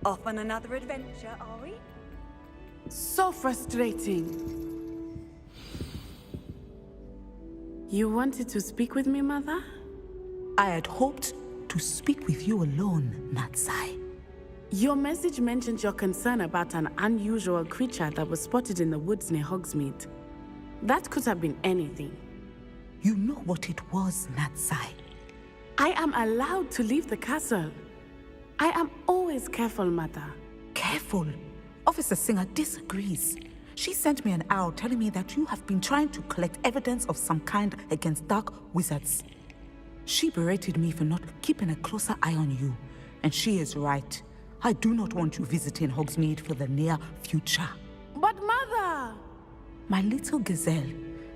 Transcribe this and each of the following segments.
Off on another adventure, are we? So frustrating. You wanted to speak with me, Mother? I had hoped to speak with you alone, Natsai. Your message mentioned your concern about an unusual creature that was spotted in the woods near Hogsmeade. That could have been anything. You know what it was, Natsai. I am allowed to leave the castle. I am always careful, Mother. Careful? Officer Singer disagrees. She sent me an owl telling me that you have been trying to collect evidence of some kind against dark wizards. She berated me for not keeping a closer eye on you. And she is right. I do not want you visiting Hogsmeade for the near future. But Mother! My little gazelle,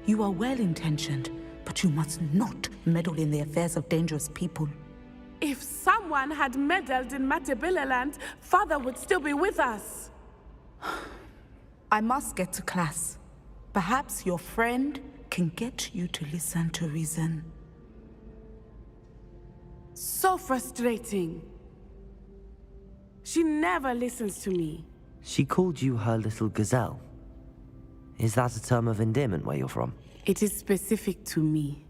you are well-intentioned, but you must not meddle in the affairs of dangerous people. If someone had meddled in Matabeleland, Father would still be with us. I must get to class. Perhaps your friend can get you to listen to reason. So frustrating. She never listens to me. She called you her little gazelle. Is that a term of endearment where you're from? It is specific to me.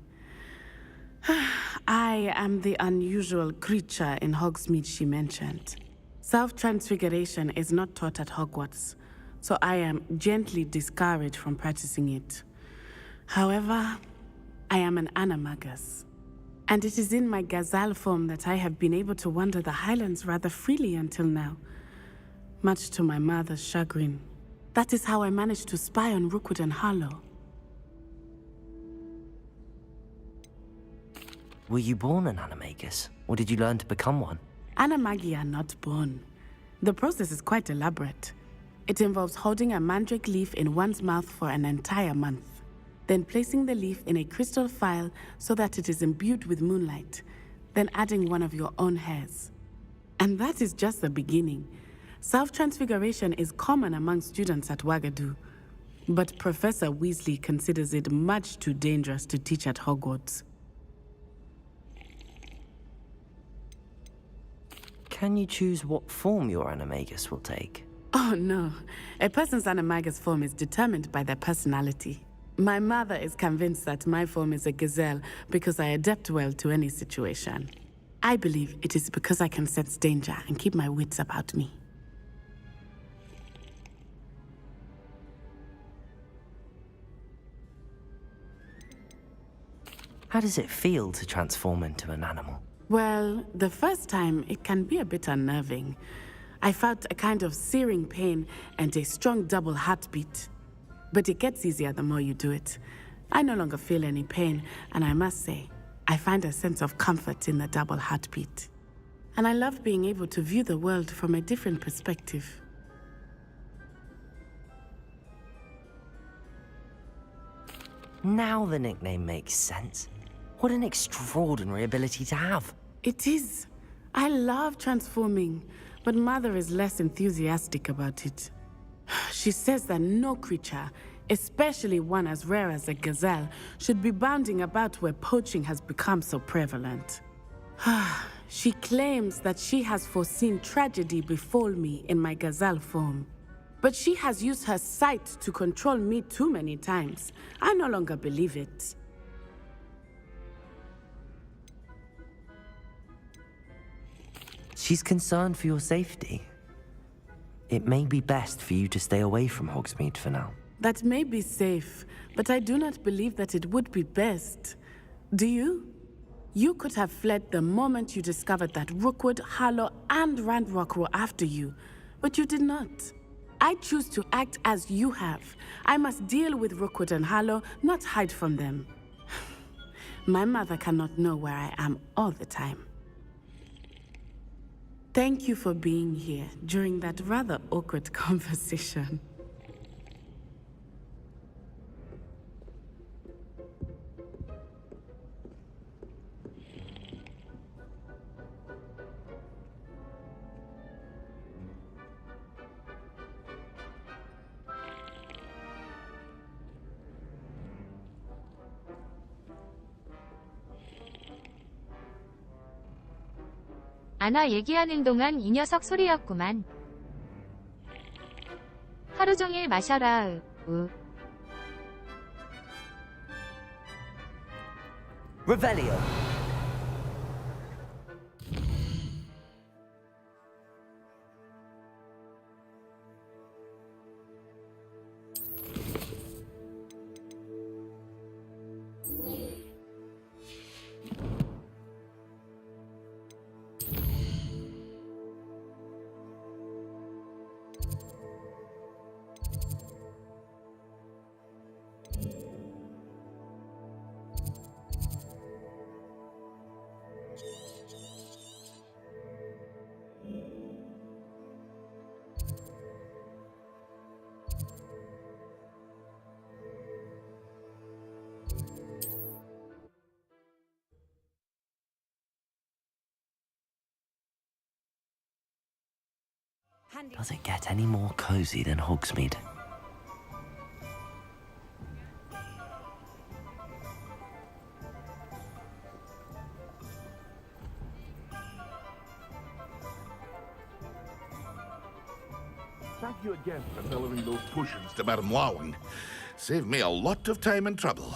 I am the unusual creature in Hogsmeade she mentioned. Self-transfiguration is not taught at Hogwarts, so I am gently discouraged from practicing it. However, I am an animagus, and it is in my gazelle form that I have been able to wander the Highlands rather freely until now, much to my mother's chagrin. That is how I managed to spy on Rookwood and Harlow. Were you born an animagus, or did you learn to become one? Animagi are not born. The process is quite elaborate. It involves holding a mandrake leaf in one's mouth for an entire month, then placing the leaf in a crystal phial so that it is imbued with moonlight, then adding one of your own hairs. And that is just the beginning. Self-transfiguration is common among students at Wagadu, but Professor Weasley considers it much too dangerous to teach at Hogwarts. Can you choose what form your animagus will take? Oh no, a person's animagus form is determined by their personality. My mother is convinced that my form is a gazelle because I adapt well to any situation. I believe it is because I can sense danger and keep my wits about me. How does it feel to transform into an animal? Well, the first time, it can be a bit unnerving. I felt a kind of searing pain and a strong double heartbeat. But it gets easier the more you do it. I no longer feel any pain, and I must say, I find a sense of comfort in the double heartbeat. And I love being able to view the world from a different perspective. Now the nickname makes sense. What an extraordinary ability to have. It is. I love transforming, but Mother is less enthusiastic about it. She says that no creature, especially one as rare as a gazelle, should be bounding about where poaching has become so prevalent. She claims that she has foreseen tragedy befall me in my gazelle form. But she has used her sight to control me too many times. I no longer believe it. She's concerned for your safety. It may be best for you to stay away from Hogsmeade for now. That may be safe, but I do not believe that it would be best. Do you? You could have fled the moment you discovered that Rookwood, Harlow, and Randrock were after you, but you did not. I choose to act as you have. I must deal with Rookwood and Harlow, not hide from them. My mother cannot know where I am all the time. Thank you for being here during that rather awkward conversation. 아나 얘기하는 동안 이 녀석 소리였구만. 하루 종일 마셔라. Revelio. Does it get any more cozy than Hogsmeade? Thank you again for delivering those potions to Madame Lawing. Saved me a lot of time and trouble.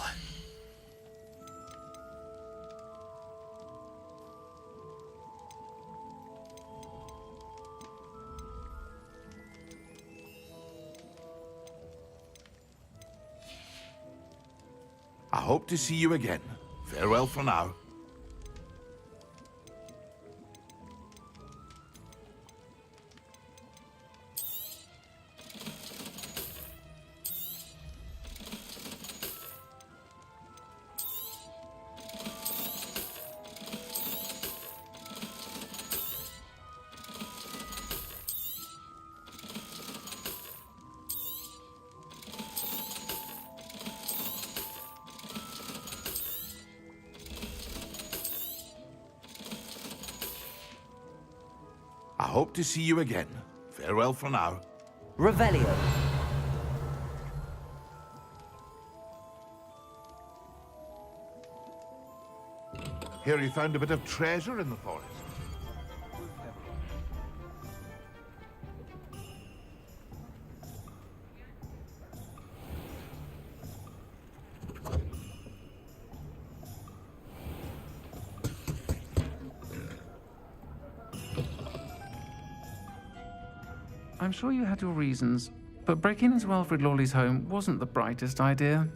I hope to see you again. Farewell for now. I hope to see you again. Farewell for now. Revelio. Here you found a bit of treasure in the forest. I'm sure you had your reasons, but breaking into Wilfred Lawley's home wasn't the brightest idea.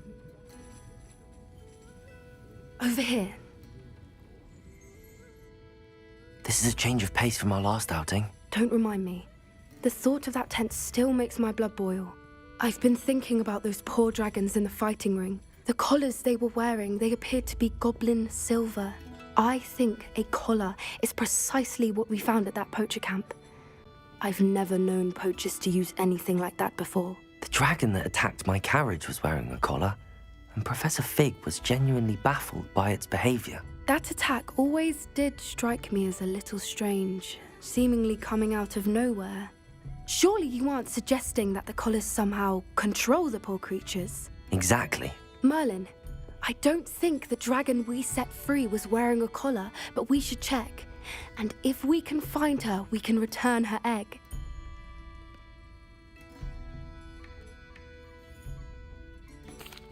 Over here. This is a change of pace from our last outing. Don't remind me. The thought of that tent still makes my blood boil. I've been thinking about those poor dragons in the fighting ring. The collars they were wearing, they appeared to be goblin silver. I think a collar is precisely what we found at that poacher camp. I've never known poachers to use anything like that before. The dragon that attacked my carriage was wearing a collar, and Professor Fig was genuinely baffled by its behavior. That attack always did strike me as a little strange, seemingly coming out of nowhere. Surely you aren't suggesting that the collars somehow control the poor creatures? Exactly. Merlin, I don't think the dragon we set free was wearing a collar, but we should check. And if we can find her, we can return her egg.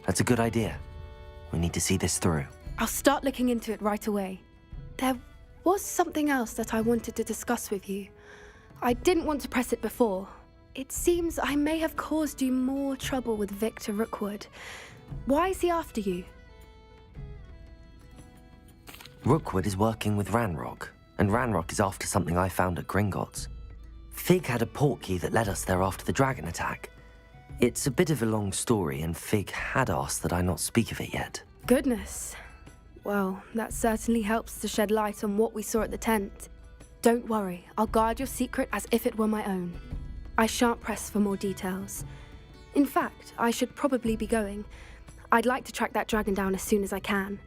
That's a good idea. We need to see this through. I'll start looking into it right away. There was something else that I wanted to discuss with you. I didn't want to press it before. It seems I may have caused you more trouble with Victor Rookwood. Why is he after you? Rookwood is working with Ranrock, and Ranrock is after something I found at Gringotts. Fig had a portkey that led us there after the dragon attack. It's a bit of a long story, and Fig had asked that I not speak of it yet. Goodness. Well, that certainly helps to shed light on what we saw at the tent. Don't worry, I'll guard your secret as if it were my own. I shan't press for more details. In fact, I should probably be going. I'd like to track that dragon down as soon as I can.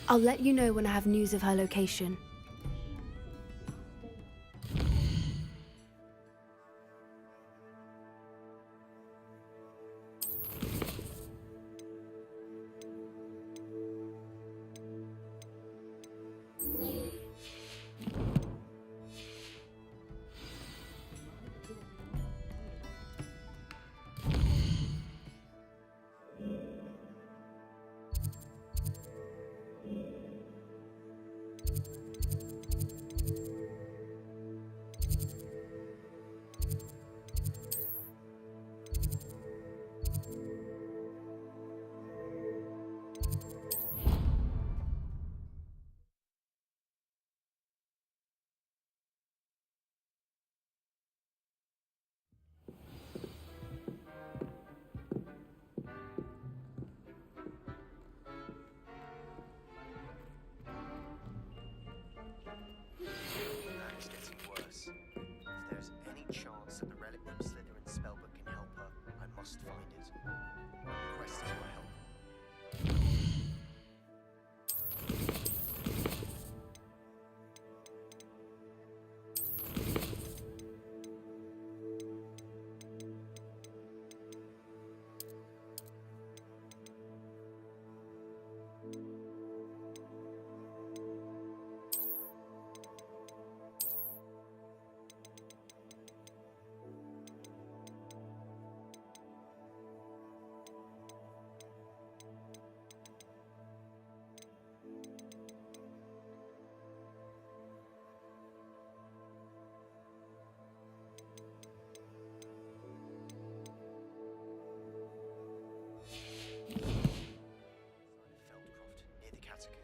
I'll let you know when I have news of her location. It's getting worse. If there's any chance that the relic from Slytherin's spellbook can help her, I must find it. Request for help. Near the catacomb.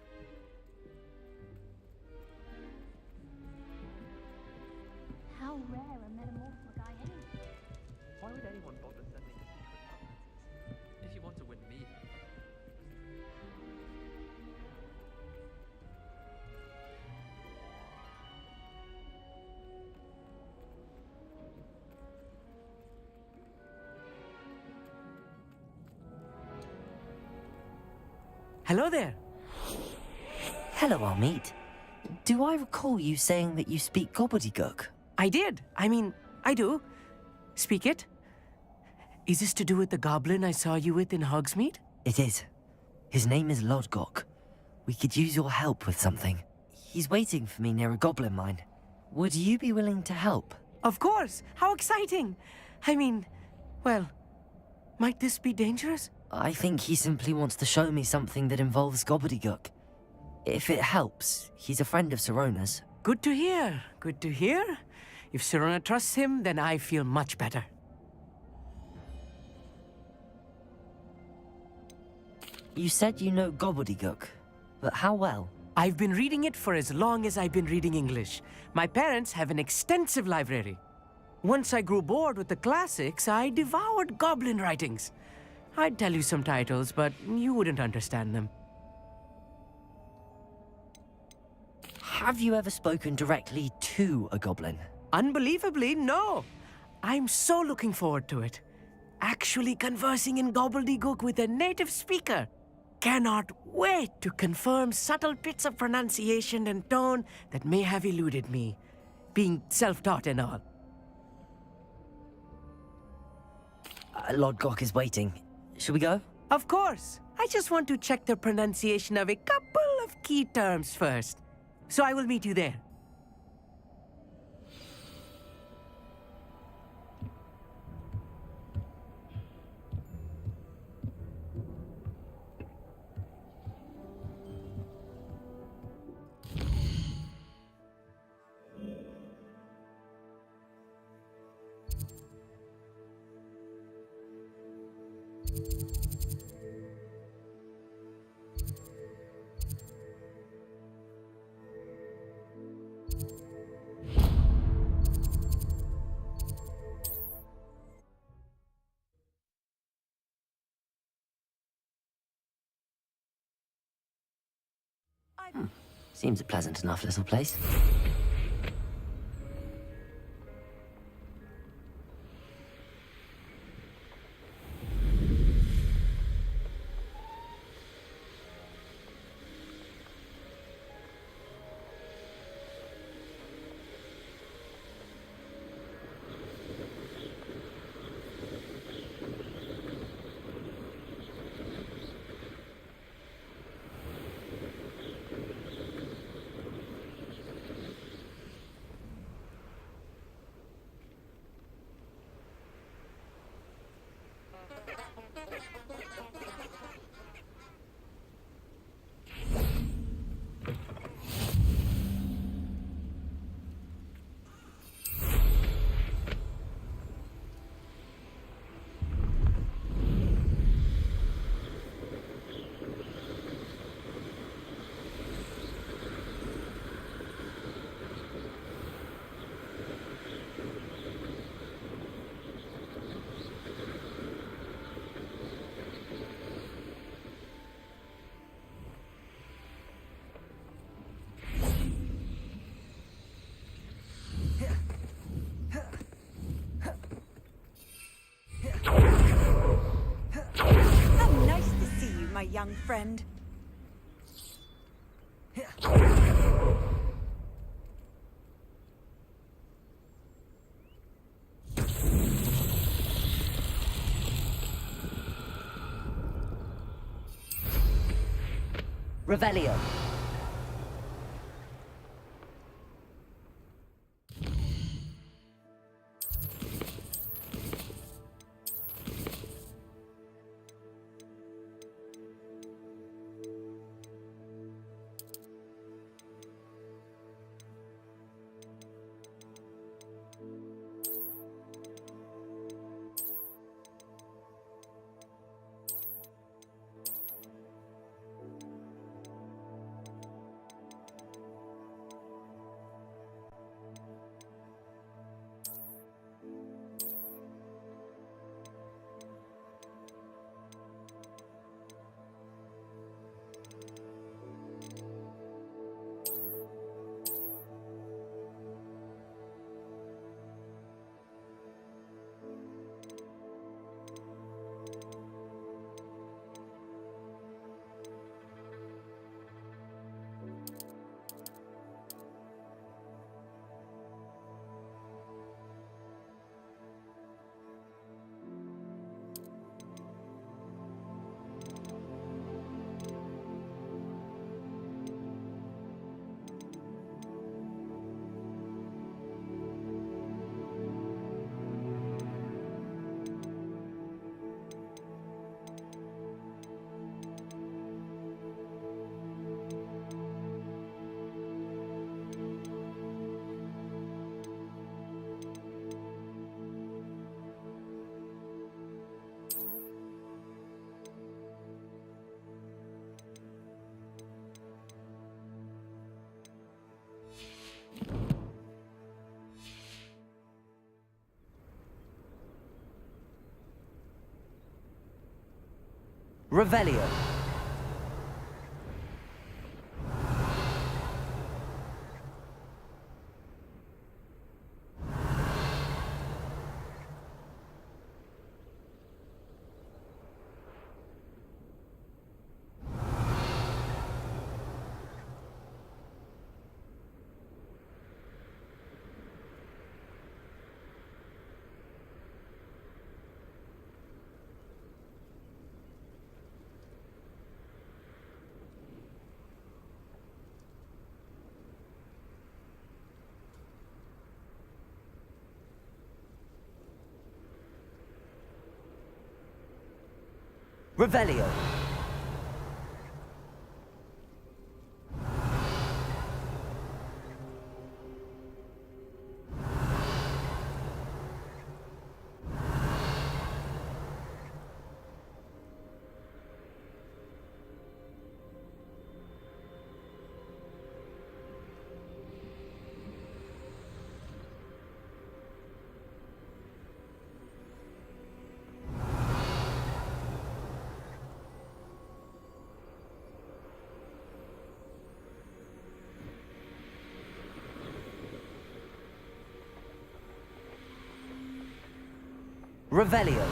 How rare a metamorphic guy anyway? Why would anyone bother sending a secret conferences if you want to win me? Hello there. Hello, Amit. Do I recall you saying that you speak gobbledygook? I did. I do. Speak it. Is this to do with the goblin I saw you with in Hogsmeade? It is. His name is Lodgok. We could use your help with something. He's waiting for me near a goblin mine. Would you be willing to help? Of course. How exciting. Well, might this be dangerous? I think he simply wants to show me something that involves gobbledygook. If it helps, he's a friend of Sirona's. Good to hear. Good to hear. If Sirona trusts him, then I feel much better. You said you know gobbledygook, but how well? I've been reading it for as long as I've been reading English. My parents have an extensive library. Once I grew bored with the classics, I devoured goblin writings. I'd tell you some titles, but you wouldn't understand them. Have you ever spoken directly to a goblin? Unbelievably, no. I'm so looking forward to it. Actually conversing in gobbledygook with a native speaker. Cannot wait to confirm subtle bits of pronunciation and tone that may have eluded me, being self-taught and all. Lodgok is waiting. Should we go? Of course. I just want to check the pronunciation of a couple of key terms first. So I will meet you there. Seems a pleasant enough little place. How nice to see you, my young friend. Revelio. Revelio. Revelio. Revelio.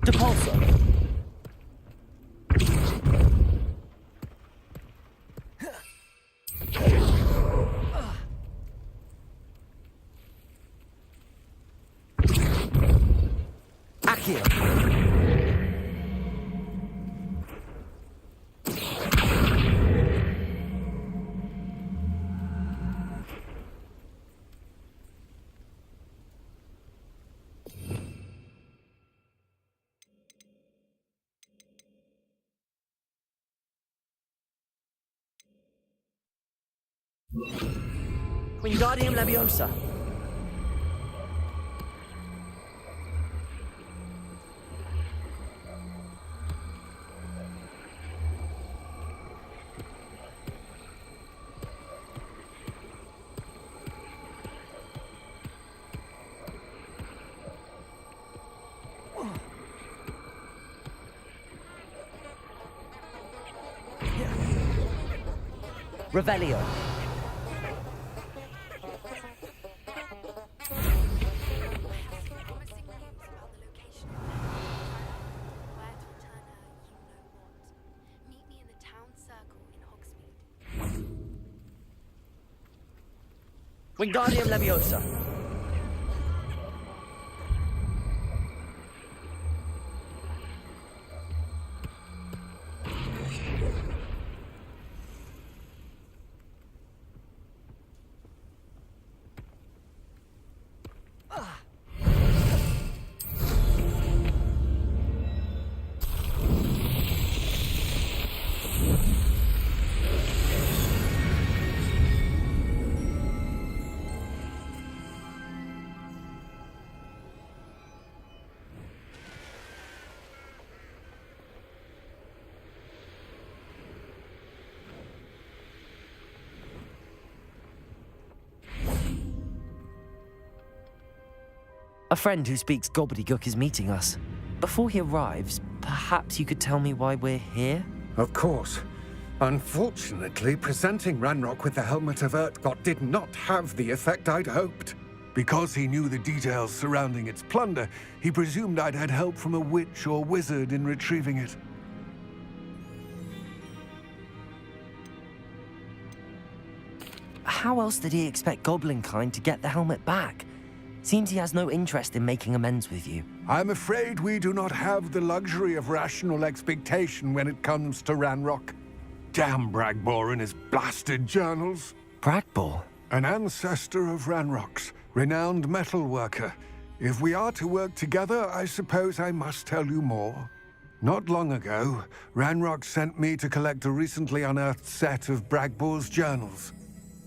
Depulso. Accio. Wingardium Leviosa. Revelio. Wingardium Leviosa. A friend who speaks gobbledygook is meeting us. Before he arrives, perhaps you could tell me why we're here? Of course. Unfortunately, presenting Ranrock with the Helmet of Urtkot did not have the effect I'd hoped. Because he knew the details surrounding its plunder, he presumed I'd had help from a witch or wizard in retrieving it. How else did he expect Goblinkind to get the helmet back? Seems he has no interest in making amends with you. I'm afraid we do not have the luxury of rational expectation when it comes to Ranrock. Damn Bragbor and his blasted journals. Bragbor? An ancestor of Ranrock's, renowned metal worker. If we are to work together, I suppose I must tell you more. Not long ago, Ranrock sent me to collect a recently unearthed set of Bragbor's journals.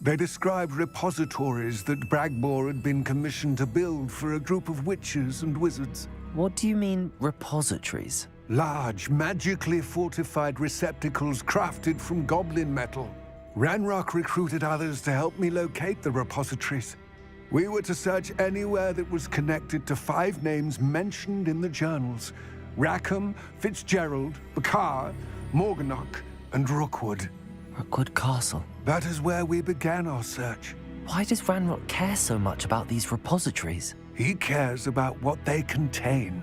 They described repositories that Bragbor had been commissioned to build for a group of witches and wizards. What do you mean, repositories? Large, magically fortified receptacles crafted from goblin metal. Ranrock recruited others to help me locate the repositories. We were to search anywhere that was connected to 5 names mentioned in the journals: Rackham, Fitzgerald, Bakar, Morganach, and Rookwood. Rookwood Castle. That is where we began our search. Why does Ranrock care so much about these repositories? He cares about what they contain.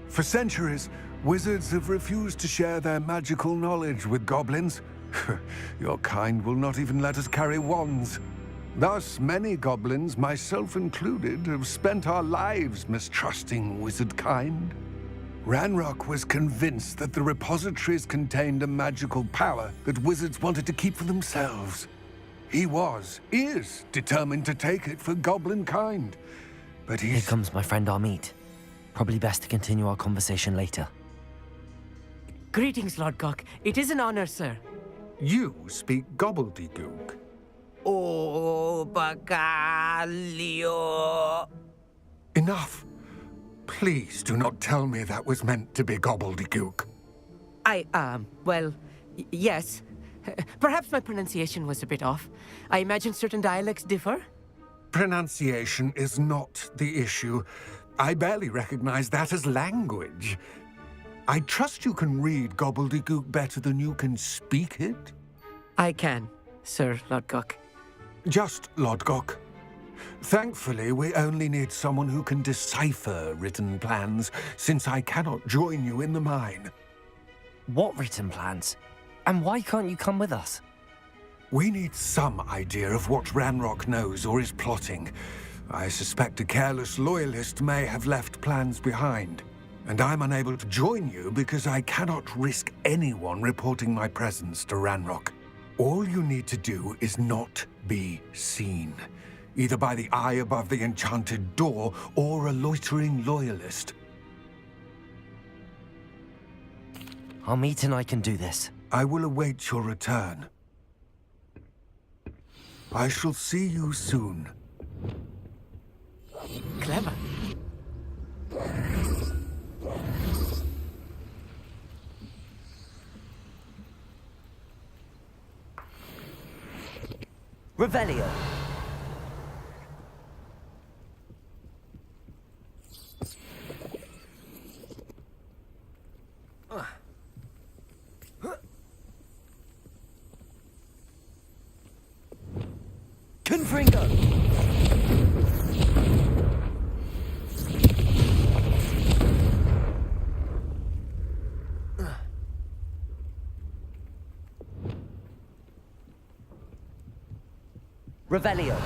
For centuries, wizards have refused to share their magical knowledge with goblins. Your kind will not even let us carry wands. Thus, many goblins, myself included, have spent our lives mistrusting wizard kind. Ranrock was convinced that the repositories contained a magical power that wizards wanted to keep for themselves. He is determined to take it for goblin kind. But Here comes my friend Amit. Probably best to continue our conversation later. Greetings, Lord Cock. It is an honor, sir. You speak gobbledygook. Oh, Bacalio. Enough. Please do not tell me that was meant to be gobbledygook. Yes. Perhaps my pronunciation was a bit off. I imagine certain dialects differ. Pronunciation is not the issue. I barely recognize that as language. I trust you can read gobbledygook better than you can speak it? I can, Sir Lodgok. Just Lodgok. Thankfully, we only need someone who can decipher written plans, since I cannot join you in the mine. What written plans? And why can't you come with us? We need some idea of what Ranrock knows or is plotting. I suspect a careless loyalist may have left plans behind. And I'm unable to join you because I cannot risk anyone reporting my presence to Ranrock. All you need to do is not be seen, either by the eye above the enchanted door or a loitering loyalist. Amit and I can do this. I will await your return. I shall see you soon. Clever. Revelio. Confringo. Revelio.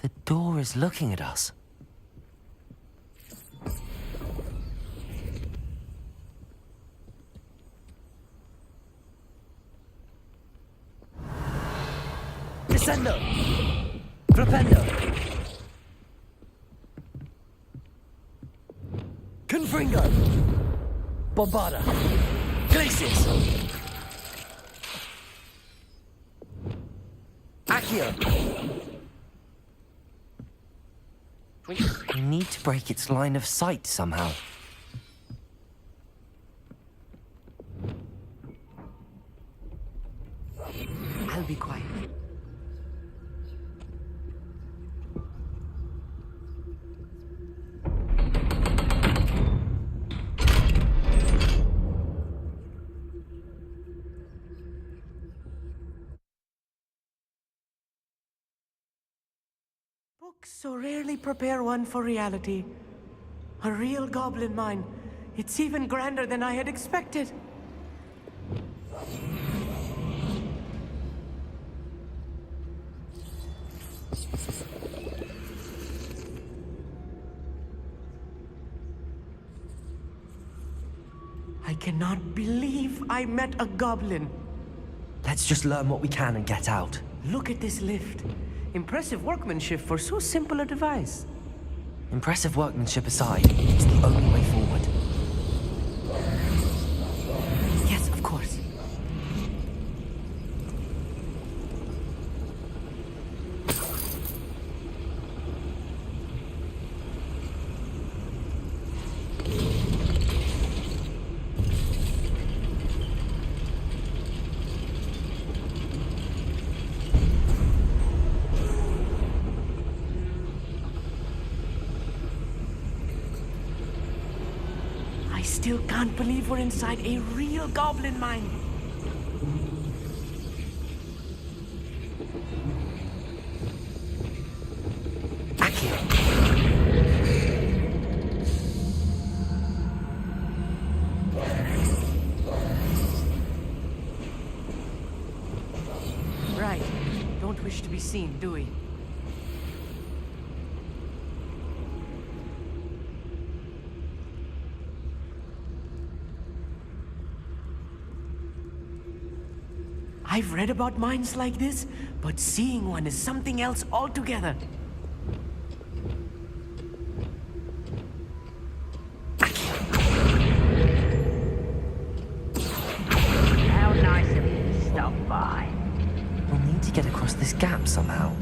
The door is looking at us. Descendo. Flipendo. Confringo. Bombarda. Glacius. Accio. We need to break its line of sight somehow. I'll be quiet. Books so rarely prepare one for reality. A real goblin mine. It's even grander than I had expected. I cannot believe I met a goblin. Let's just learn what we can and get out. Look at this lift. Impressive workmanship for so simple a device. Impressive workmanship aside, it's the only way forward. Yes, of course. I still can't believe we're inside a real goblin mine. Right. Don't wish to be seen, do we? I've read about mines like this, but seeing one is something else altogether. How nice of you to stop by. We'll need to get across this gap somehow.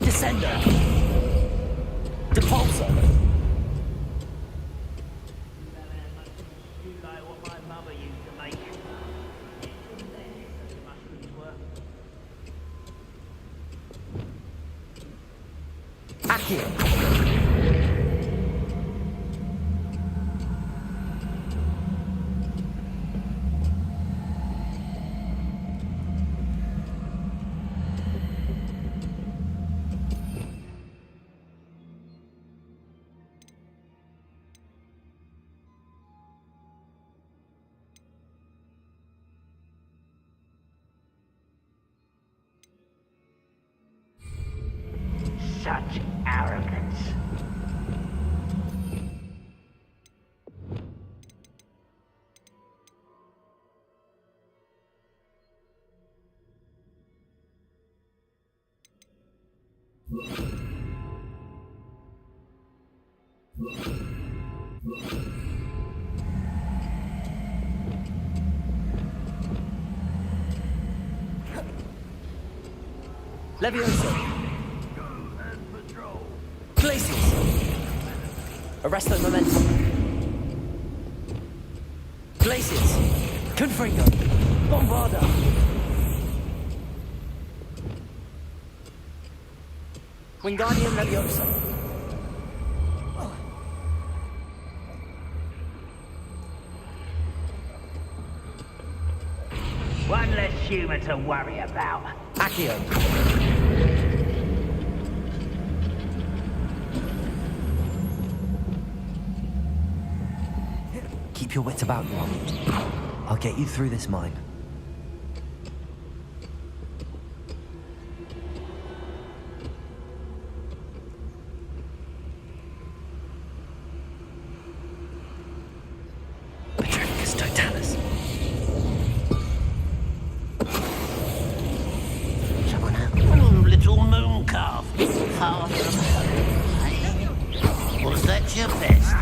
Descender! Depulsor! You like what my mother used to make. Mushrooms were. Accio! Such arrogance. Levioso! Places! Arresto momentum! Places! Confringo! Bombarda! Wingardium Leviosa! One less human to worry about. Accio! Keep your wits about you. I'll get you through this mine. Petrificus totalis. Someone out. Little moon calf. Far from home. Was that your best?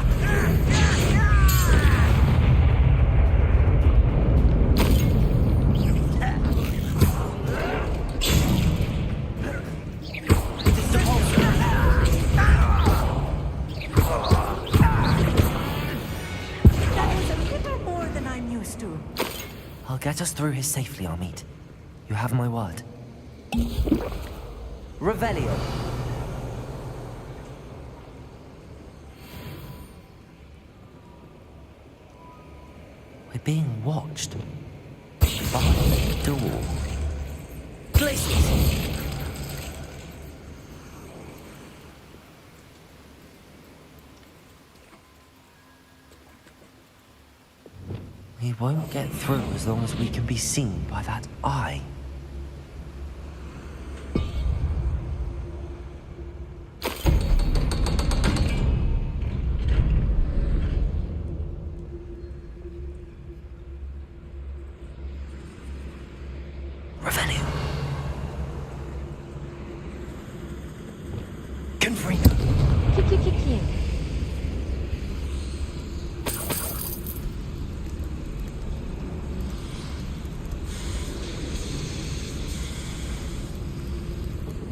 I'll get us through here safely, Amit. You have my word. Revelio! We're being watched. By the door. Places! We won't get through as long as we can be seen by that eye. Confringo. 키키키키.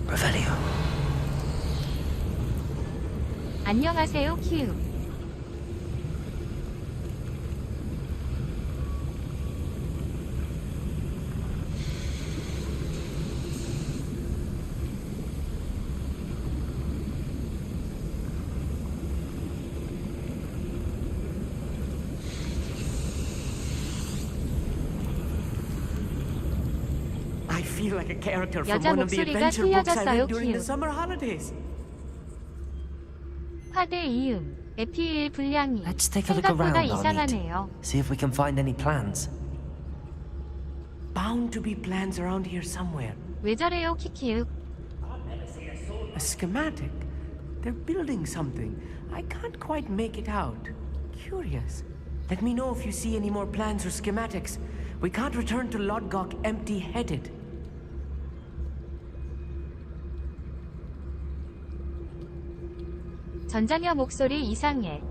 Revelio. 안녕하세요, 키우. I feel like a character from 여자 one of the 목소리가 adventure books I 틀려졌어요, read during the 키우. summer holidays. 화대 이음. 에피일 분량이 Let's take a look 생각보다 around, 이상하네요. See if we can find any plans. Bound to be plans around here somewhere. 왜 저래요, 키키우? A schematic. They're building something. I can't quite make it out. Curious. Let me know if you see any more plans or schematics. We can't return to Lodgok empty-headed. 전자녀 목소리 이상해.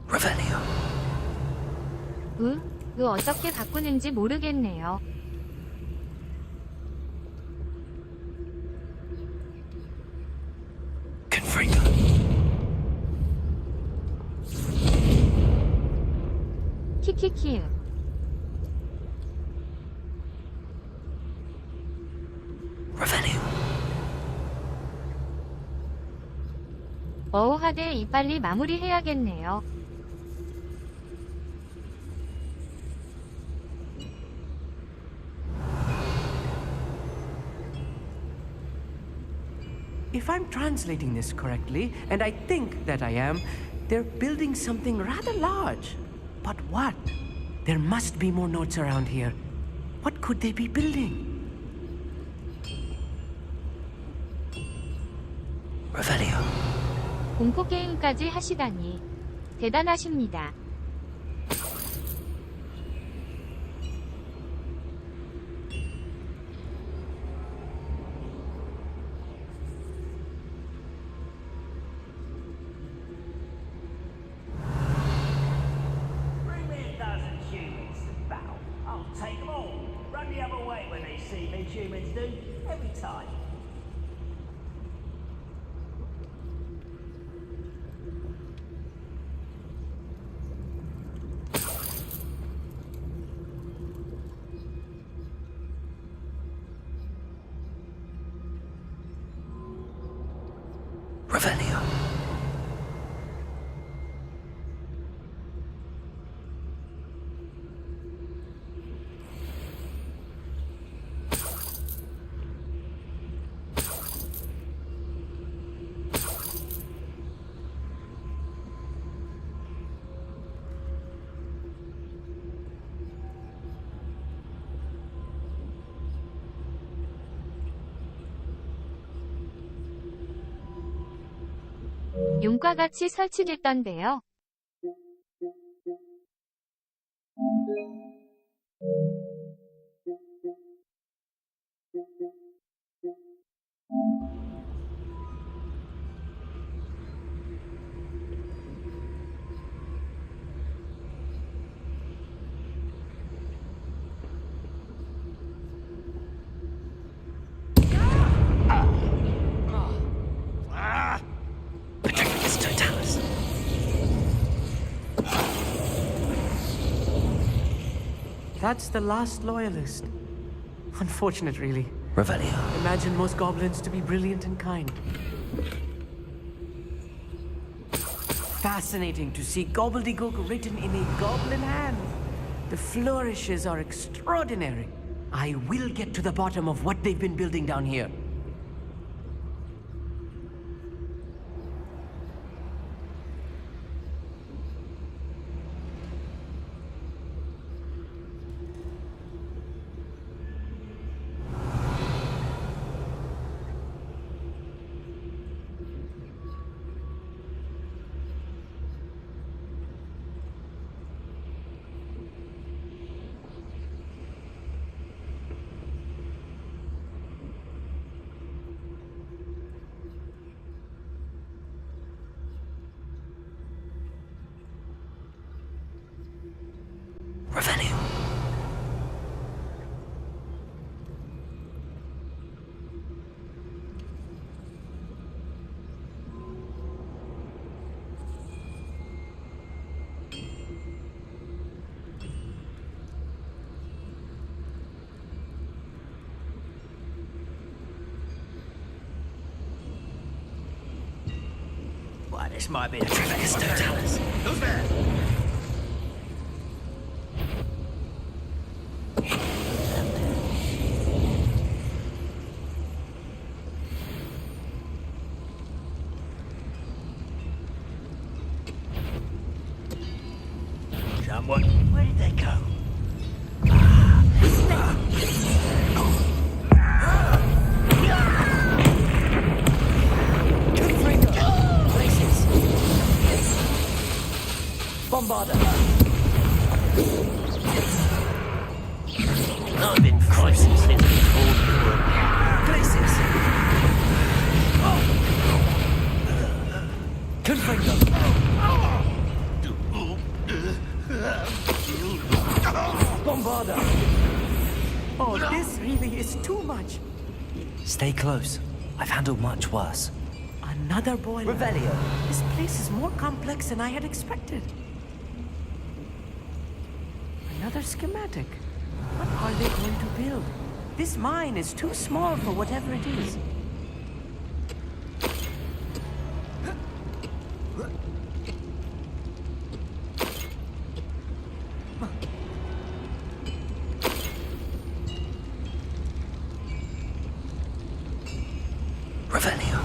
Revelio. 어떻게 바꾸는지 모르겠네요. Confringo. 키키키우. Revelio. 화대 이 빨리 마무리해야겠네요. If I'm translating this correctly, and I think that I am, they're building something rather large. But what? There must be more notes around here. What could they be building? Revelio. 공포 게임까지 하시다니 대단하십니다. Bring me a dozen humans to battle. I'll take them all. Run the other way when they see me, humans do. Every time. Revelio. 용과 같이 설치됐던데요. That's the last loyalist. Unfortunate, really. Revelio. Imagine most goblins to be brilliant and kind. Fascinating to see gobbledygook written in a goblin hand. The flourishes are extraordinary. I will get to the bottom of what they've been building down here. Revelio. Why, this might be the Trevelyan's Totalis. Who's there? Someone, where did they go? Bombarder. I've been fighting since before you were. Places. Confringo. Bombarder. Oh, this really is too much. Stay close. I've handled much worse. Another boiler. Revelio. This place is more complex than I had expected. Another schematic. What are they going to build? This mine is too small for whatever it is. Revelio.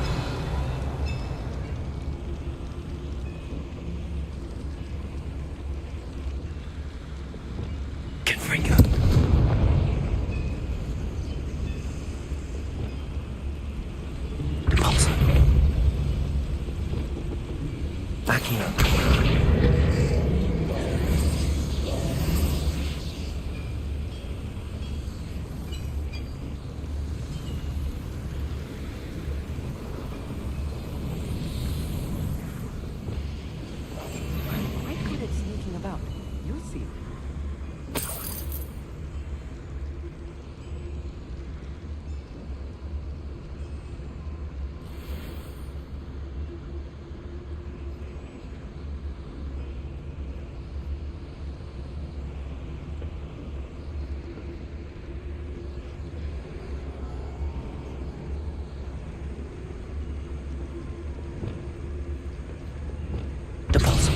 Confringo. Depulso. Backing up. Quite good at sneaking about. You'll see. Depulso.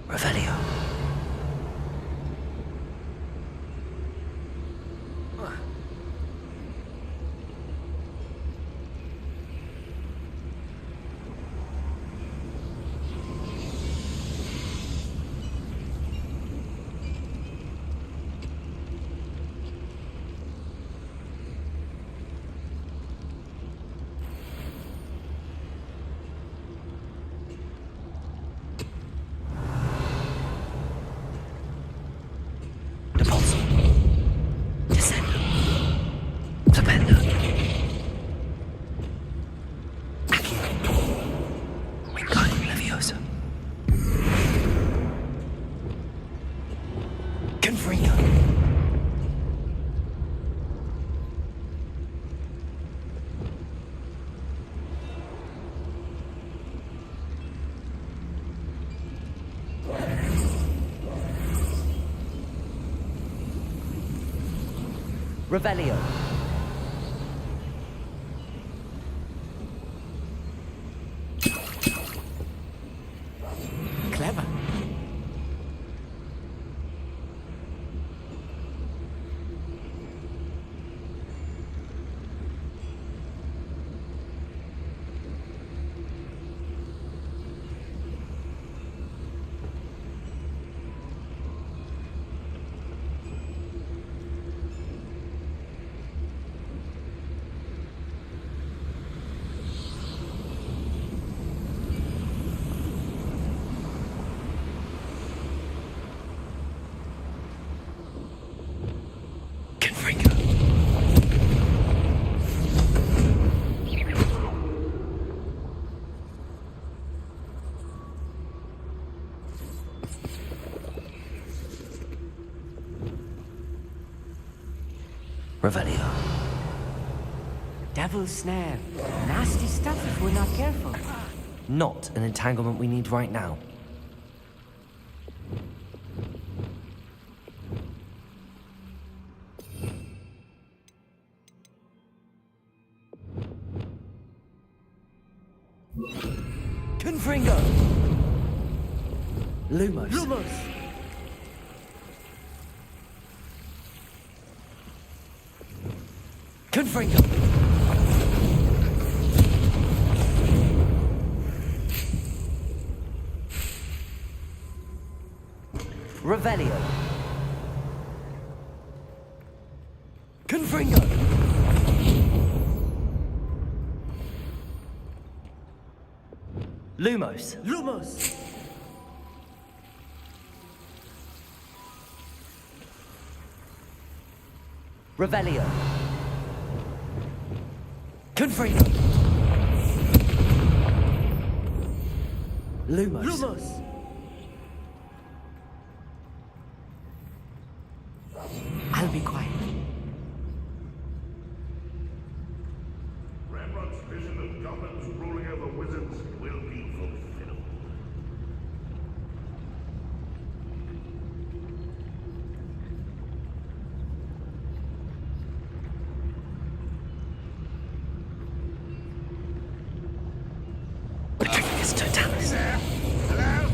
Revelio. Revelio. Clever. Revelio. Devil's snare. Nasty stuff if we're not careful. Not an entanglement we need right now. Confringo! Lumos. Lumos! Confringo! Revelio. Confringo. Lumos. Lumos! Revelio. Confringo. Lumos. Lumos! I'll be quiet. Ramrod's vision of goblins ruling over wizards will be fulfilled. Petrificus totalis. Hello?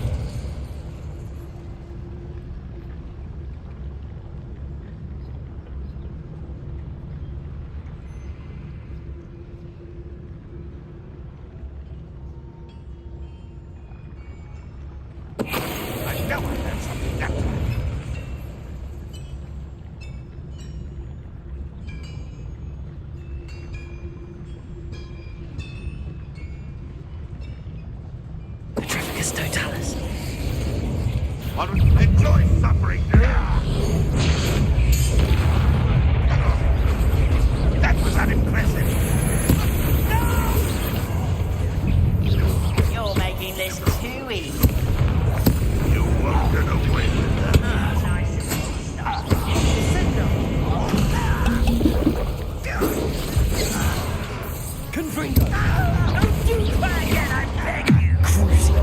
I know I had something that time. Petrificus totalis. Enjoy suffering. That was unimpressive. You're making this too easy. You won't get away with that. Nice stuff. Confringo. Don't you try again, I beg you. Crucio.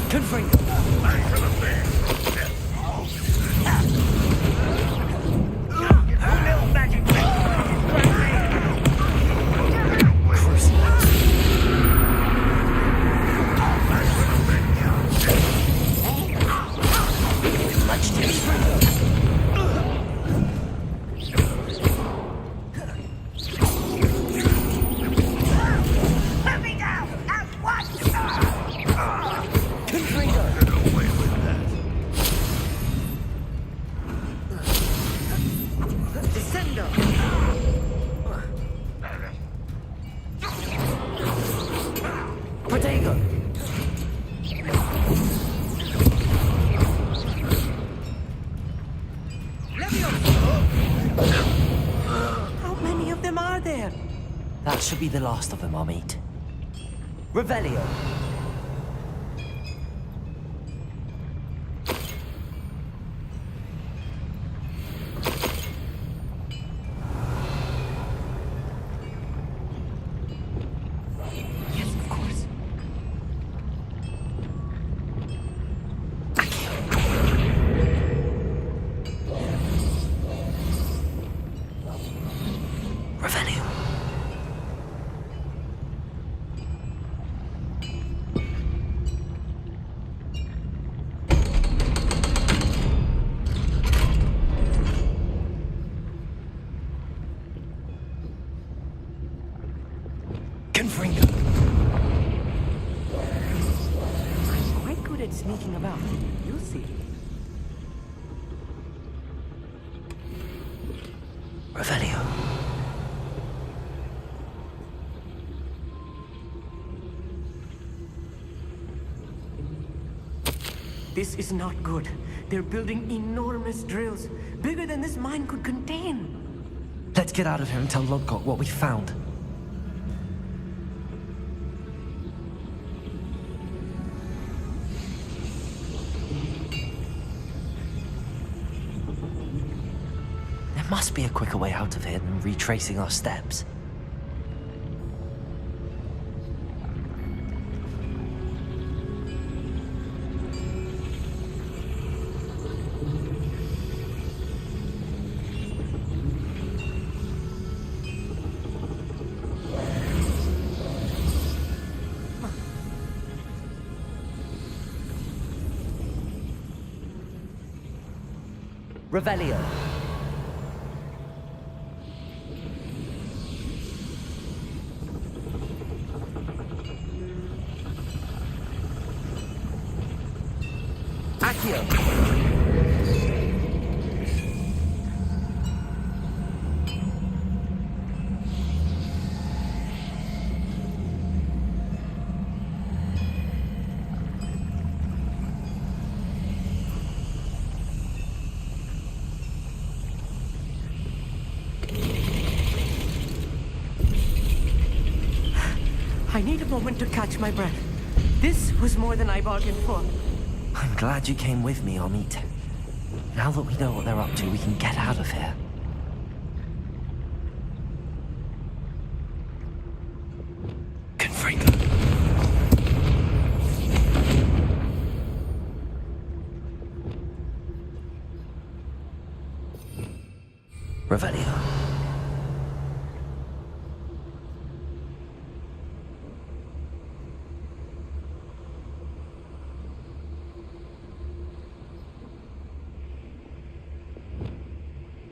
Confringo. Little magic Much to Let me down at once. Confringo. Descendo! Protego. How many of them are there? That should be the last of them, Amit. Revelio. sneaking about. You'll see. Revelio. This is not good. They're building enormous drills, bigger than this mine could contain. Let's get out of here and tell Lodgok what we found. There must be a quicker way out of here than retracing our steps. Revelio. Accio. I need a moment to catch my breath. This was more than I bargained for. I'm glad you came with me, Amit. Now that we know what they're up to, we can get out of here. Confringo. Revelio.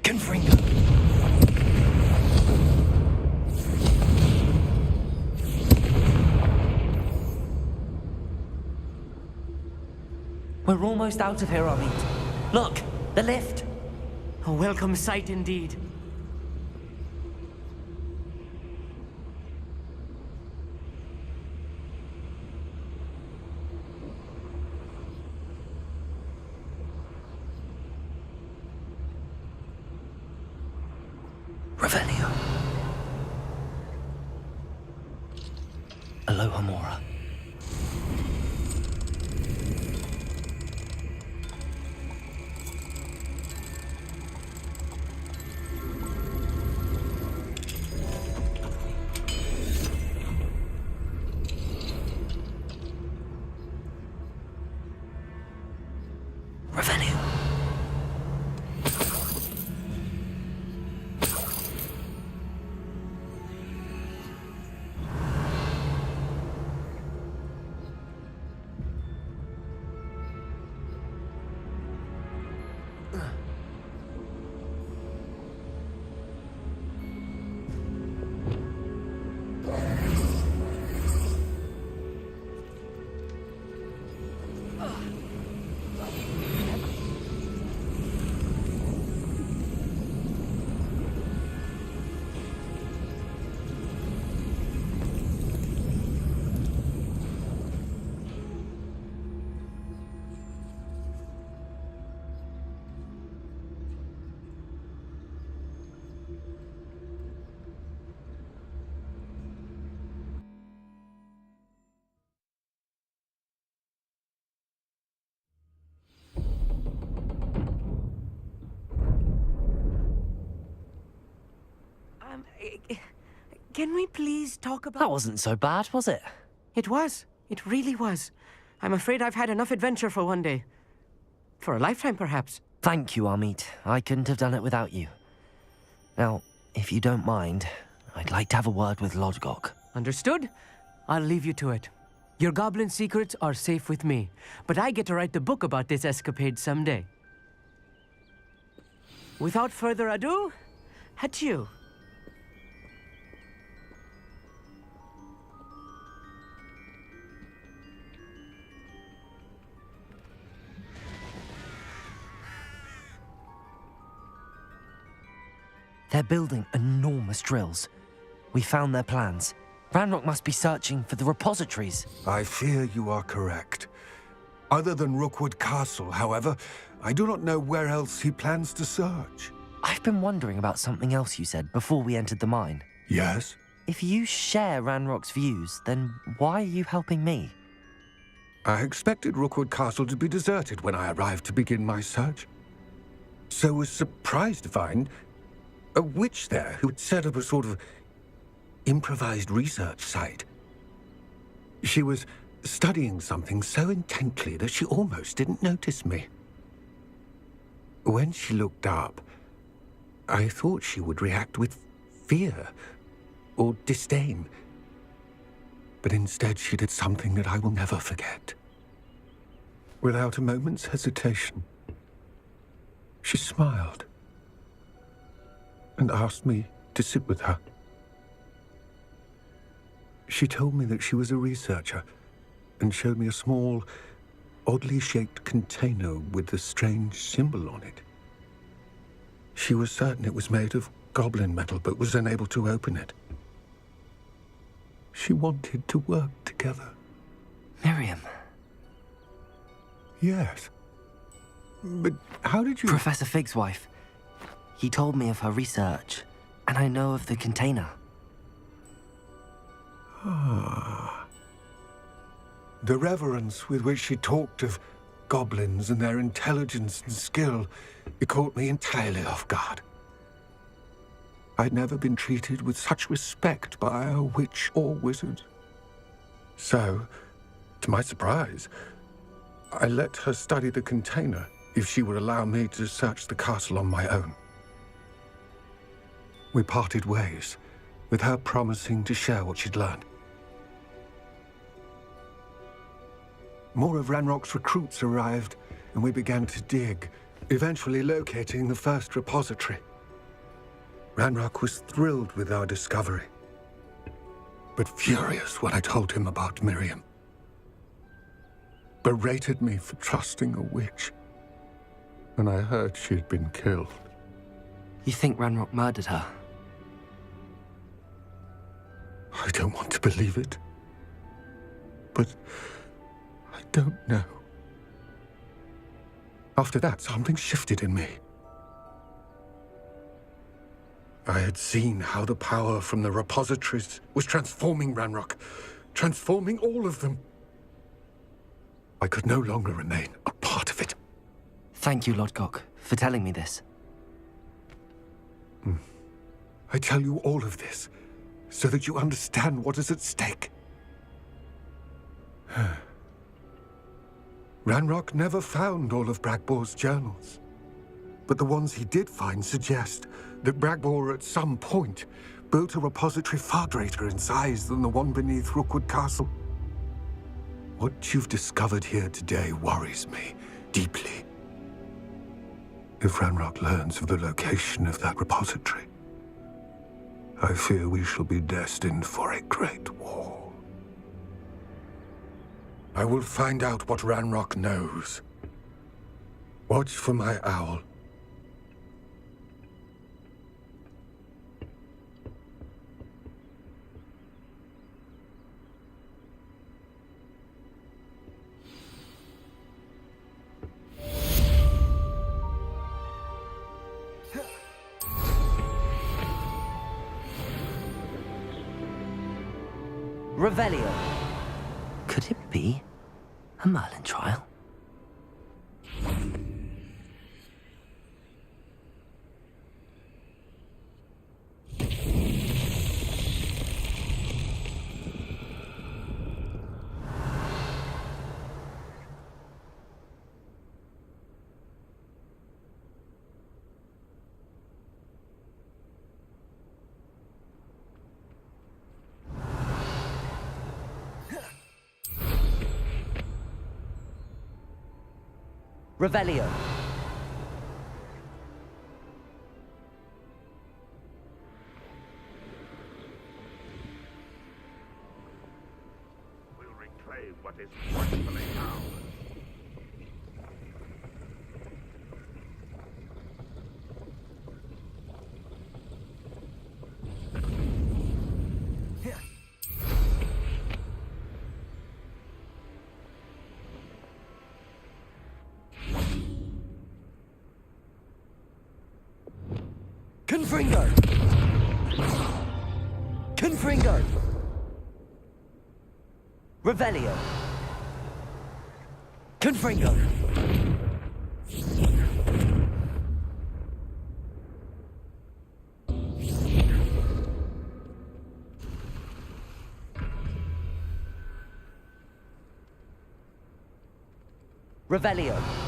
Confringo. We're almost out of here, Amit. Look, the lift. A welcome sight indeed. Revelio. Aloha Mora. Revelio. Can we please talk about... That wasn't so bad, was it? It was. It really was. I'm afraid I've had enough adventure for one day. For a lifetime, perhaps. Thank you, Amit. I couldn't have done it without you. Now, if you don't mind, I'd like to have a word with Lodgok. Understood? I'll leave you to it. Your goblin secrets are safe with me, but I get to write the book about this escapade someday. Without further ado, adieu. They're building enormous drills. We found their plans. Ranrock must be searching for the repositories. I fear you are correct. Other than Rookwood Castle, however, I do not know where else he plans to search. I've been wondering about something else you said before we entered the mine. Yes? If you share Ranrock's views, then why are you helping me? I expected Rookwood Castle to be deserted when I arrived to begin my search. So was surprised to find a witch there who had set up a sort of improvised research site. She was studying something so intently that she almost didn't notice me. When she looked up, I thought she would react with fear or disdain. But instead she did something that I will never forget. Without a moment's hesitation, she smiled and asked me to sit with her. She told me that she was a researcher and showed me a small, oddly shaped container with a strange symbol on it. She was certain it was made of goblin metal, but was unable to open it. She wanted to work together. Miriam. Yes. But how did you... Professor Fig's wife. He told me of her research, and I know of the container. Ah. The reverence with which she talked of goblins and their intelligence and skill, it caught me entirely off guard. I'd never been treated with such respect by a witch or wizard. So, to my surprise, I let her study the container if she would allow me to search the castle on my own. We parted ways, with her promising to share what she'd learned. More of Ranrock's recruits arrived, and we began to dig, eventually locating the first repository. Ranrock was thrilled with our discovery, but furious when I told him about Miriam. Berated me for trusting a witch, and I heard she had been killed. You think Ranrock murdered her? I don't want to believe it, but I don't know. After that, something shifted in me. I had seen how the power from the repositories was transforming Ranrock, transforming all of them. I could no longer remain a part of it. Thank you, Lodgok, for telling me this. I tell you all of this so that you understand what is at stake. Ranrock never found all of Bragbor's journals, but the ones he did find suggest that Bragbor at some point built a repository far greater in size than the one beneath Rookwood Castle. What you've discovered here today worries me deeply. If Ranrock learns of the location of that repository, I fear we shall be destined for a great war. I will find out what Ranrock knows. Watch for my owl. Revelio. Could it be a Merlin trial? Revelio. We'll reclaim what is rightfully ours. Confringo! Confringo! Revelio! Confringo! Revelio!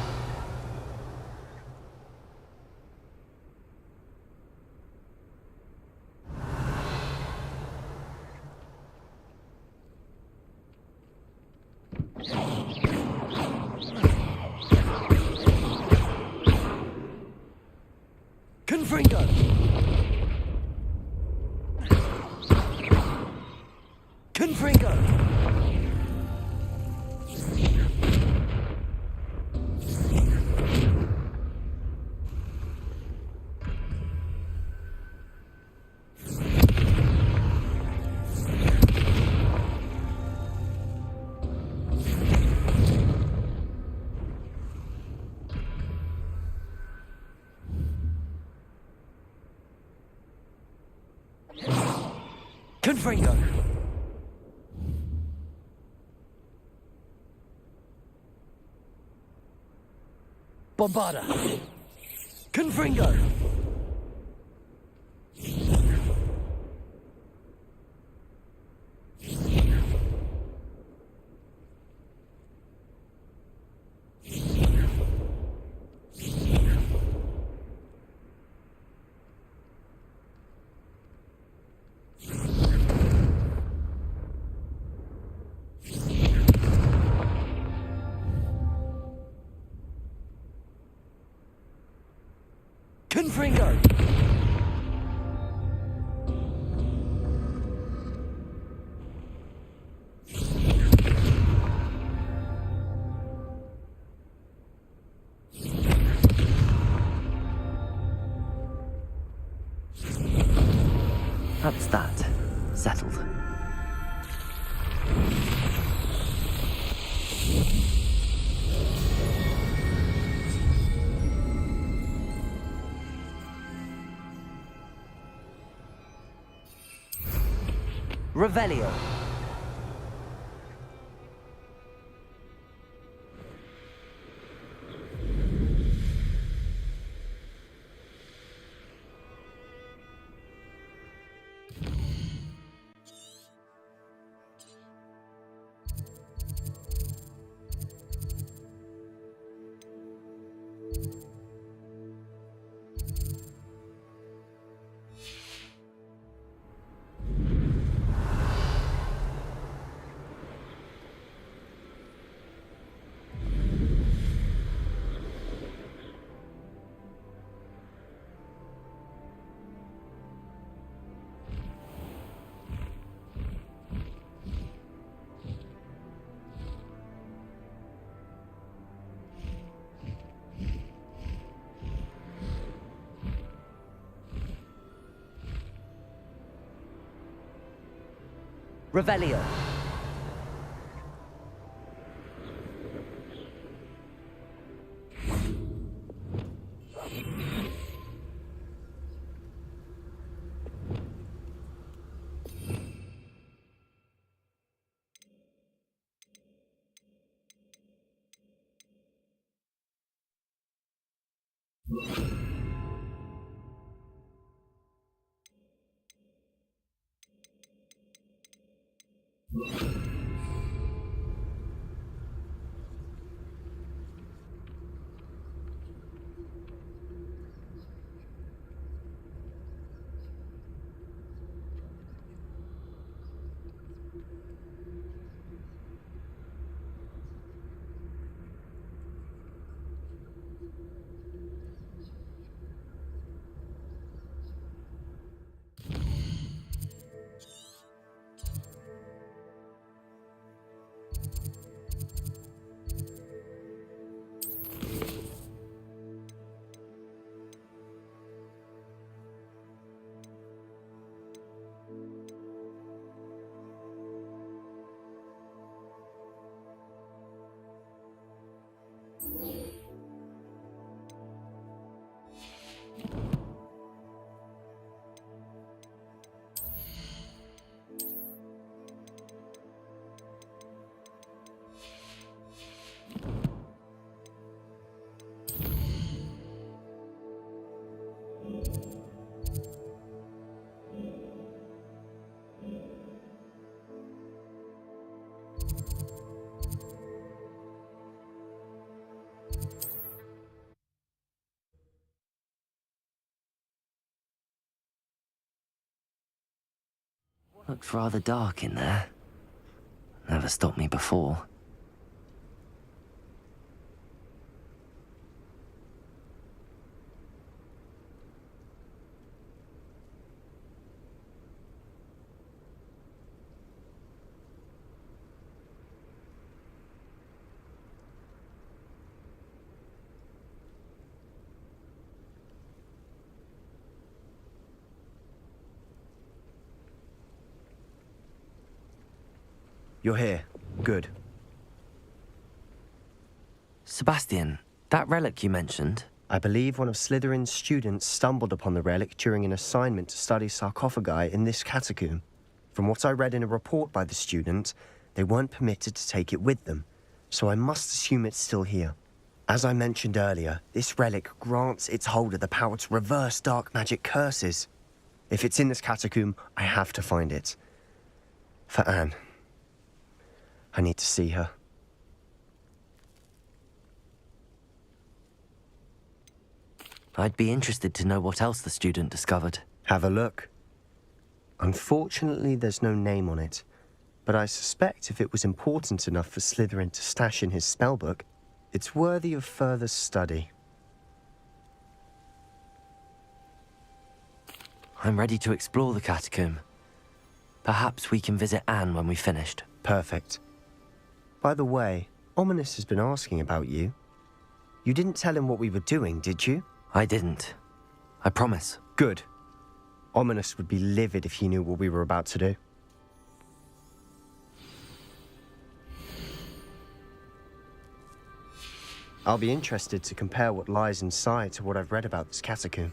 Confringo! Confringo! Confringo! Bombarda! Confringo! Confringo! That's that. Settled. Revelio. Revelio. Looks rather dark in there. Never stopped me before. You're here. Good. Sebastian, that relic you mentioned? I believe one of Slytherin's students stumbled upon the relic during an assignment to study sarcophagi in this catacomb. From what I read in a report by the student, they weren't permitted to take it with them, so I must assume it's still here. As I mentioned earlier, this relic grants its holder the power to reverse dark magic curses. If it's in this catacomb, I have to find it. For Anne. I need to see her. I'd be interested to know what else the student discovered. Have a look. Unfortunately, there's no name on it, but I suspect if it was important enough for Slytherin to stash in his spellbook, it's worthy of further study. I'm ready to explore the catacomb. Perhaps we can visit Anne when we've finished. Perfect. By the way, Ominous has been asking about you. You didn't tell him what we were doing, did you? I didn't. I promise. Good. Ominous would be livid if he knew what we were about to do. I'll be interested to compare what lies inside to what I've read about this catacomb.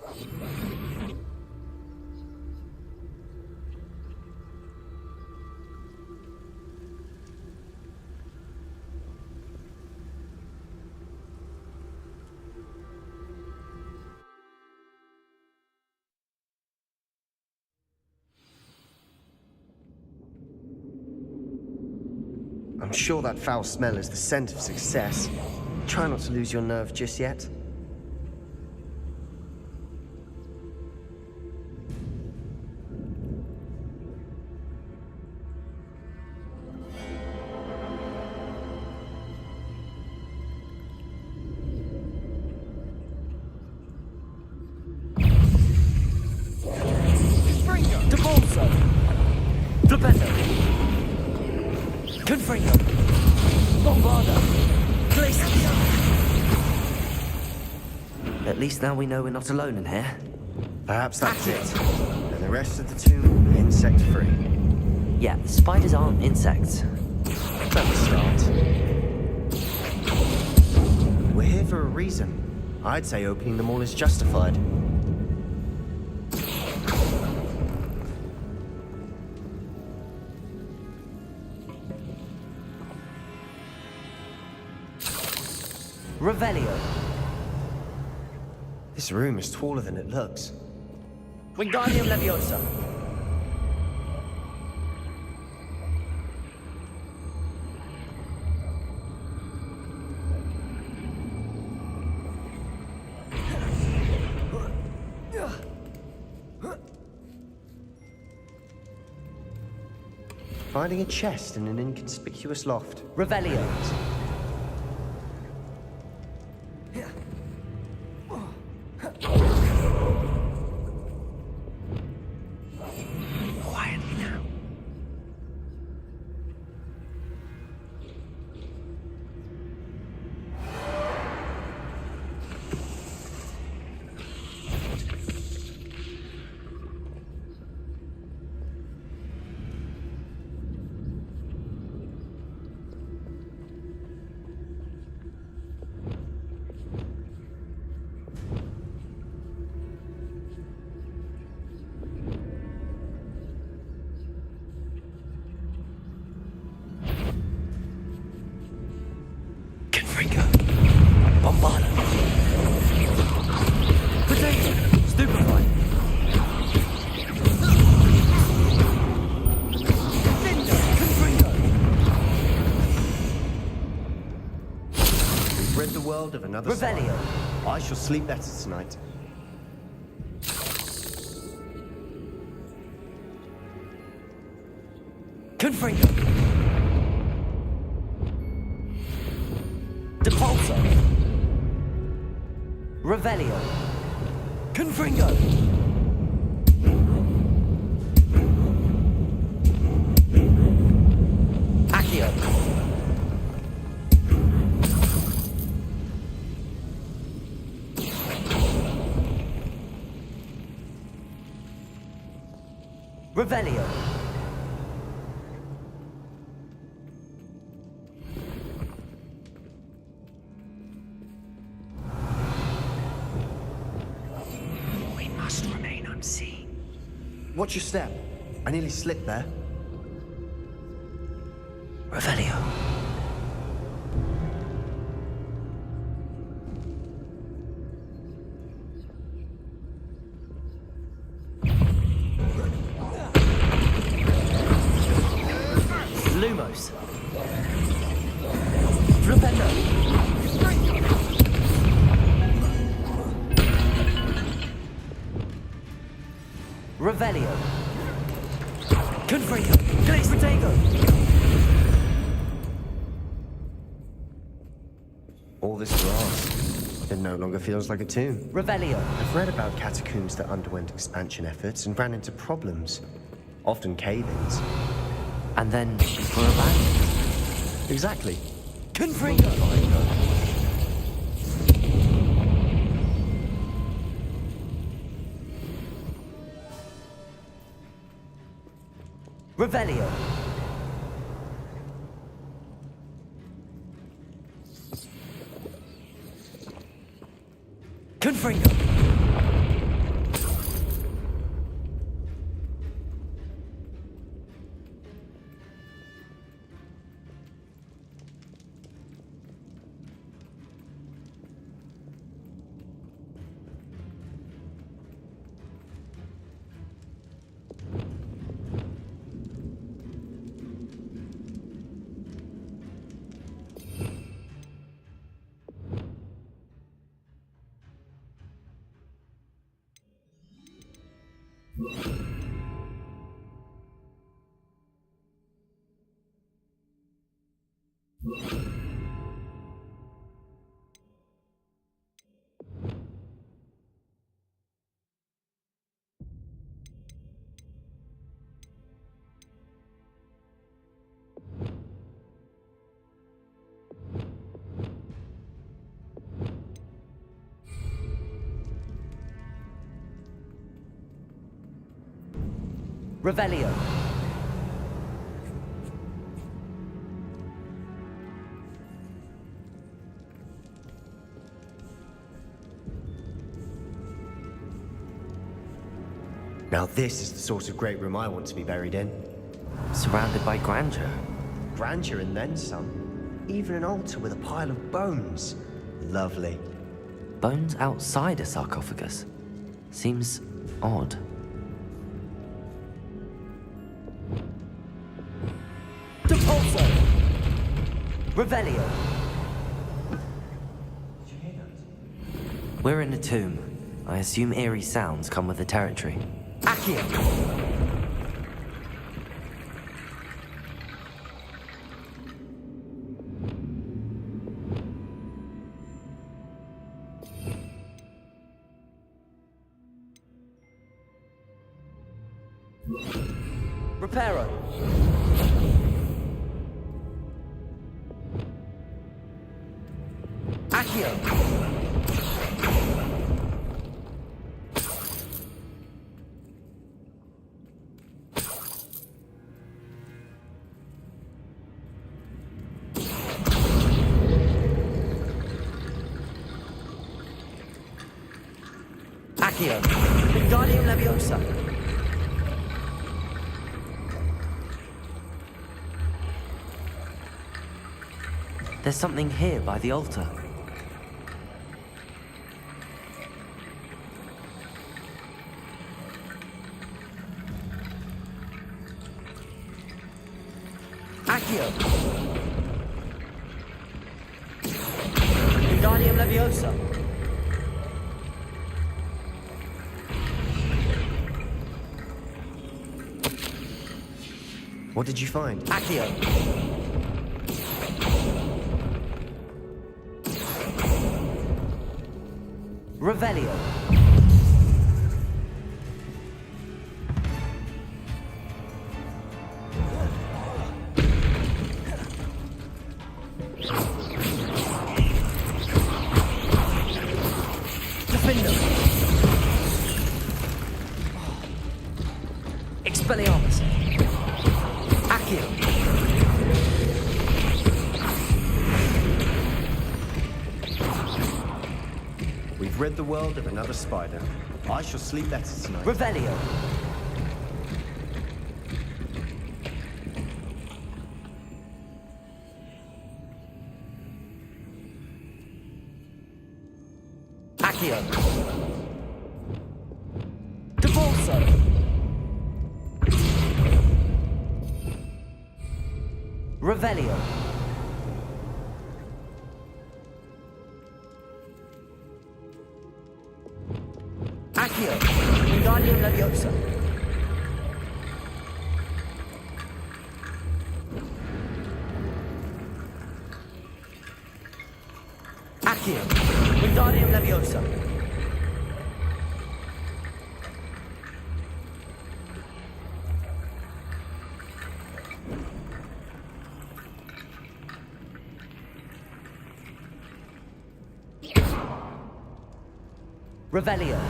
I'm sure that foul smell is the scent of success. Try not to lose your nerve just yet. At least now we know we're not alone in here. Perhaps that's it. And the rest of the tomb will be insect-free. Yeah, the spiders aren't insects. Clever start. We're here for a reason. I'd say opening them all is justified. Revelio. This room is taller than it looks. Wingardium Leviosa. Finding a chest in an inconspicuous loft. Revelio. Quietly now. Bombarda. Potato. Stupefy. Defender. Confringo. We've rid the world of another Revelio. spy. I shall sleep better tonight. Confringo. Depulso. Revelio. Confringo. Accio. Revelio. We must remain unseen. Watch your step. I nearly slipped there. Revelio. Lumos. Flipendo. Revelio. Confringo. Glaze Protego. All this grass. It no longer feels like a tomb. Revelio. I've read about catacombs that underwent expansion efforts and ran into problems. Often cave-ins. And then were abandoned. Exactly. Confringo. Revelio. Confringo. Revelio. Now this is the sort of great room I want to be buried in. Surrounded by grandeur. Grandeur and then some. Even an altar with a pile of bones. Lovely. Bones outside a sarcophagus. Seems odd. Depulso! Revelio! We're in a tomb. I assume eerie sounds come with the territory. Accio! Reparo! Accio! Accio! Wingardium Leviosa! There's something here by the altar. Accio! Wingardium Leviosa! What did you find? Accio. Revelio. Defender. Expelliarmus. Accio. We've rid the world of another spider. I shall sleep better tonight. Revelio. Accio. Divorso. Revelio. Accio. Wingardium Leviosa. Accio. Wingardium Leviosa. Revelio.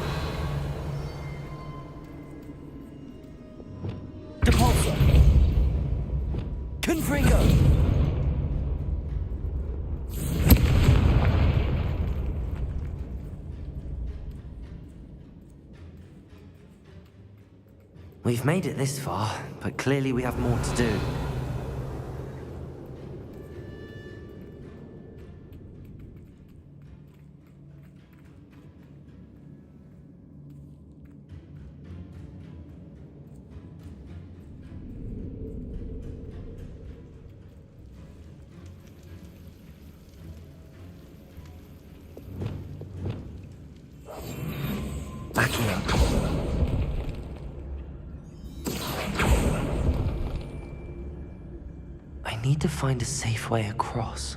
Depulso. Confringo. We've made it this far, but clearly we have more to do. I need to find a safe way across.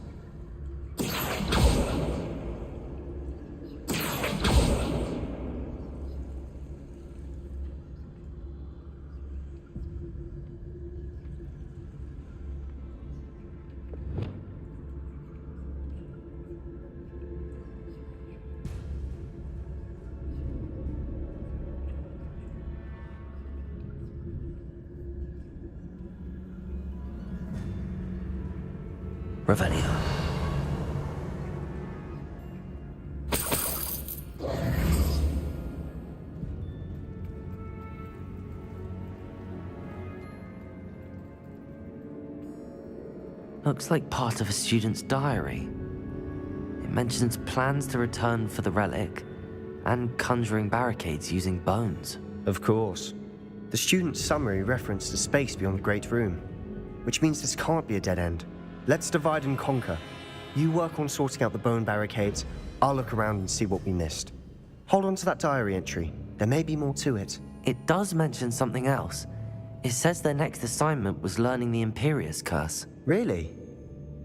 Revelio. Looks like part of a student's diary. It mentions plans to return for the relic and conjuring barricades using bones. Of course. The student's summary referenced a space beyond the Great Room, which means this can't be a dead end. Let's divide and conquer. You work on sorting out the bone barricades, I'll look around and see what we missed. Hold on to that diary entry. There may be more to it. It does mention something else. It says their next assignment was learning the Imperius Curse. Really?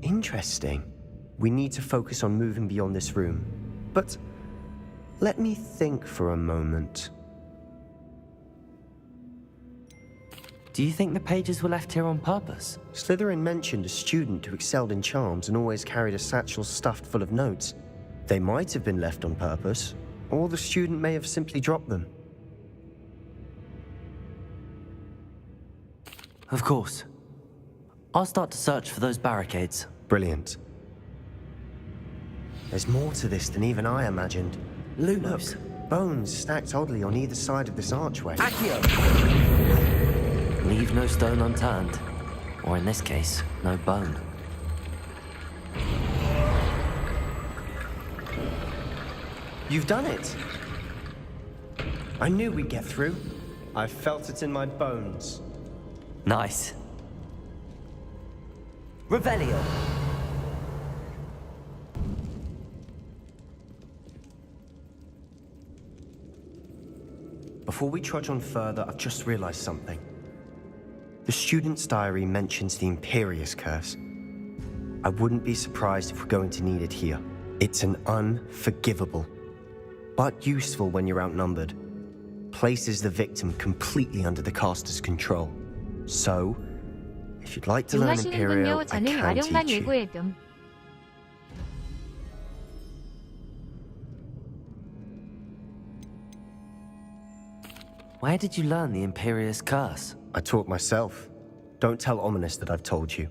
Interesting. We need to focus on moving beyond this room. But let me think for a moment. Do you think the pages were left here on purpose? Slytherin mentioned a student who excelled in charms and always carried a satchel stuffed full of notes. They might have been left on purpose, or the student may have simply dropped them. Of course. I'll start to search for those barricades. Brilliant. There's more to this than even I imagined. Lumos. Look, bones stacked oddly on either side of this archway. Accio! Leave no stone unturned. Or in this case, no bone. You've done it! I knew we'd get through. I felt it in my bones. Nice. Revelio. Before we trudge on further, I've just realized something. The student's diary mentions the Imperious Curse. I wouldn't be surprised if we're going to need it here. It's an unforgivable, but useful when you're outnumbered. Places the victim completely under the caster's control. So, if you'd like to learn Imperial, I 저는 can 활용만 teach you. 예고해둠. Where did you learn the Imperious Curse? I taught myself. Don't tell Ominous that I've told you.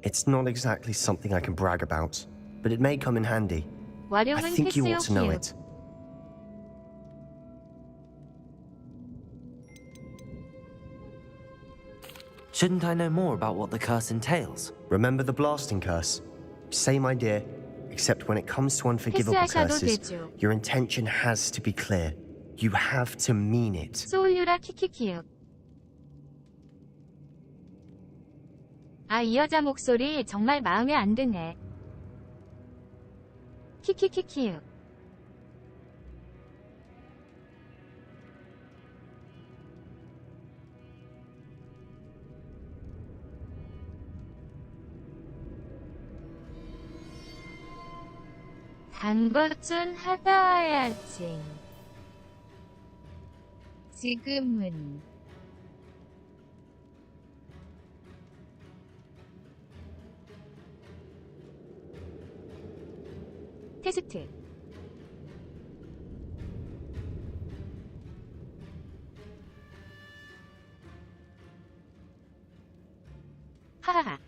It's not exactly something I can brag about, but it may come in handy. I 활용은 think you ought to know 필수요. it. Shouldn't I know more about what the curse entails? Remember the blasting curse? Same idea, except when it comes to unforgivable 패스하셔도 curses, 되죠. your intention has to be clear. You have to mean it. 소울유라 키키키읍. 아, 이 여자 목소리 정말 마음에 안 드네. 키키키키읍. 단거준 하다 와야지. 지금은 테스트. 하하하.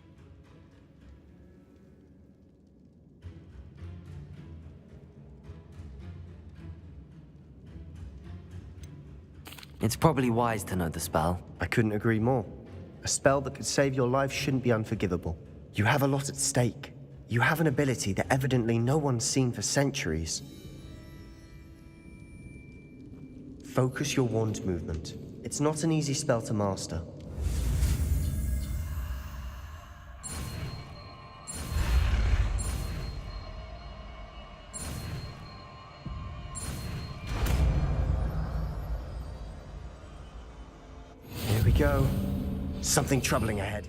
It's probably wise to know the spell. I couldn't agree more. A spell that could save your life shouldn't be unforgivable. You have a lot at stake. You have an ability that evidently no one's seen for centuries. Focus your wand movement. It's not an easy spell to master. Here we go. Something troubling ahead.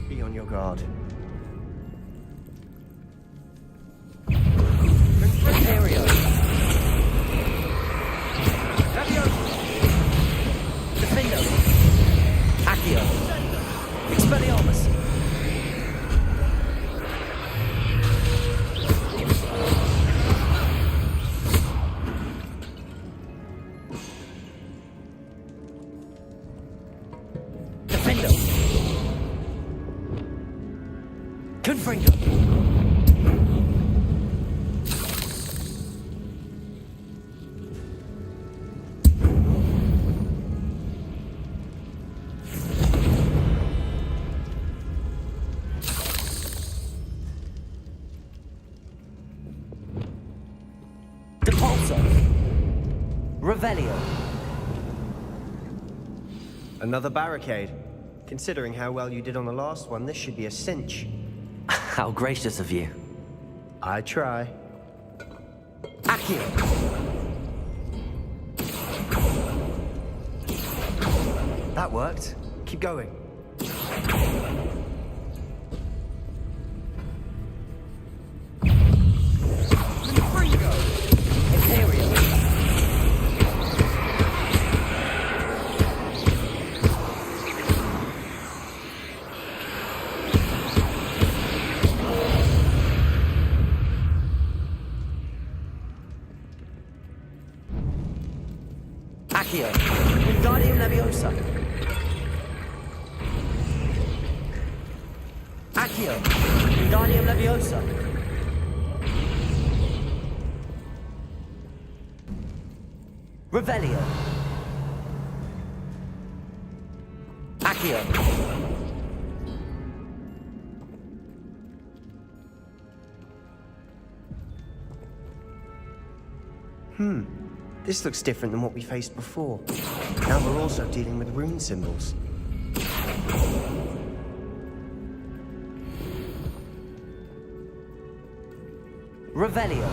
Be on your guard. Imperio! Defendo! Accio! Expelliarmus! Defendo! Confringo! Depulso! Revelio! Another barricade. Considering how well you did on the last one, this should be a cinch. How gracious of you. I try. Accio! That worked. Keep going. Imperio! Accio! Wingardium Leviosa! Accio! Wingardium Leviosa! Revelio! Accio! This looks different than what we faced before. Now we're also dealing with rune symbols. Revelio.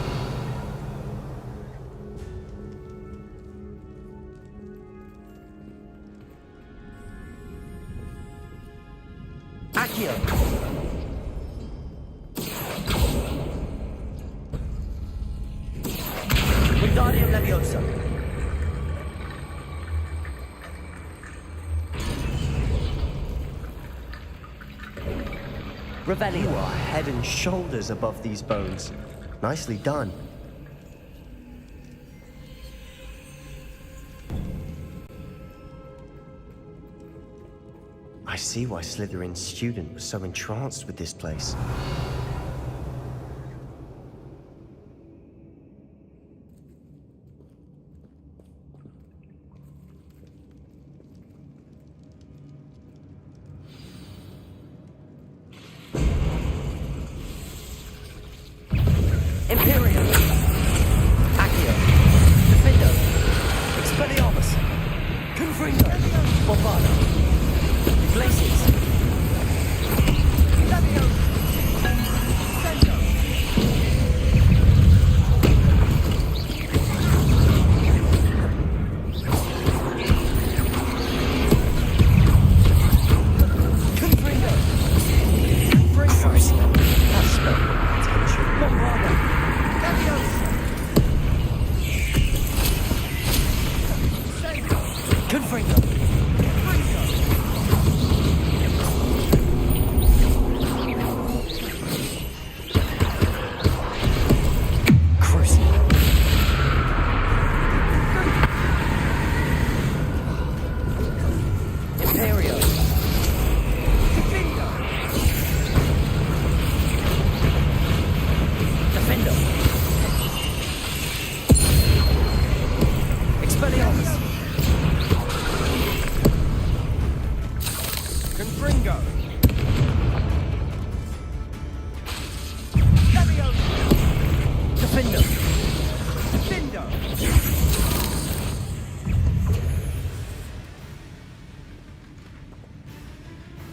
Accio. Wingardium Leviosa. Revelio. You are head and shoulders above these bones. Nicely done. I see why Slytherin's student was so entranced with this place. Imperium. Accio. Defendo. Expelliarmus. Confringo. Bombardo. Glaciers. Levio. Sendo. Confringo. Fringo. That spelled my attention. Bombardo. Leviosa. Sendo. Confringo.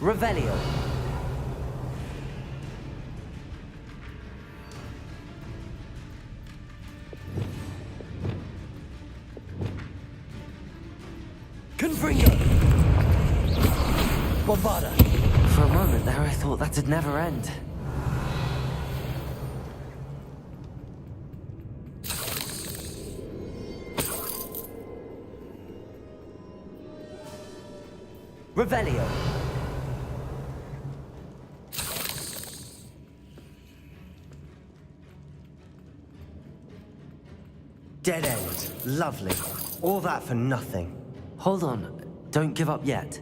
Revelio. Confringo. Bombarda. For a moment there, I thought that'd never end. Revelio. Dead end. Lovely. All that for nothing. Hold on. Don't give up yet.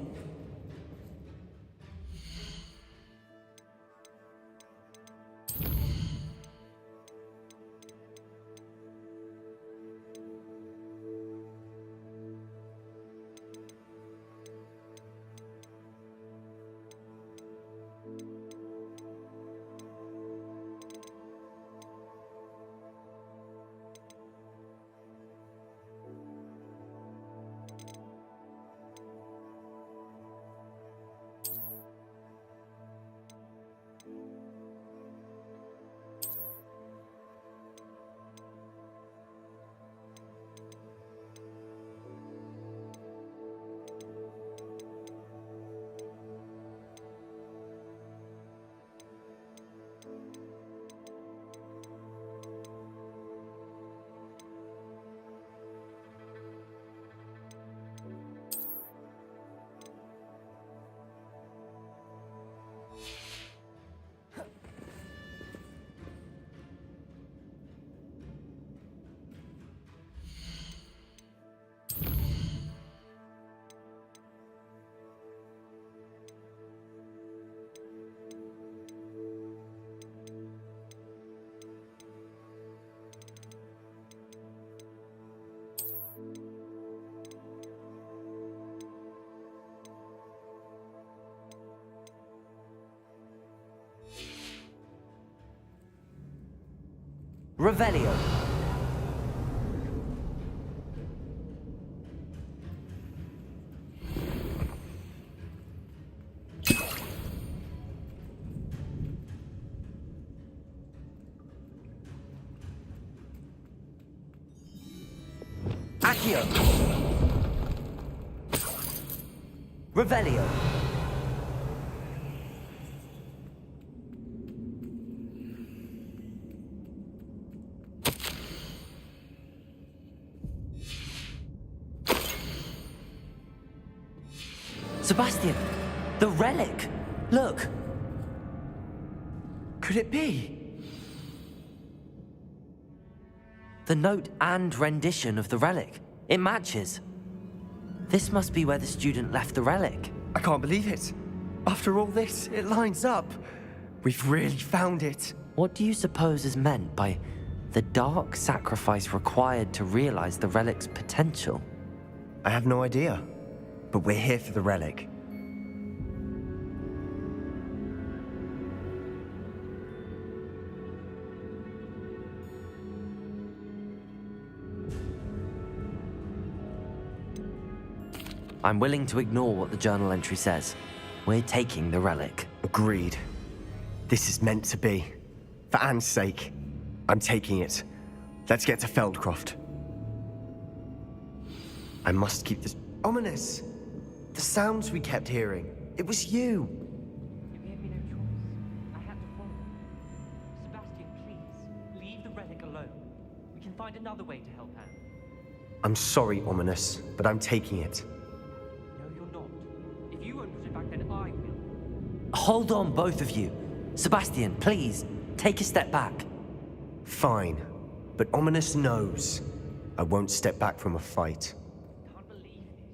Revelio. Accio! Revelio! Sebastian! The relic! Look! Could it be? The note and rendition of the relic. It matches. This must be where the student left the relic. I can't believe it. After all this, it lines up. We've really found it. What do you suppose is meant by the dark sacrifice required to realize the relic's potential? I have no idea, but we're here for the relic. I'm willing to ignore what the journal entry says. We're taking the relic. Agreed. This is meant to be. For Anne's sake, I'm taking it. Let's get to Feldcroft. I must keep this ominous. The sounds we kept hearing. It was you. You gave me no choice. I had to follow. Sebastian, please, leave the relic alone. We can find another way to help Anne. I'm sorry, Ominous, but I'm taking it. No, you're not. If you won't put it back, then I will. Hold on, both of you. Sebastian, please, take a step back. Fine, but Ominous knows I won't step back from a fight. Can't believe this.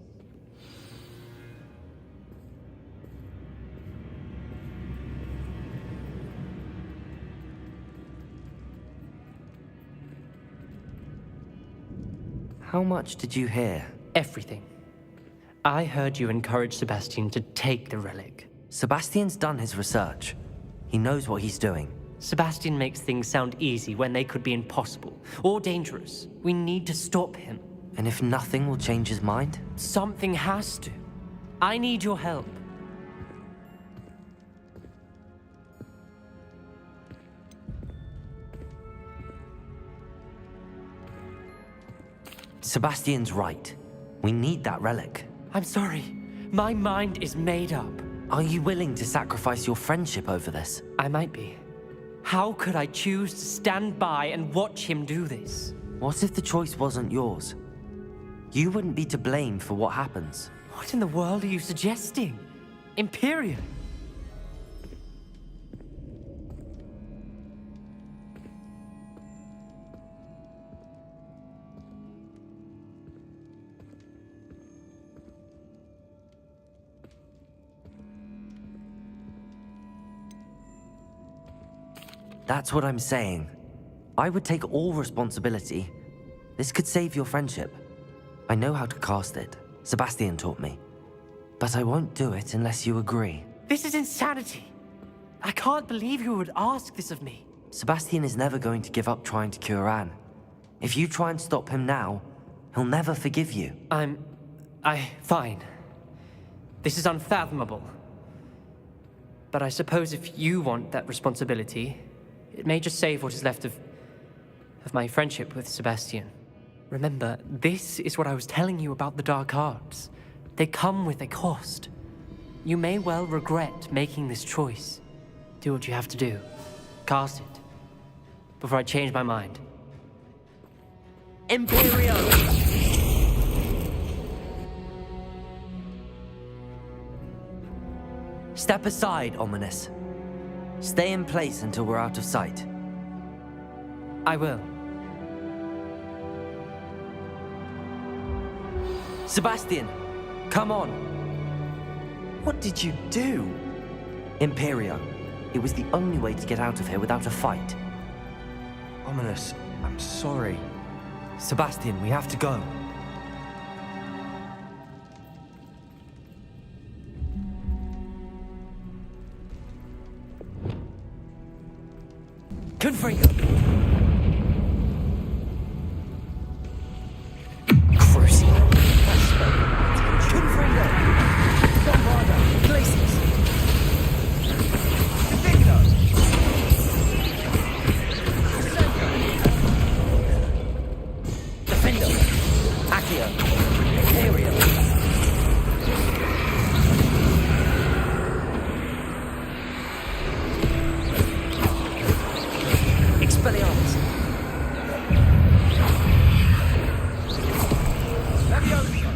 How much did you hear? Everything. I heard you encourage Sebastian to take the relic. Sebastian's done his research. He knows what he's doing. Sebastian makes things sound easy when they could be impossible or dangerous. We need to stop him. And if nothing will change his mind? Something has to. I need your help. Sebastian's right. We need that relic. I'm sorry. My mind is made up. Are you willing to sacrifice your friendship over this? I might be. How could I choose to stand by and watch him do this? What if the choice wasn't yours? You wouldn't be to blame for what happens. What in the world are you suggesting? Imperium? That's what I'm saying. I would take all responsibility. This could save your friendship. I know how to cast it. Sebastian taught me. But I won't do it unless you agree. This is insanity. I can't believe you would ask this of me. Sebastian is never going to give up trying to cure Anne. If you try and stop him now, he'll never forgive you. Fine. This is unfathomable. But I suppose if you want that responsibility, it may just save what is left of my friendship with Sebastian. Remember, this is what I was telling you about the dark arts. They come with a cost. You may well regret making this choice. Do what you have to do. Cast it. Before I change my mind. Imperium! Step aside, Ominous. Stay in place until we're out of sight. I will. Sebastian, come on. What did you do? Imperio. It was the only way to get out of here without a fight. Ominous, I'm sorry. Sebastian, we have to go. Confringo! Crucio! Confringo! Bombarda! Glacius! Defendo! Defendo! Accio. Imperial. Expelliarmus. Leviosa.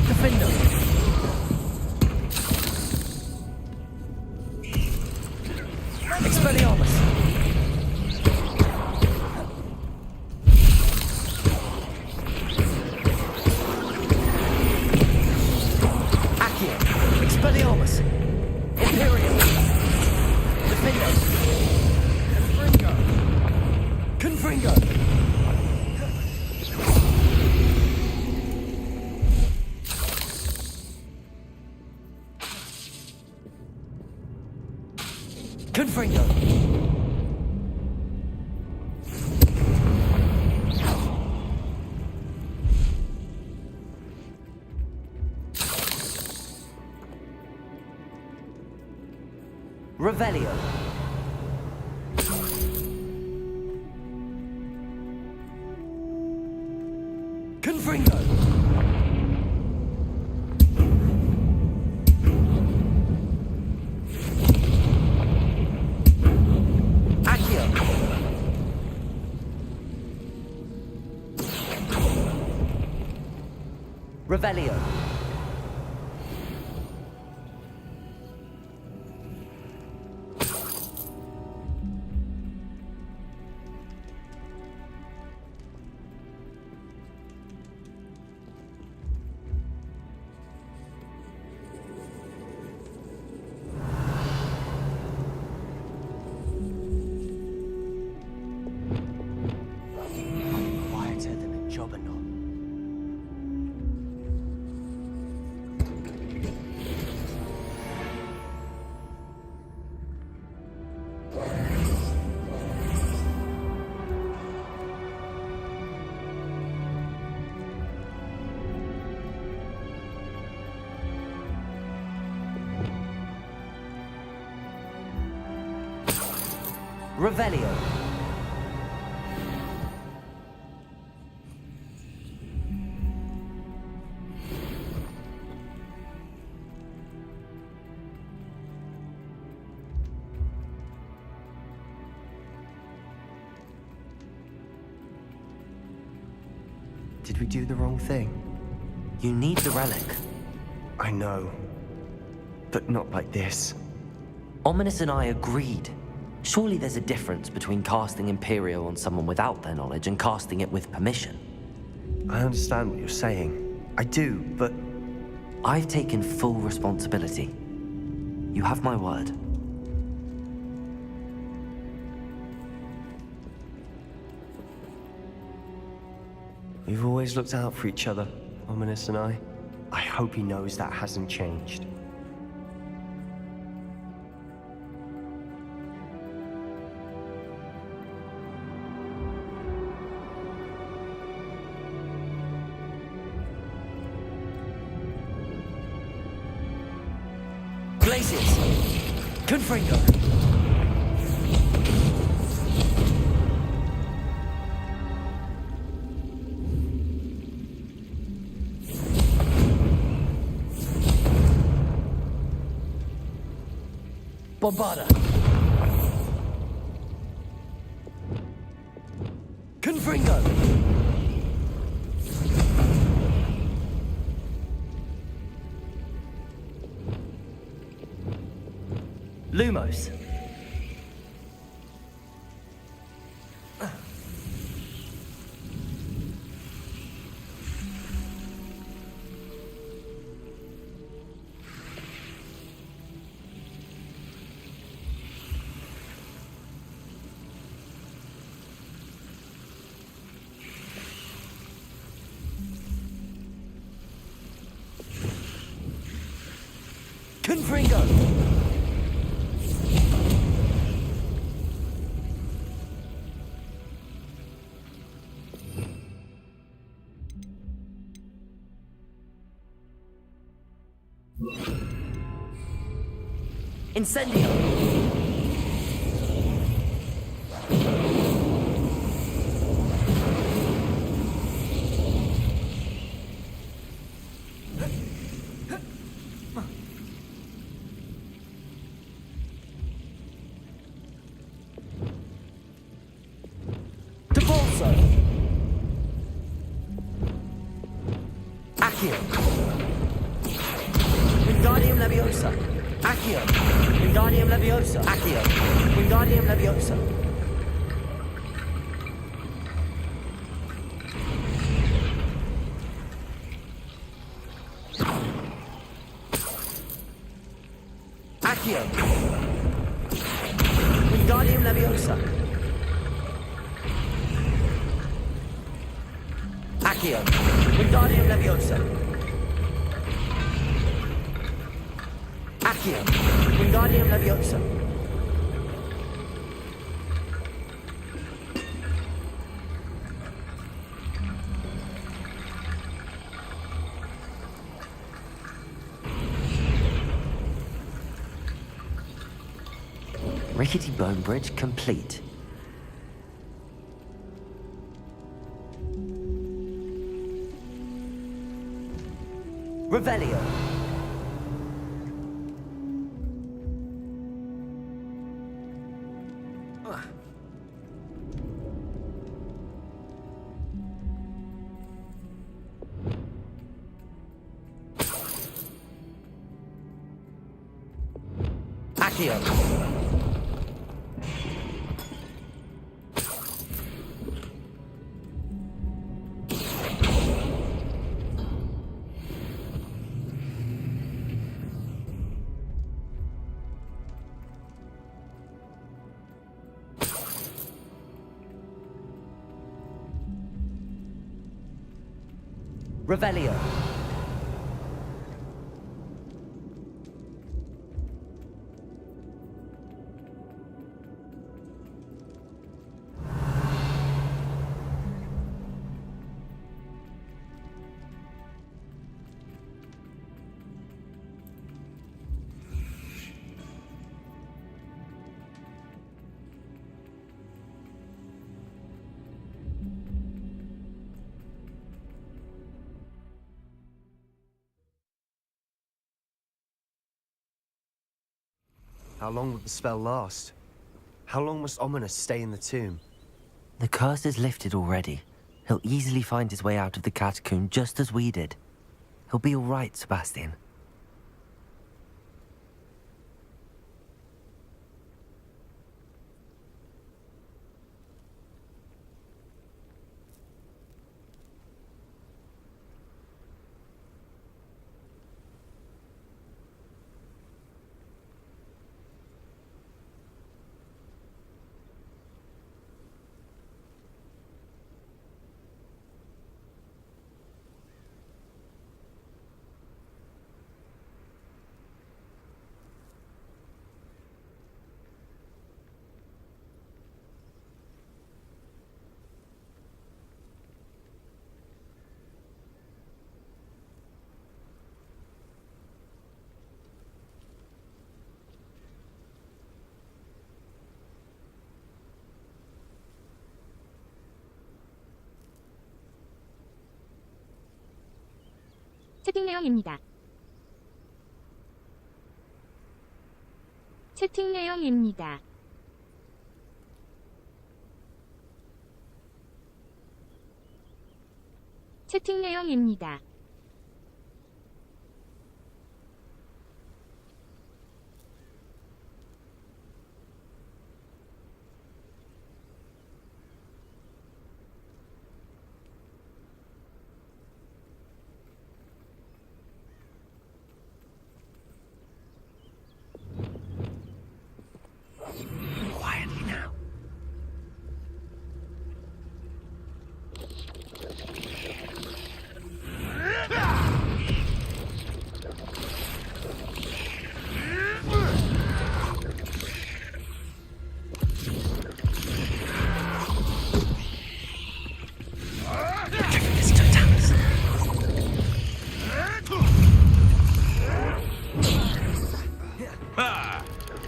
Defender. Expelliarmus. Accio. Expelliarmus. Imperial. Defender. Confringo. Confringo. Confringo. Revelio. Confringo. Accio. Revelio. Quieter than a jobberknoll. Revelio. Did we do the wrong thing? You need the relic. I know. But not like this. Ominous and I agreed. Surely there's a difference between casting Imperial on someone without their knowledge and casting it with permission. I understand what you're saying. I do, but I've taken full responsibility. You have my word. we've always looked out for each other, Ominous and I. I hope he knows that hasn't changed. Blazes! Confringo! Bombarda! Confringo! Lumos. Confringo! Incendio! Accio. Wingardium Leviosa. Accio. Wingardium Leviosa. Accio. Wingardium Leviosa. Accio. Wingardium Leviosa. Accio. Wingardium Leviosa. Accio. Wingardium Leviosa. Rickety Bone Bridge complete. Revelio. Accio. Revelio. How long will the spell last? How long must Ominous stay in the tomb? The curse is lifted already. He'll easily find his way out of the catacomb just as we did. He'll be all right, Sebastian. 채팅 내용입니다. 채팅 내용입니다. 채팅 내용입니다. Quietly now.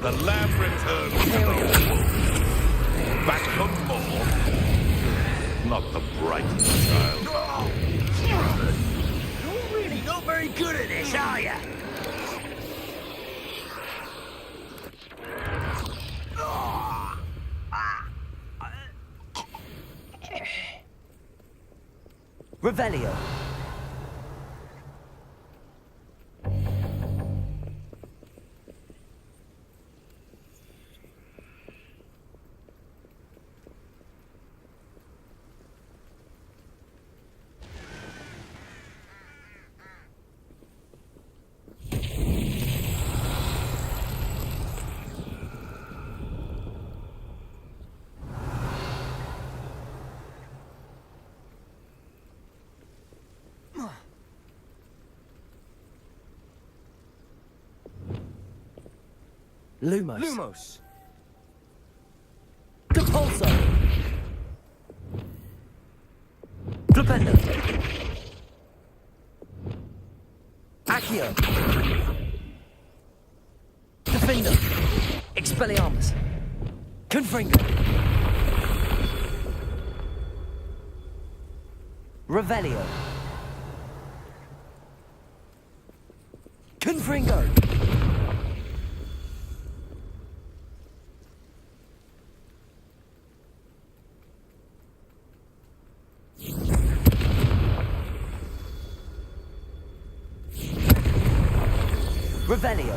The lab returns to the womb. Back for more. Not the brightest child. You're really not very good at this, are you? Revelio. Lumos. Lumos. Capulso. Flipendo. Accio. Defender. Expelliarmus. Confringo. Revelio. Confringo. Revelio.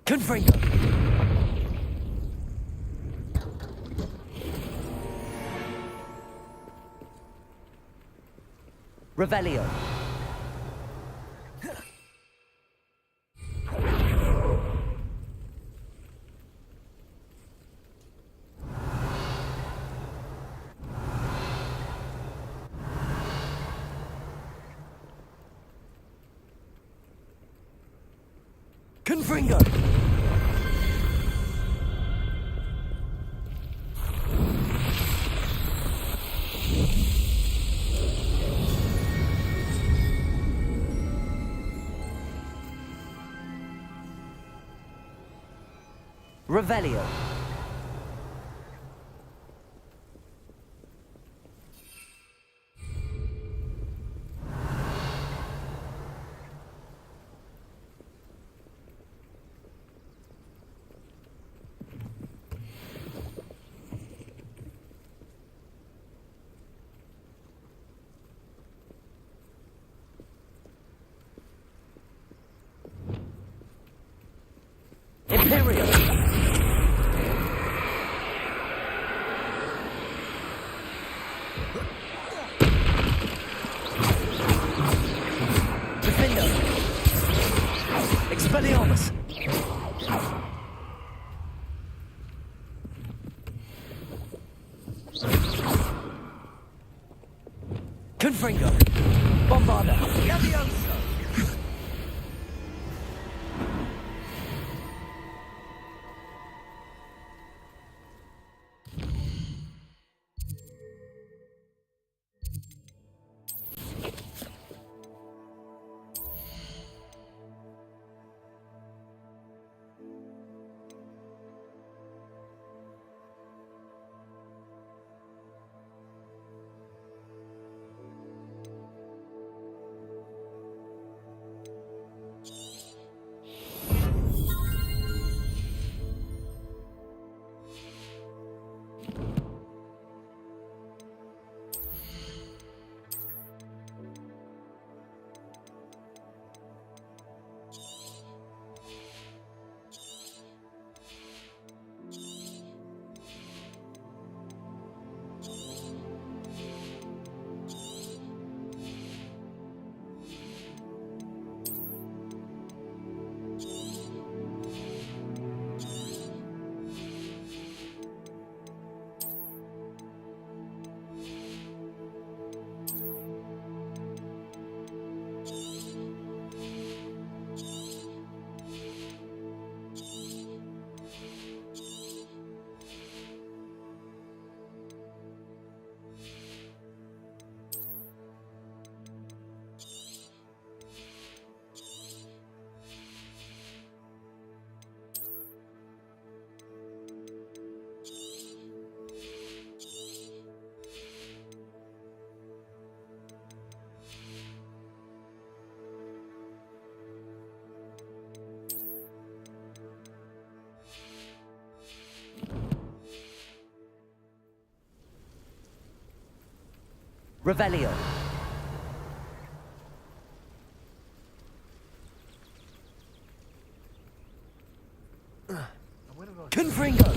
Confringo. Revelio. Confringo. Revelio. Imperial. Defender. Expelliarmus. Confringo. Bombarda. Leviosa. Revelio. Confringo.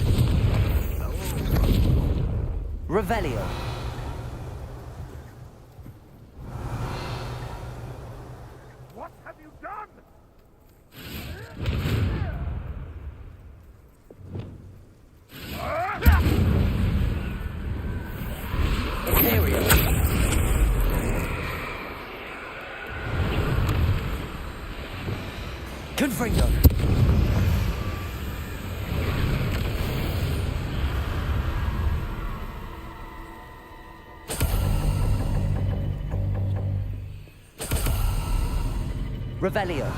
Revelio. What have you done? Imperio. Confringo. Revelio.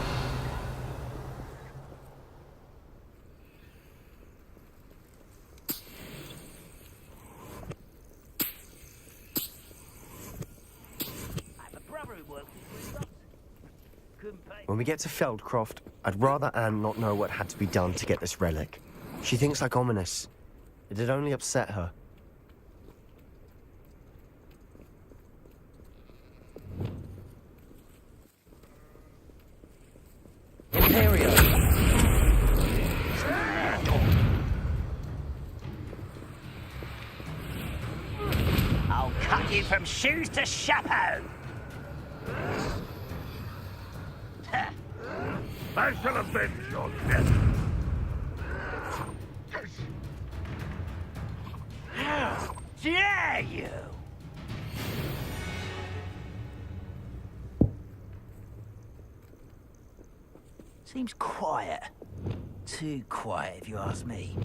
When we get to Feldcroft, I'd rather Anne not know what had to be done to get this relic. She thinks like ominous. It'd only upset her. Imperio. I'll cut you from shoes to chapeau. I shall avenge your death. How dare you! Seems quiet. Too quiet, if you ask me.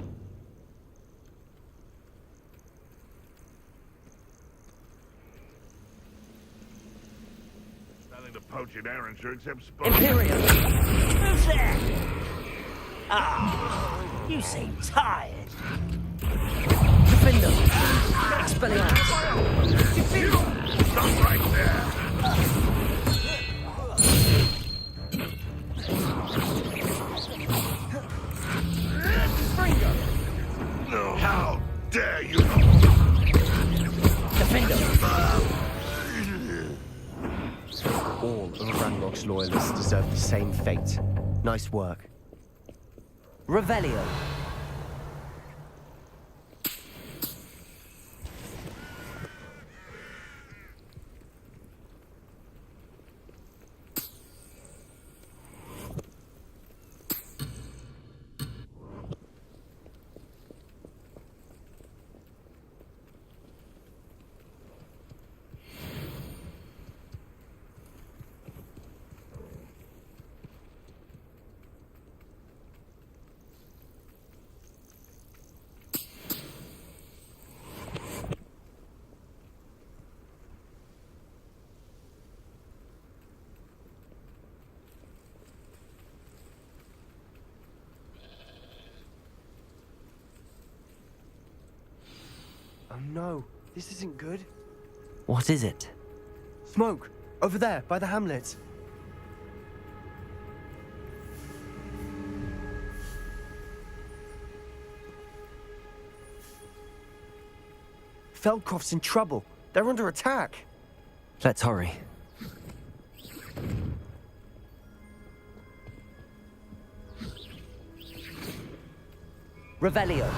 Nothing to poach in Arranger except Imperio. Who's there? Ah, you seem tired. Defender. Expelliarmus. Stop right there. No, how dare you! Defender. All of Ranrock's loyalists deserve the same fate. Nice work. Revelio. Oh no, this isn't good. What is it? Smoke! Over there, by the hamlet. Feldcroft's in trouble. They're under attack. Let's hurry. Revelio.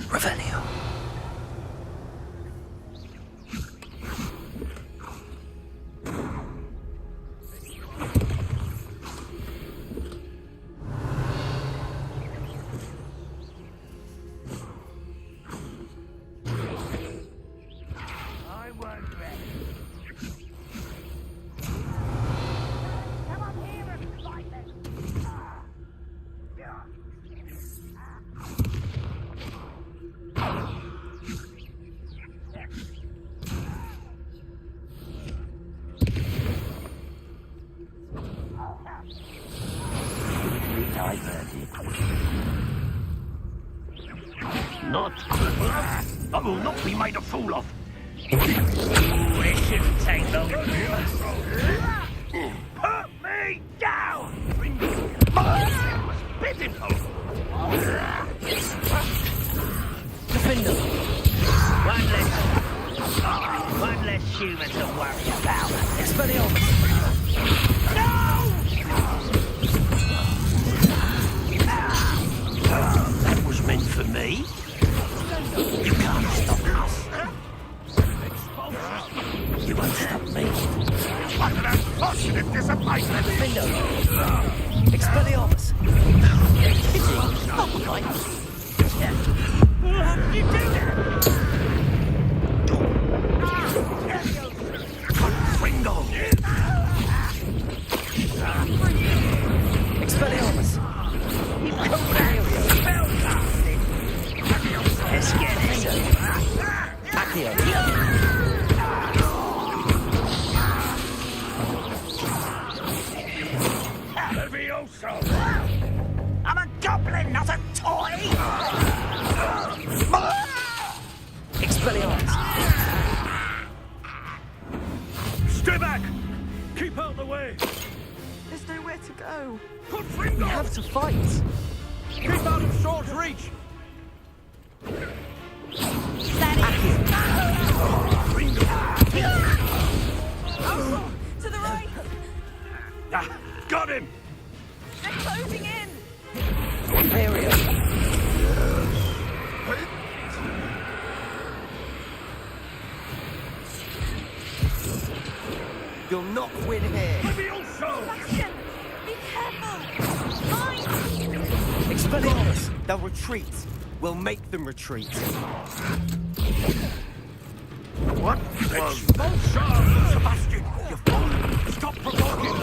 Revelio. I won't rest. Come on here and fight them. Not. I will not be made a fool of. It shouldn't take long. Put me down! That was pitiful! Defender! One less human to worry about. Expelliarmus! That was meant for me. You can't stop us. You won't stop me. What an unfortunate disappointment! Defender! Expelliarmus! Pity! Not quite. How did you do that? Ringo! Expelliarmus! Let's get it. Accio! Levioso! I'm a goblin, not a toy! Expelliarmus! Stay back! Keep out the way! There's nowhere to go. We have to fight! Keep out of short reach! To the right! Ah, got him! They're closing in! You'll not win here! Levioso! Sebastian! Be careful! Mine! Expelliarmus! They'll retreat! We'll make them retreat! What? Expulsion! Sebastian, you fool! Stop provoking!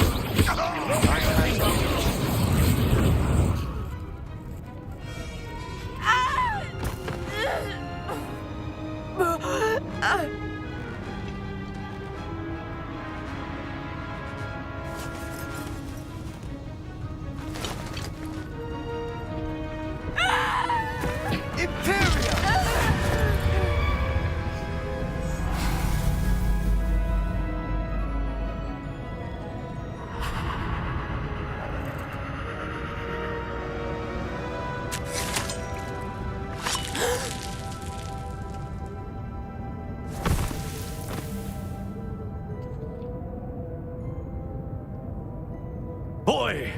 Boy!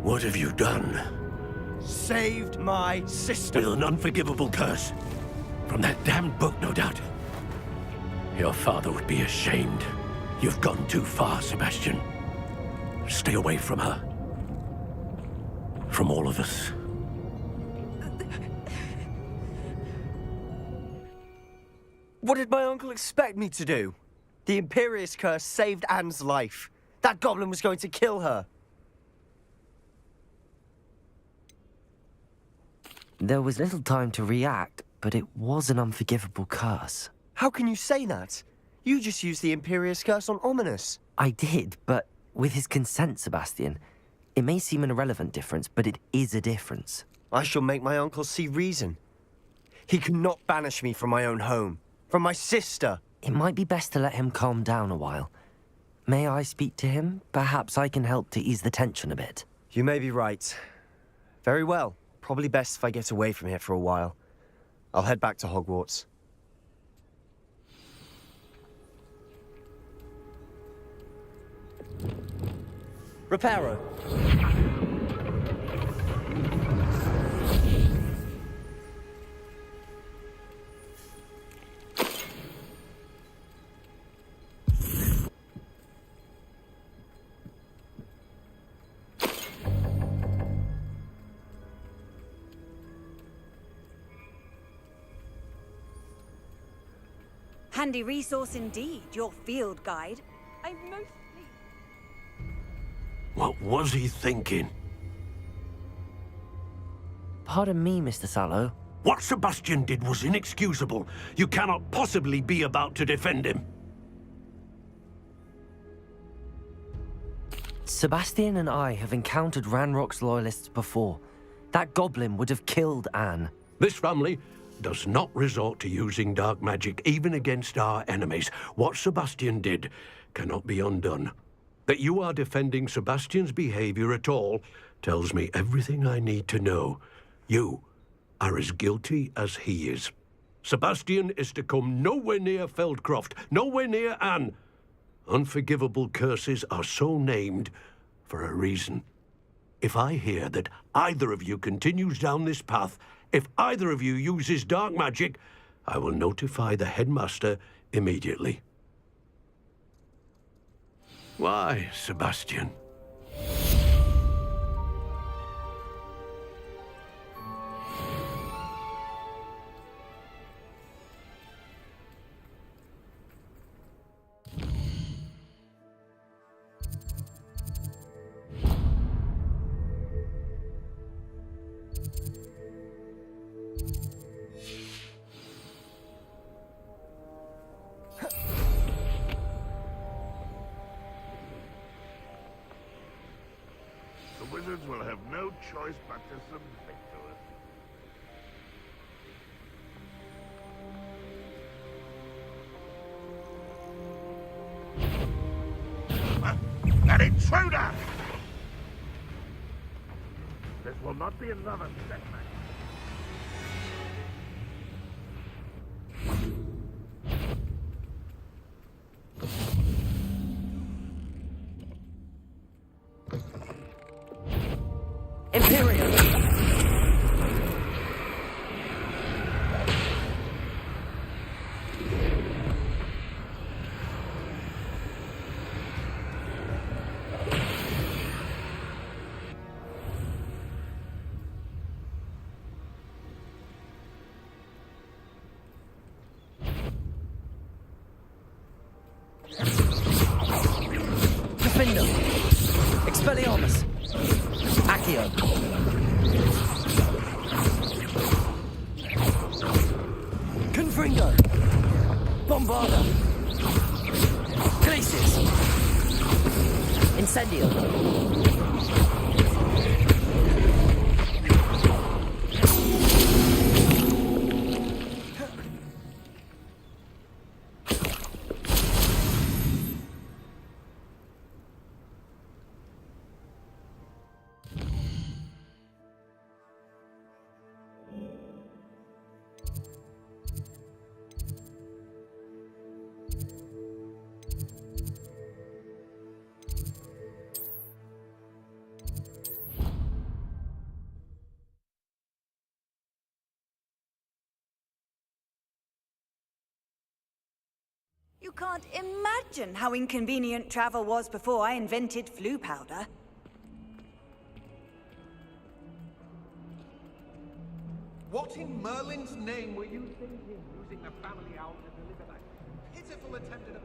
What have you done? Saved my sister! With an unforgivable curse. From that damned book, no doubt. Your father would be ashamed. You've gone too far, Sebastian. Stay away from her. From all of us. What did my uncle expect me to do? The Imperious Curse saved Anne's life. That goblin was going to kill her. There was little time to react, but it was an unforgivable curse. How can you say that? You just used the Imperious Curse on Ominous. I did, but with his consent, Sebastian. It may seem an irrelevant difference, but it is a difference. I shall make my uncle see reason. He cannot banish me from my own home. From my sister. It might be best to let him calm down a while. May I speak to him? Perhaps I can help to ease the tension a bit. You may be right. Very well. Probably best if I get away from here for a while. I'll head back to Hogwarts. Reparo. Handy resource indeed, your field guide. I mostly... What was he thinking? Pardon me, Mr. Sallow. What Sebastian did was inexcusable. You cannot possibly be about to defend him. Sebastian and I have encountered Ranrock's loyalists before. That goblin would have killed Anne. This family does not resort to using dark magic even against our enemies. What Sebastian did cannot be undone. That you are defending Sebastian's behavior at all tells me everything I need to know. You are as guilty as he is. Sebastian is to come nowhere near Feldcroft, nowhere near Anne. Unforgivable curses are so named for a reason. If I hear that either of you continues down this path, if either of you uses dark magic, I will notify the headmaster immediately. Why, Sebastian? The wizards will have no choice but to submit to us. An intruder! This will not be another setback. Expelliarmus! Accio! Confringo! Bombarda! Glacis! Incendio! You can't imagine how inconvenient travel was before I invented flu powder. What in Merlin's name were you thinking, using the family owl to deliver that pitiful attempt at a...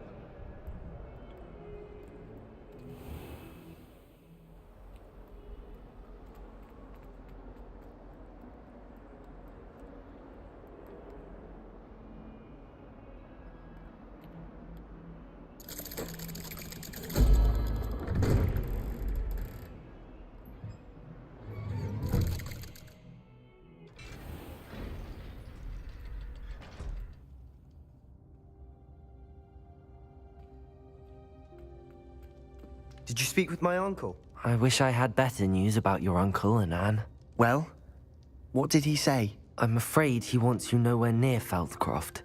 Did you speak with my uncle? I wish I had better news about your uncle and Anne. Well, what did he say? I'm afraid he wants you nowhere near Feldcroft.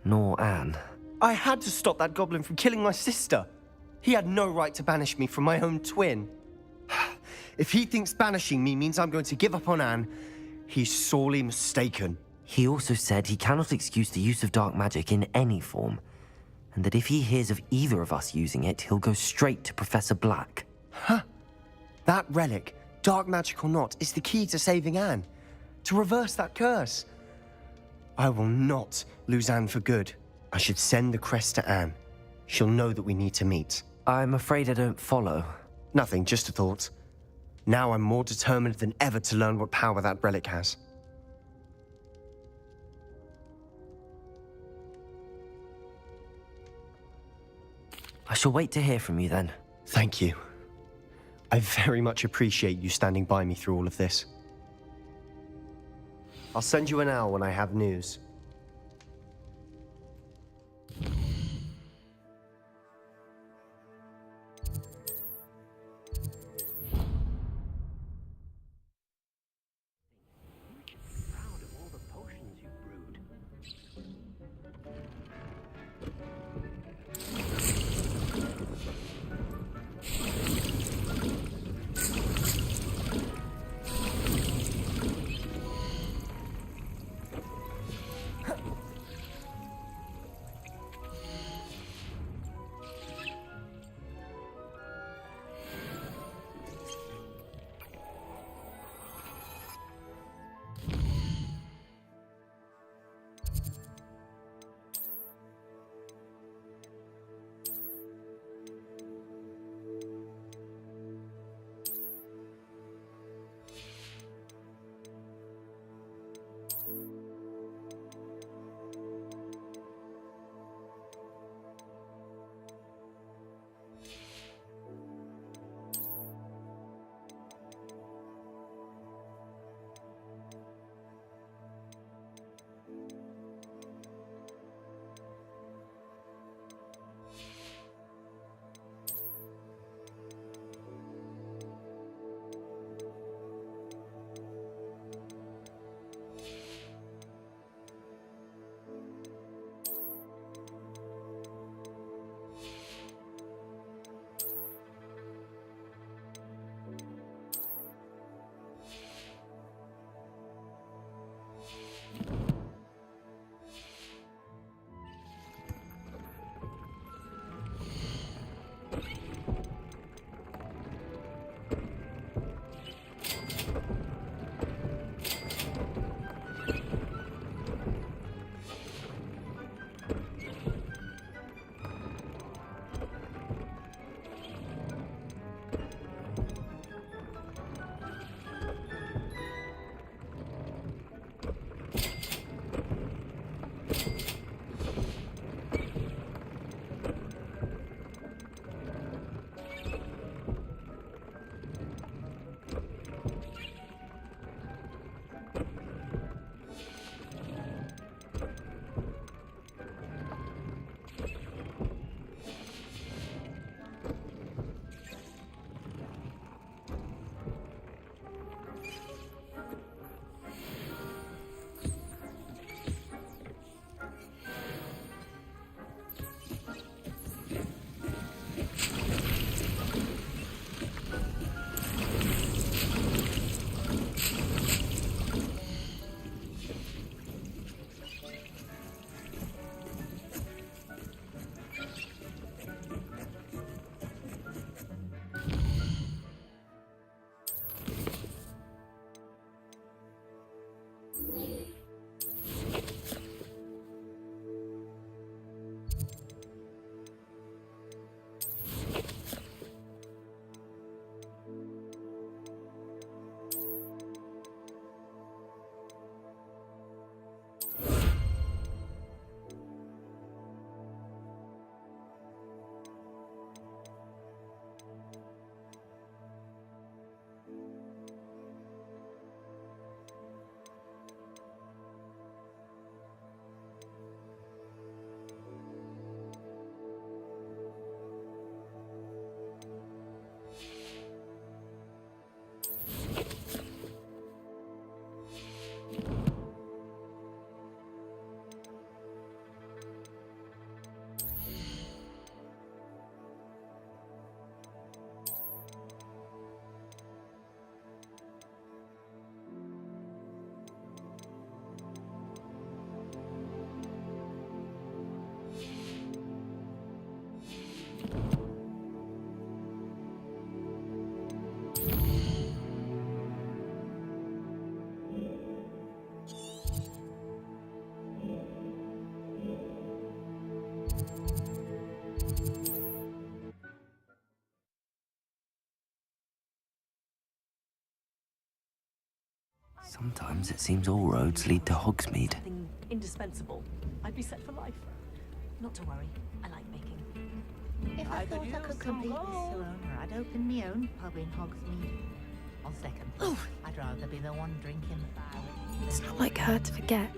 Nor Anne. I had to stop that goblin from killing my sister. He had no right to banish me from my own twin. If he thinks banishing me means I'm going to give up on Anne, he's sorely mistaken. He also said he cannot excuse the use of dark magic in any form, and that if he hears of either of us using it, he'll go straight to Professor Black. Huh. That relic, dark magic or not, is the key to saving Anne. To reverse that curse. I will not lose Anne for good. I should send the crest to Anne. She'll know that we need to meet. I'm afraid I don't follow. Nothing, just a thought. Now I'm more determined than ever to learn what power that relic has. I shall wait to hear from you then. Thank you. I very much appreciate you standing by me through all of this. I'll send you an owl when I have news. Proud of all the potions you brewed. Sometimes it seems all roads lead to Hogsmeade. Something indispensable. I'd be set for life. Not to worry. I like baking. If I thought I could compete with Sloan, I'd open my own pub in Hogsmeade. I'll second. I'd rather be the one drinking the fire. It's not like her to forget.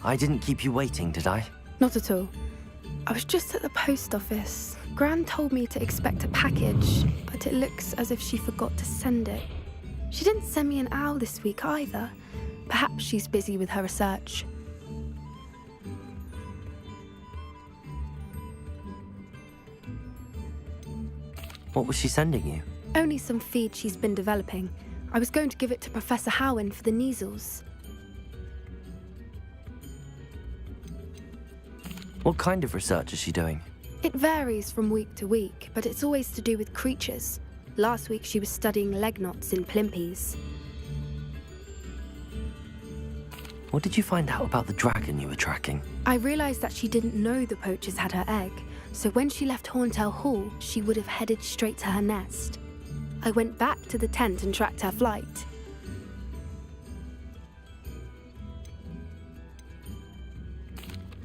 I didn't keep you waiting, did I? Not at all. I was just at the post office. Gran told me to expect a package, but it looks as if she forgot to send it. She didn't send me an owl this week either. Perhaps she's busy with her research. What was she sending you? Only some feed she's been developing. I was going to give it to Professor Howen for the measles. What kind of research is she doing? It varies from week to week, but it's always to do with creatures. Last week she was studying leg knots in plimpies. What did you find out about the dragon you were tracking? I realized that she didn't know the poachers had her egg, so when she left Horntail Hall, she would have headed straight to her nest. I went back to the tent and tracked her flight.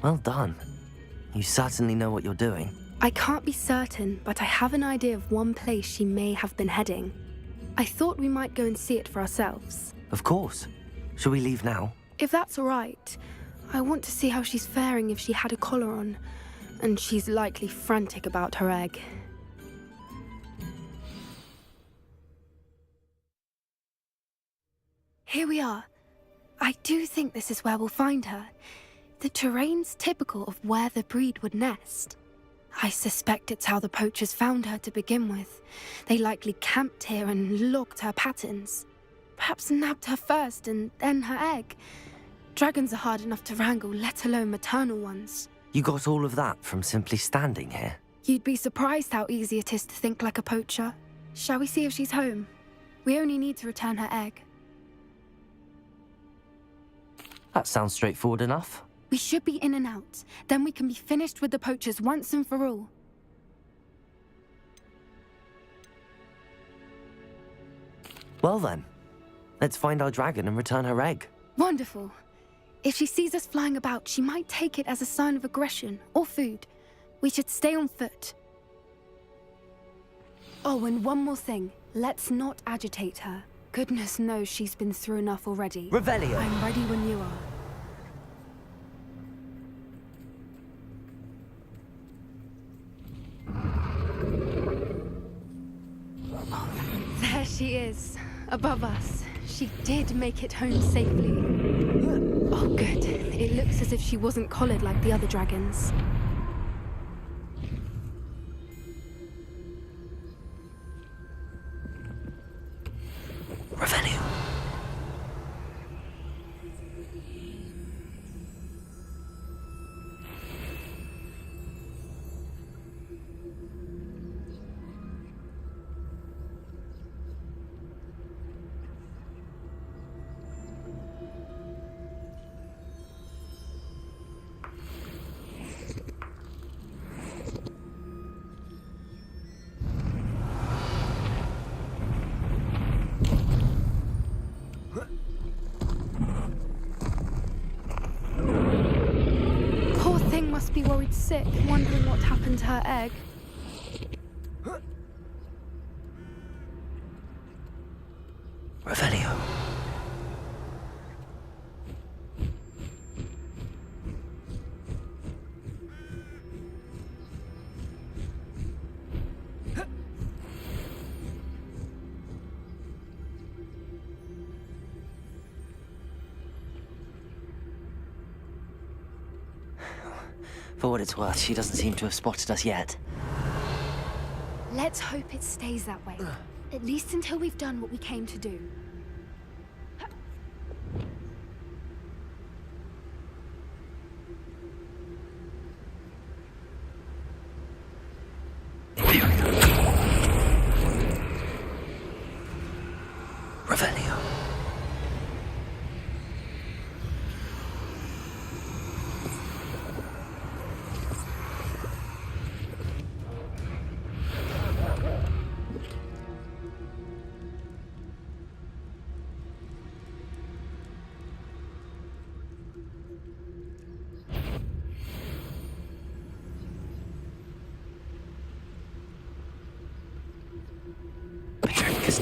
Well done. You certainly know what you're doing. I can't be certain, but I have an idea of one place she may have been heading. I thought we might go and see it for ourselves. Of course. Shall we leave now? If that's all right. I want to see how she's faring if she had a collar on. And she's likely frantic about her egg. Here we are. I do think this is where we'll find her. The terrain's typical of where the breed would nest. I suspect it's how the poachers found her to begin with. They likely camped here and logged her patterns. Perhaps nabbed her first and then her egg. Dragons are hard enough to wrangle, let alone maternal ones. You got all of that from simply standing here? You'd be surprised how easy it is to think like a poacher. Shall we see if she's home? We only need to return her egg. That sounds straightforward enough. We should be in and out. Then we can be finished with the poachers once and for all. Well then, let's find our dragon and return her egg. Wonderful. If she sees us flying about, she might take it as a sign of aggression or food. We should stay on foot. Oh, and one more thing. Let's not agitate her. Goodness knows she's been through enough already. Revelio. I'm ready when you are. There she is, above us. She did make it home safely. Oh, good. It looks as if she wasn't collared like the other dragons. Revelio. Must be worried sick, wondering what happened to her egg. Revelio. For what it's worth, she doesn't seem to have spotted us yet. Let's hope it stays that way. At least until we've done what we came to do. Revelio.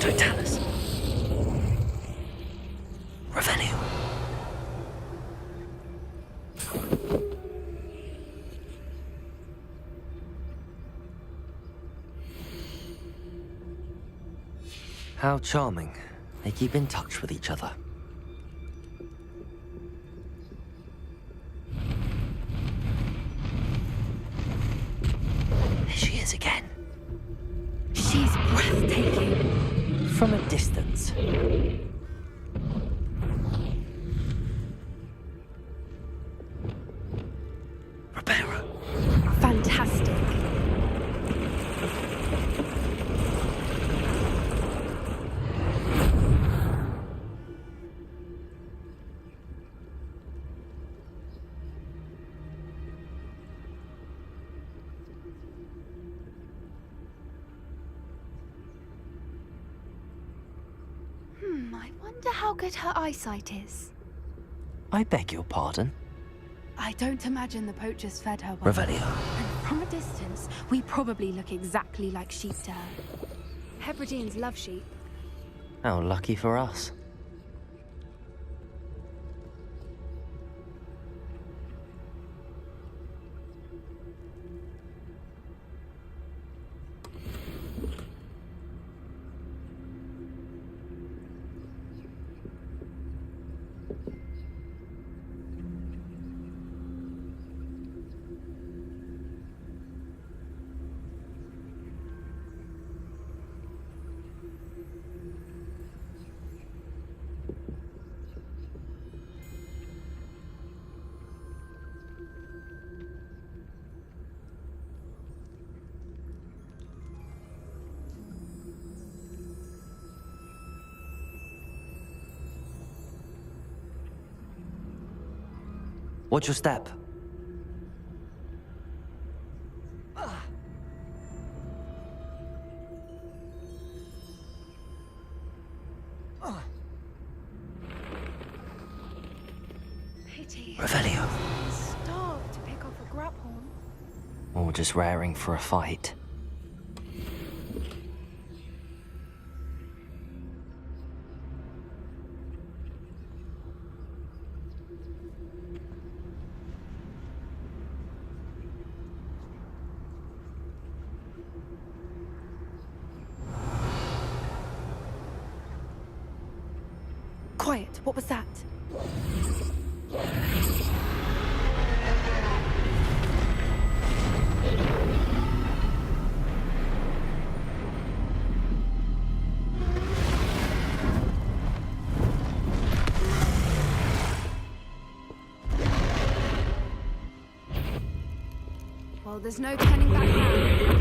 Totalis. Revelio. How charming. They keep in touch with each other. There she is again. She's breathtaking. From a distance. Repairer. Fantastic. I wonder how good her eyesight is. I beg your pardon? I don't imagine the poachers fed her well. Revelio. And from a distance, we probably look exactly like sheep to her. Hebrideans love sheep. How lucky for us. Watch your step. Pity. Revelio. Starved to pick off a grapphorn. Or just raring for a fight. Quiet, what was that? Well, there's no turning back now.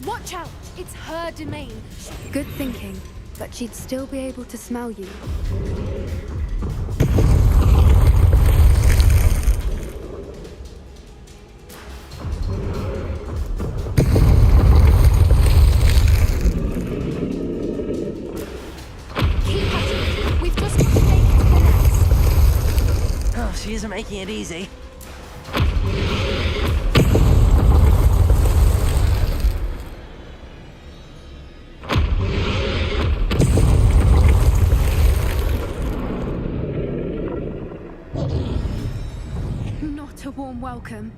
Watch out! It's her domain. Good thinking, but she'd still be able to smell you. Keep at it. We've just got to make it to the nest. Oh, she isn't making it easy. Not a warm welcome.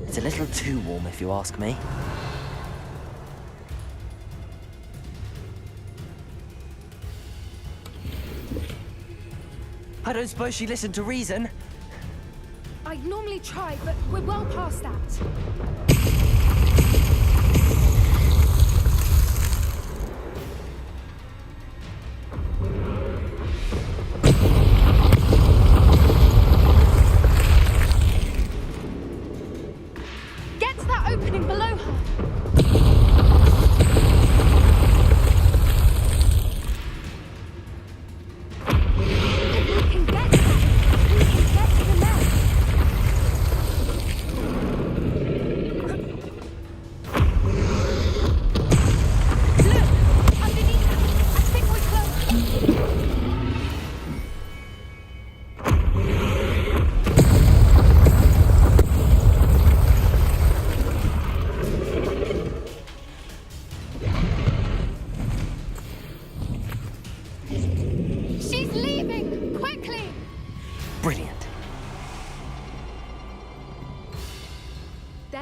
It's a little too warm, if you ask me. I don't suppose she listened to reason. I'd normally try, but we're well past that.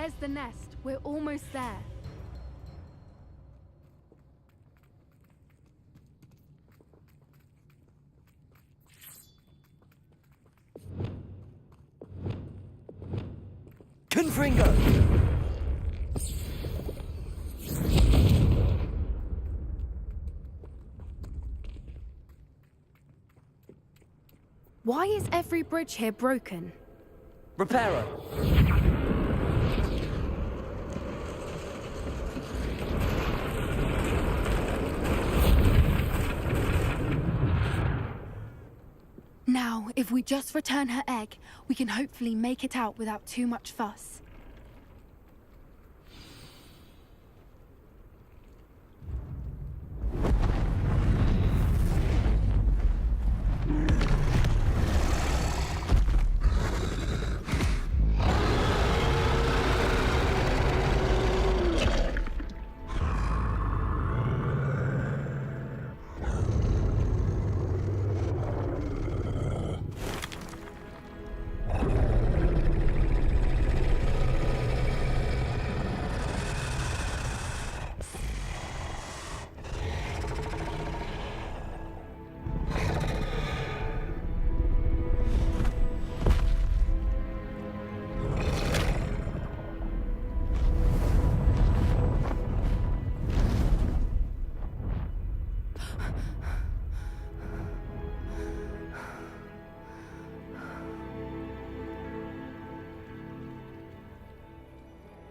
There's the nest. We're almost there. Confringo! Why is every bridge here broken? Reparo! Now, if we just return her egg, we can hopefully make it out without too much fuss.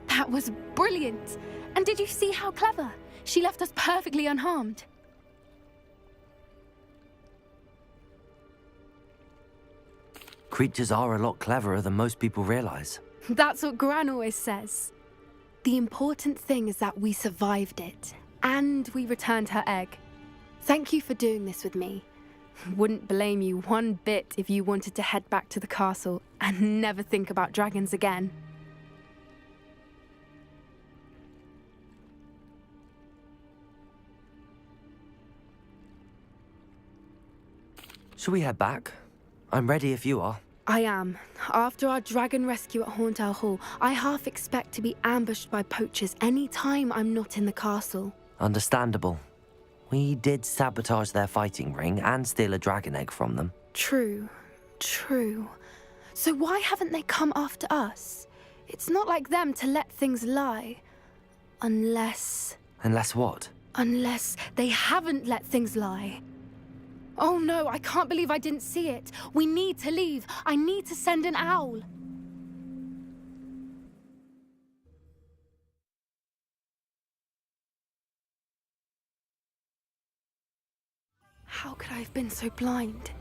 That was brilliant! And did you see how clever? She left us perfectly unharmed. Creatures are a lot cleverer than most people realize. That's what Gran always says. The important thing is that we survived it, and we returned her egg. Thank you for doing this with me. Wouldn't blame you one bit if you wanted to head back to the castle and never think about dragons again. Shall we head back? I'm ready if you are. I am. After our dragon rescue at Hauntow Hall, I half expect to be ambushed by poachers any time I'm not in the castle. Understandable. We did sabotage their fighting ring and steal a dragon egg from them. True. So why haven't they come after us? It's not like them to let things lie. Unless what? Unless they haven't let things lie. Oh no, I can't believe I didn't see it. We need to leave. I need to send an owl. How could I have been so blind?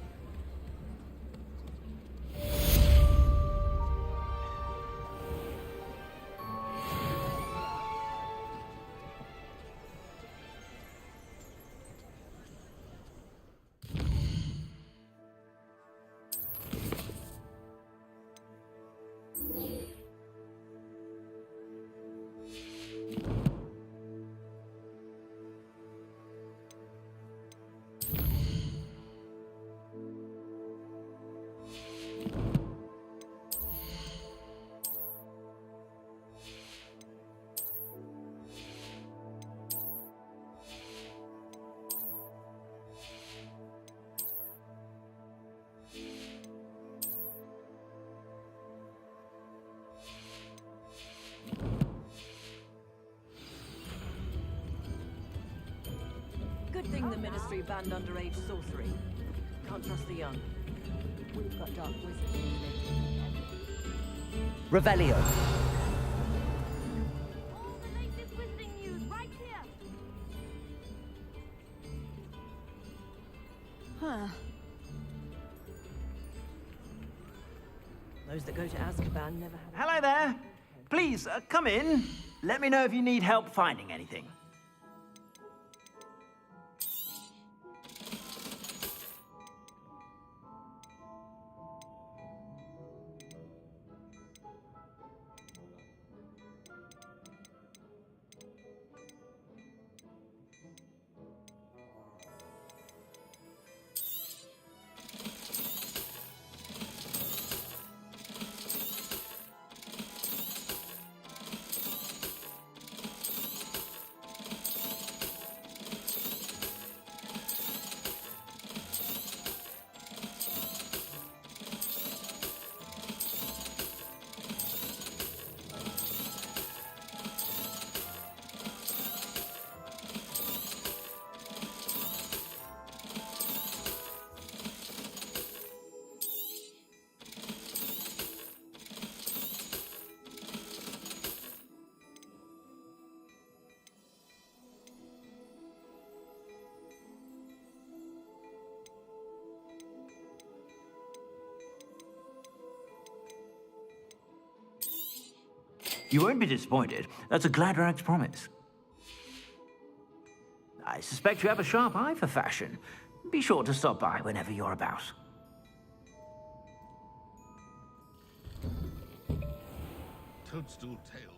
Good thing the Ministry banned underage sorcery. Can't trust the young. We've got dark wizards. Revelio. All the latest wizarding news right here. Huh. Those that go to Azkaban never have... Hello there. Please, come in. Let me know if you need help finding anything. You won't be disappointed. That's a Gladrag's promise. I suspect you have a sharp eye for fashion. Be sure to stop by whenever you're about. Toadstool tails.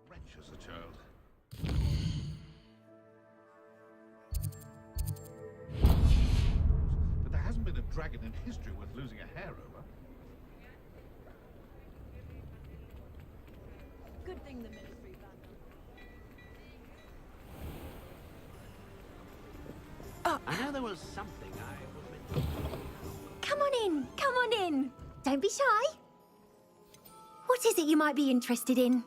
Wretch as a child. But there hasn't been a dragon in history worth losing a hair over. Good thing the ministry banned. I know there was something I was meant to... Come on in, come on in. Don't be shy. What is it you might be interested in?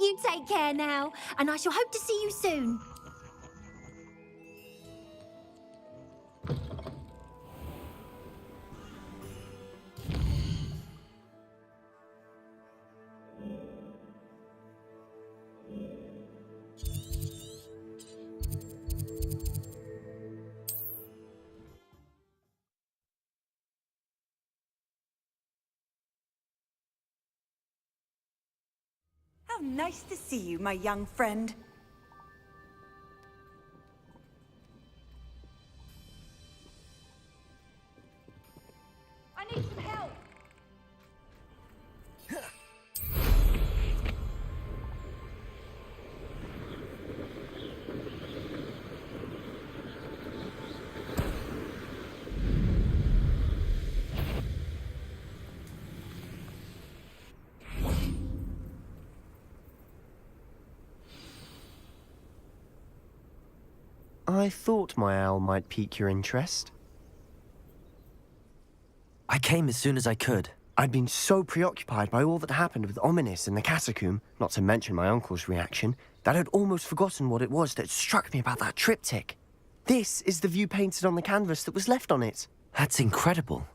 You take care now, and I shall hope to see you soon. How nice to see you, my young friend. I need some help. I thought my owl might pique your interest. I came as soon as I could. I'd been so preoccupied by all that happened with Ominis in the catacomb, not to mention my uncle's reaction, that I'd almost forgotten what it was that struck me about that triptych. This is the view painted on the canvas that was left on it. That's incredible.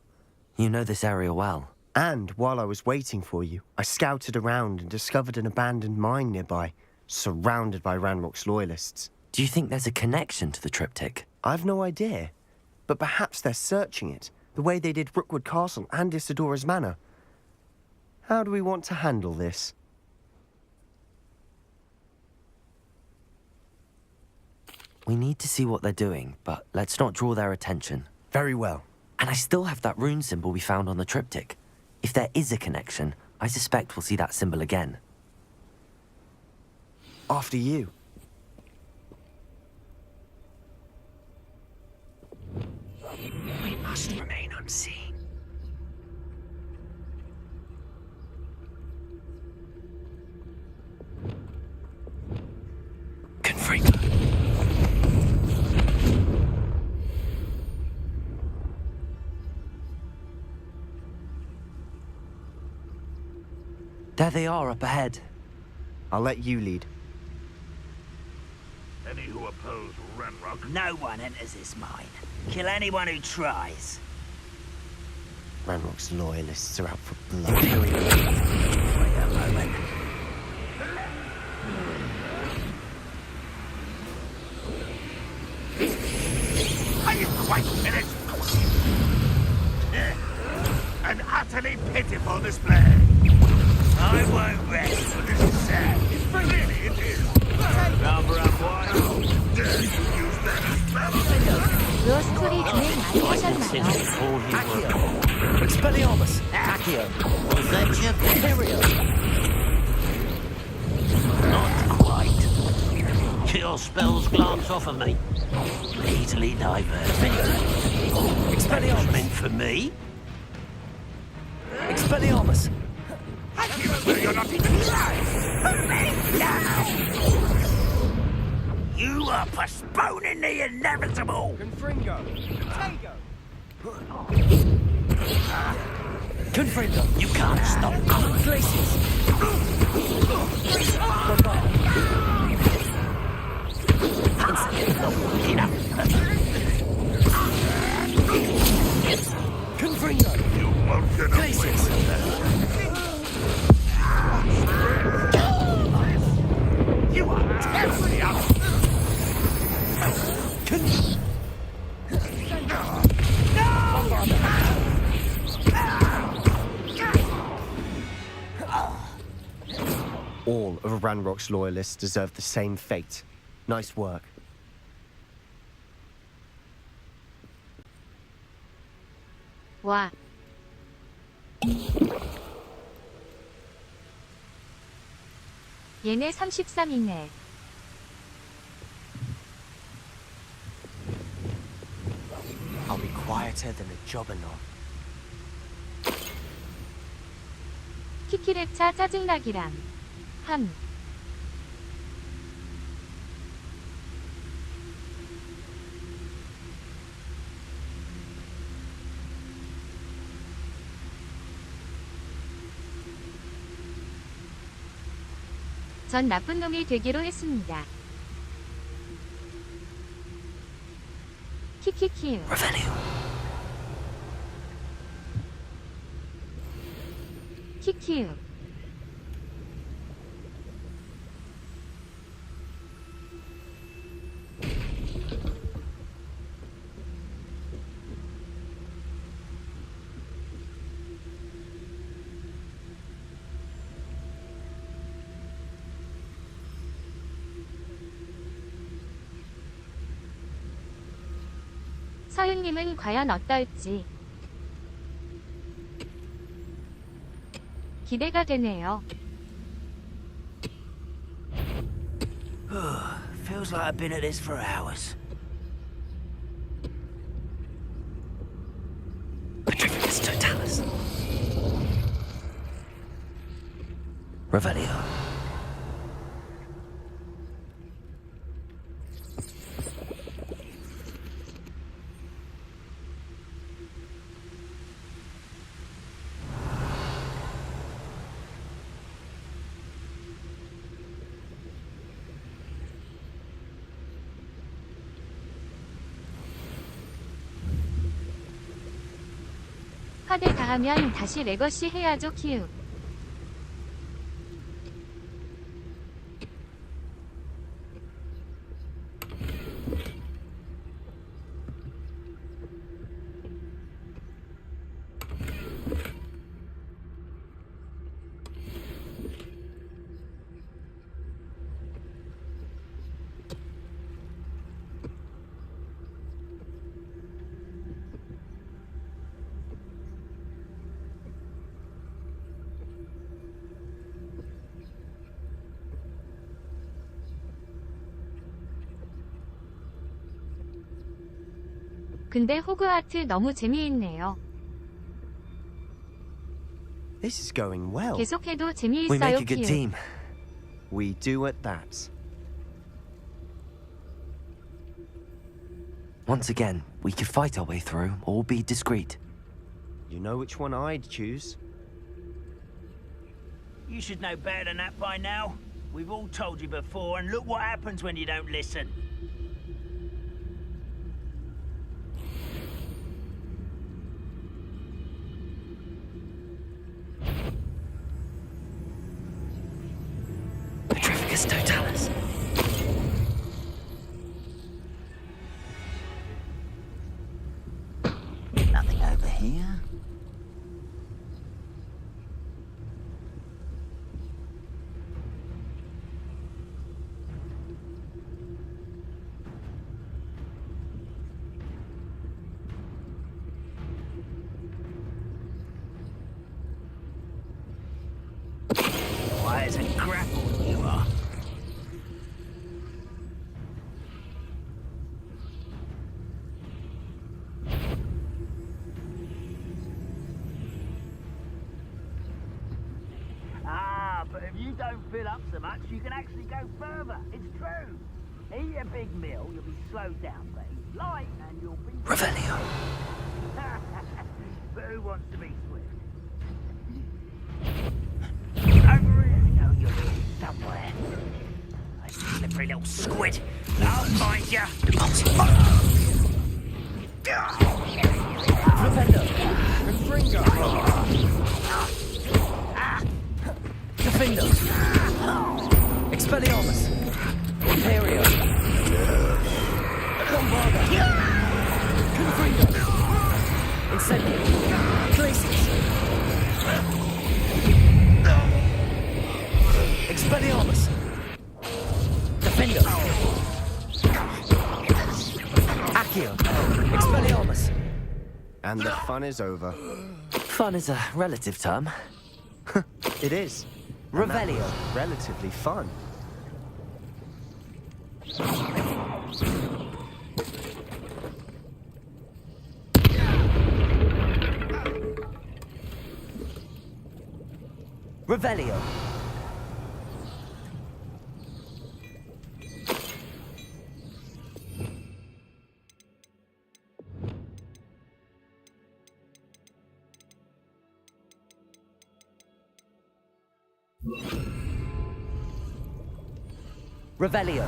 You know this area well. And while I was waiting for you, I scouted around and discovered an abandoned mine nearby, surrounded by Ranrock's loyalists. Do you think there's a connection to the triptych? I've no idea, but perhaps they're searching it, the way they did Rookwood Castle and Isidora's Manor. How do we want to handle this? We need to see what they're doing, but let's not draw their attention. Very well. And I still have that rune symbol we found on the triptych. If there is a connection, I suspect we'll see that symbol again. After you. We must remain unseen. Confringo. There they are up ahead. I'll let you lead. Any who oppose Ranrock? No one enters this mine. Kill anyone who tries. Ranrock's loyalists are out for blood. Wait a moment. Are you quite finished? An utterly pitiful display. I won't rest. This is sad. Really, it is. Number up wide. Dare you use that as 요 스토리 진행 많이 하셨나요? Expelliarmus! Accio! Adventure Period! Not quite. Your spells glance off of me. Easily diverted. Expelliarmus! Meant for me? Expelliarmus! You're not even alive! You are postponing the inevitable! Confringo! Confringo! You can't stop. Glacius! Confringo! You won't get away Glacius! with that. You are terribly out. All of Ranrock's loyalists deserve the same fate. Nice work. 와. 얘네 33이네. I'll be quieter than a jobberknock. 키키랩차 짜증나기랑. 함. 전 나쁜 놈이 되기로 했습니다. 키키키우. 키키우. 서윤님은 과연 어떨지 기대가 되네요. Feels like I've been at this for hours. Petrificus totalis. Revelio. 화대 다하면 다시 레거시 해야죠 키우. 근데 호그와트 너무 재미있네요. This is going well. 계속해도 We 재미있어요 make a good 키우. team. We do at that. Once again, we could fight our way through or be discreet. You know which one I'd choose. You should know better than that by now. We've all told you before, and look what happens when you don't listen. Petrificus totalis. Nothing over here. Why is it grapple you are? But if you don't fill up so much, you can actually go further. It's true. Eat a big meal, you'll be slowed down, but eat light and you'll be... Revelio. But who wants to be swift? Over here. No, you're here somewhere. I slippery little squid. I'll find ya. Defender! Expelliarmus! Imperio! Bombarda! Confringo! Incendio! Glacius! Expelliarmus! Defender! Accio! Expelliarmus! And the fun is over. Fun is a relative term. It is. Revelio. Relatively fun. Revelio. Revelio.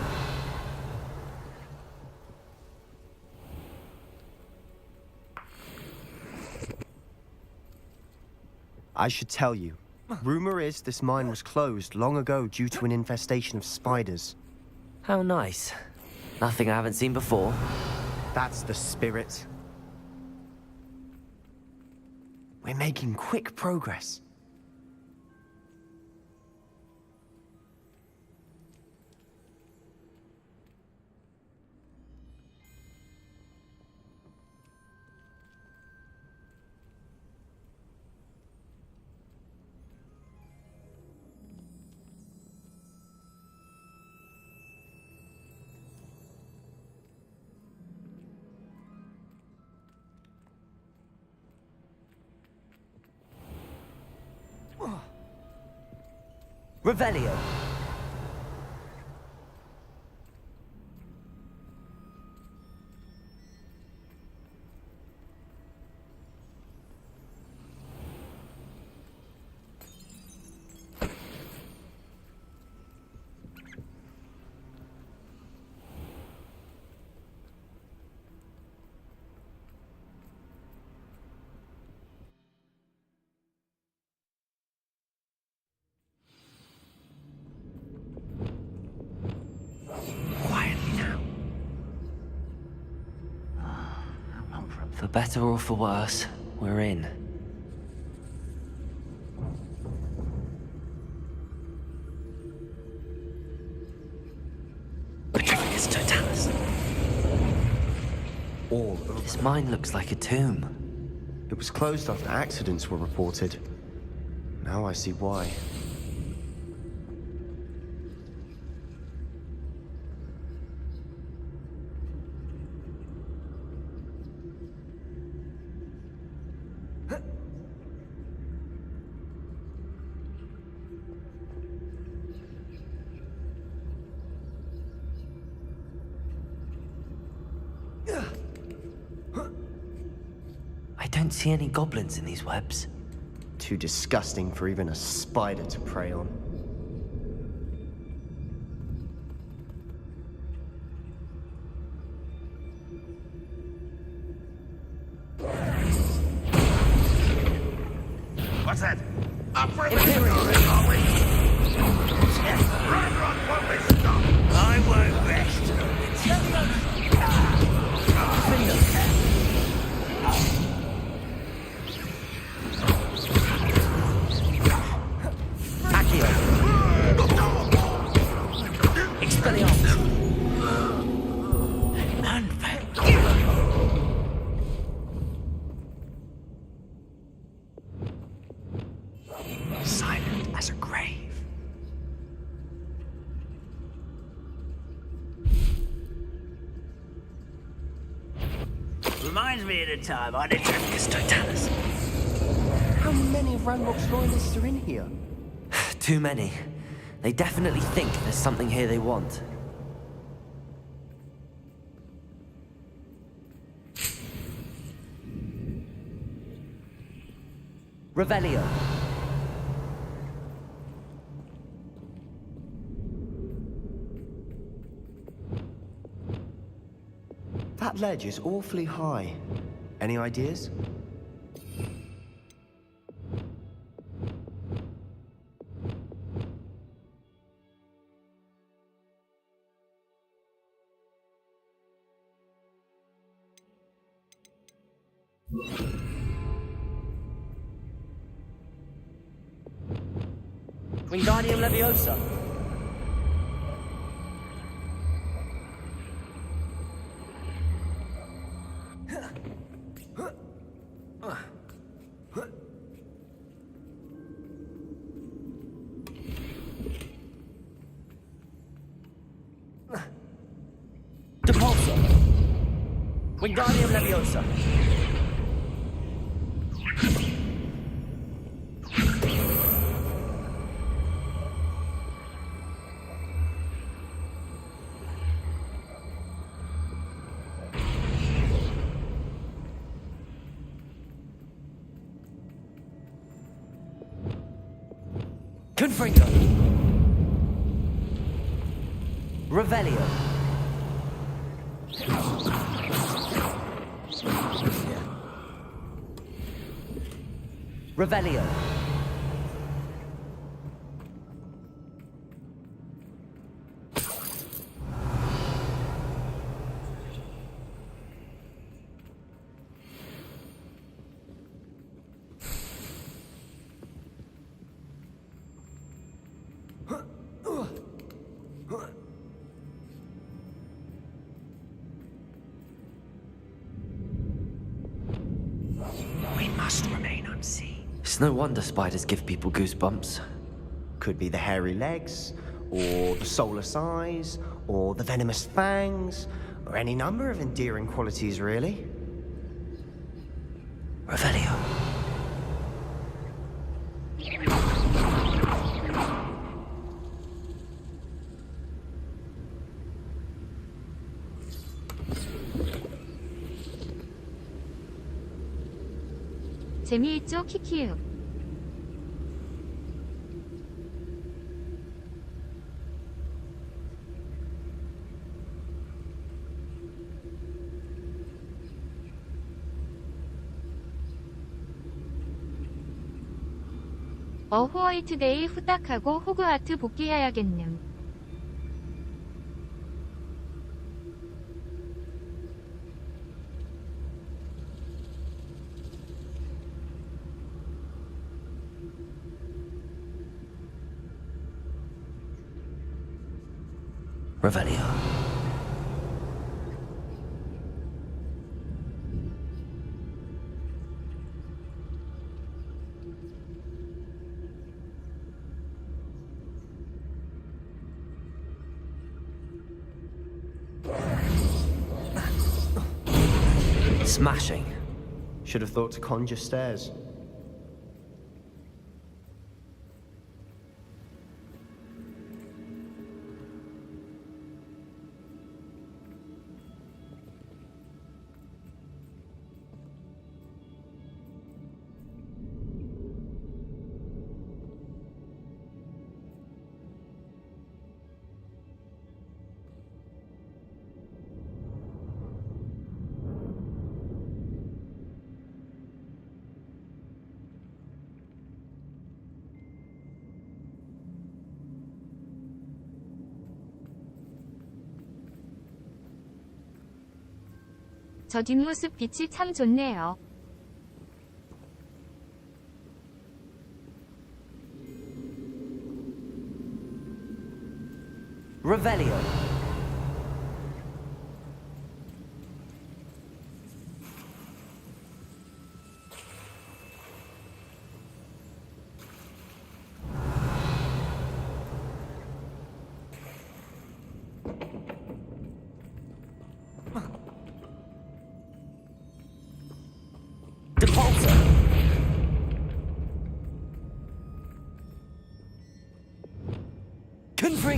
I should tell you. Rumor is this mine was closed long ago due to an infestation of spiders. How nice. Nothing I haven't seen before. That's the spirit. We're making quick progress. Revelio. For better or for worse, we're in. Petrificus totalis. All over. This mine looks like a tomb. It was closed after accidents were reported. Now I see why. I don't see any goblins in these webs. Too disgusting for even a spider to prey on. What's that? Up for everything, are we? Ranrock won't be stopped. I won't rest. Silent as a grave. Reminds me of the time I did Totalis. How many of Ranrock's loyalists are in here? Too many. They definitely think there's something here they want. Revelio. That ledge is awfully high. Any ideas? Wingardium Leviosa. Depulso. Wingardium Leviosa. Confringo. Revelio. Revelio. We must remain unseen. It's no wonder spiders give people goosebumps. Could be the hairy legs, or the soulless eyes, or the venomous fangs, or any number of endearing qualities, really. Revelio. 재미있죠, 키키유. 호화이트데이 후딱하고 호그와트 복귀해야겠음. Revelio. Smashing. Should have thought to conjure stairs. 저 뒷모습 빛이 참 좋네요. Revelio.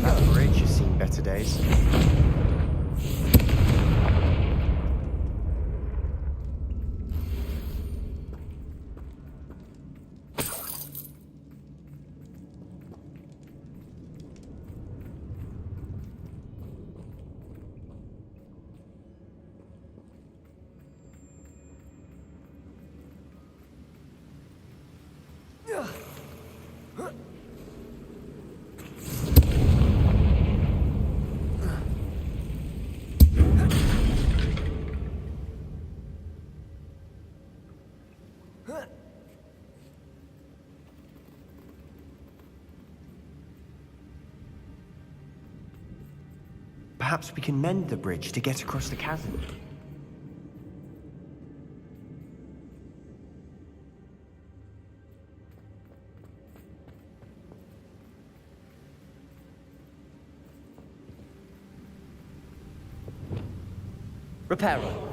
That bridge has seen better days. Perhaps we can mend the bridge to get across the chasm. Reparo.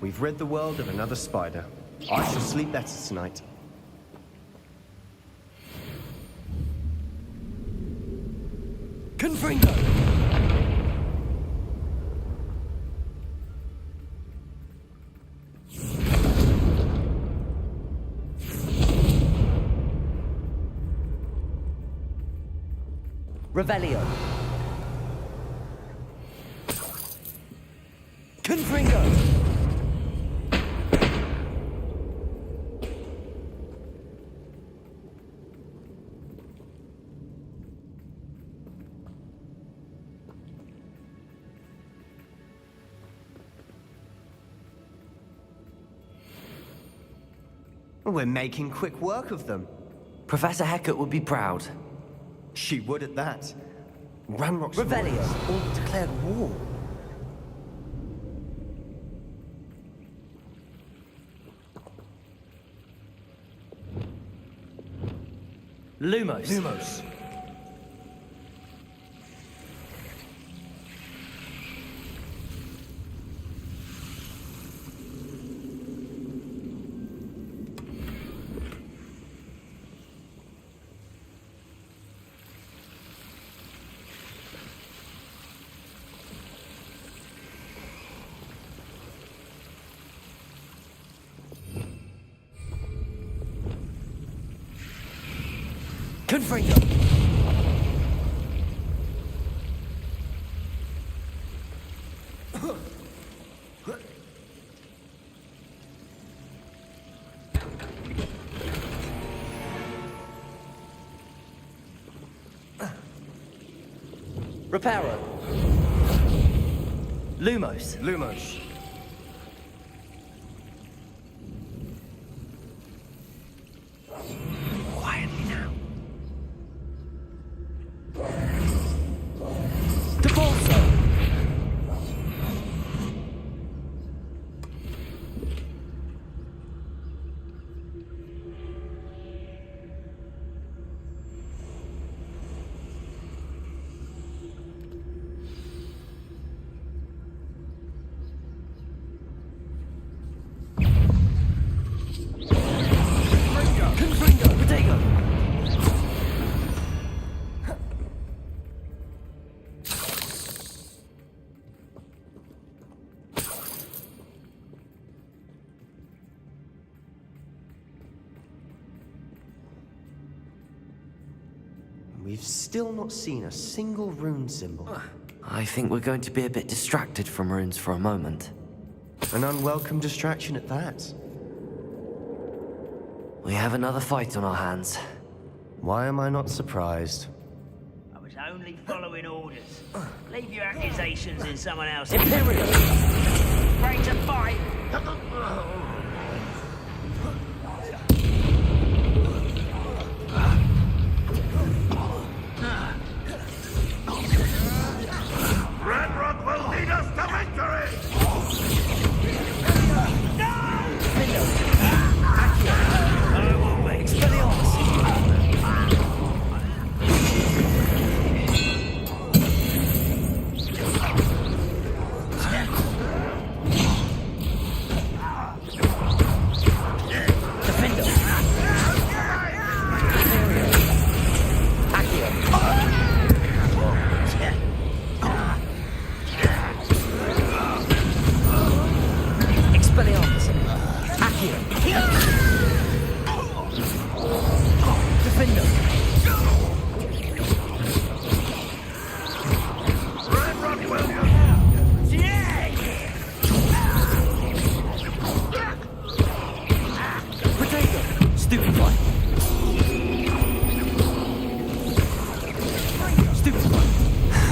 We've rid the world of another spider. I shall sleep better tonight. Confringo! Revelio. Confringo! We're making quick work of them. Professor Hecat would be proud. She would at that. Ranrock's Revelio. all declared war. Lumos. Lumos. Confringo! Reparo. Lumos. Lumos. Quietly now. we've still not seen a single rune symbol. I think we're going to be a bit distracted from runes for a moment. An unwelcome distraction at that. We have another fight on our hands. Why am I not surprised? I was only following orders. Leave your accusations in someone else's. Imperial! Ready to fight! Ranrock will lead us to victory!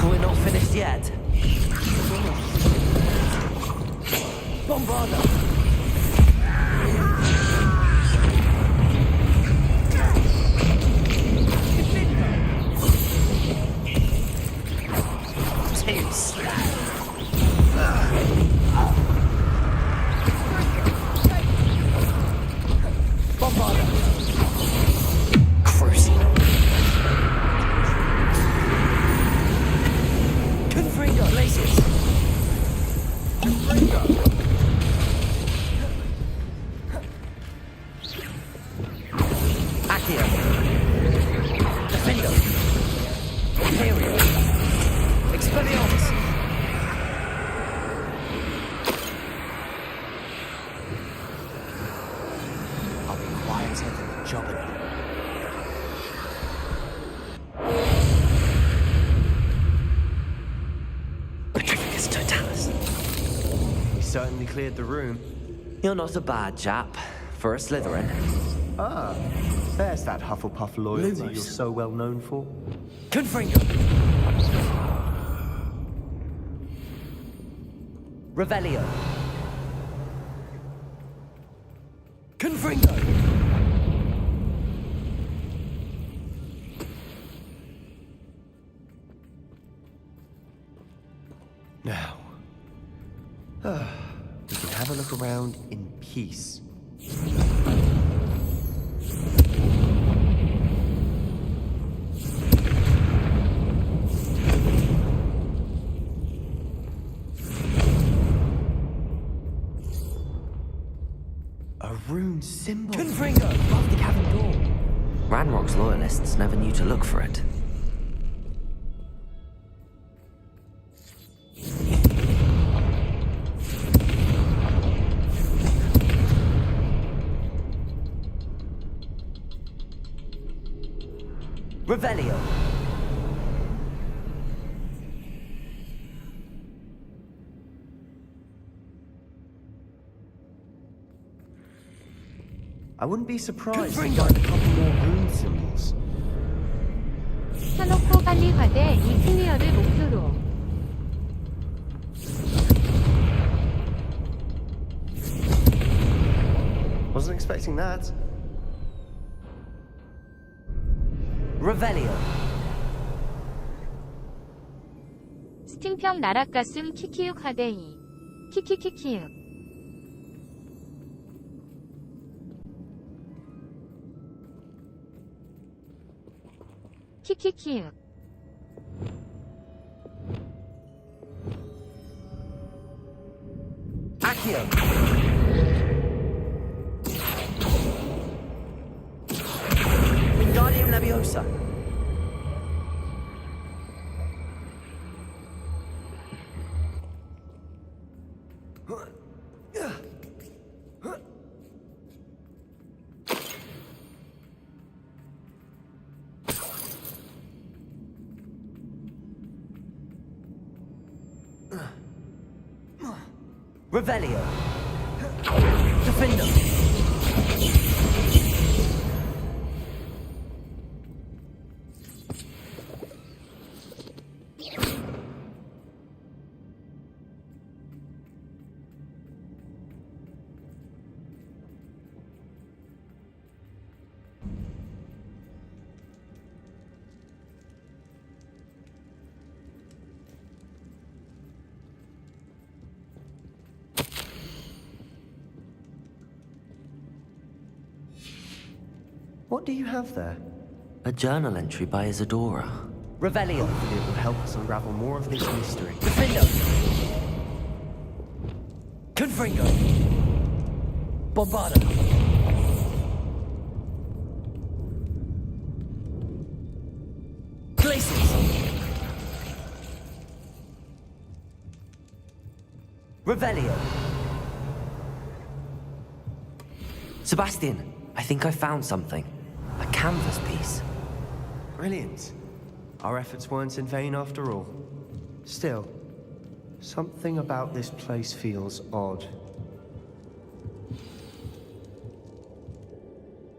We're not finished yet. Bombarda! Certainly cleared the room. You're not a bad chap for a Slytherin. Ah, there's that Hufflepuff loyalty Lumos. you're so well known for. Confringo! Revelio! Confringo! Now, we can have a look around in peace. A rune symbol. Confringo! Above the cabin door. Ranrock's loyalists never knew to look for it. Revelio! I wouldn't be surprised to find a couple more rune symbols. 켜놓고 빨리 가되 이 클리어를 목표로. Wasn't expecting that. Revelio! 스팅평 나락가슴 키키육 하데이. 키키키키육. 키키키육. Accio! Wingardium Leviosa! Revelio. Defender. What do you have there? A journal entry by Isadora. Revelio. Hopefully it will help us unravel more of this mystery. Defender. Confringo. Bombarda. Glaciers. Revelio. Sebastian, I think I found something. A canvas piece. Brilliant. Our efforts weren't in vain after all. Still, something about this place feels odd.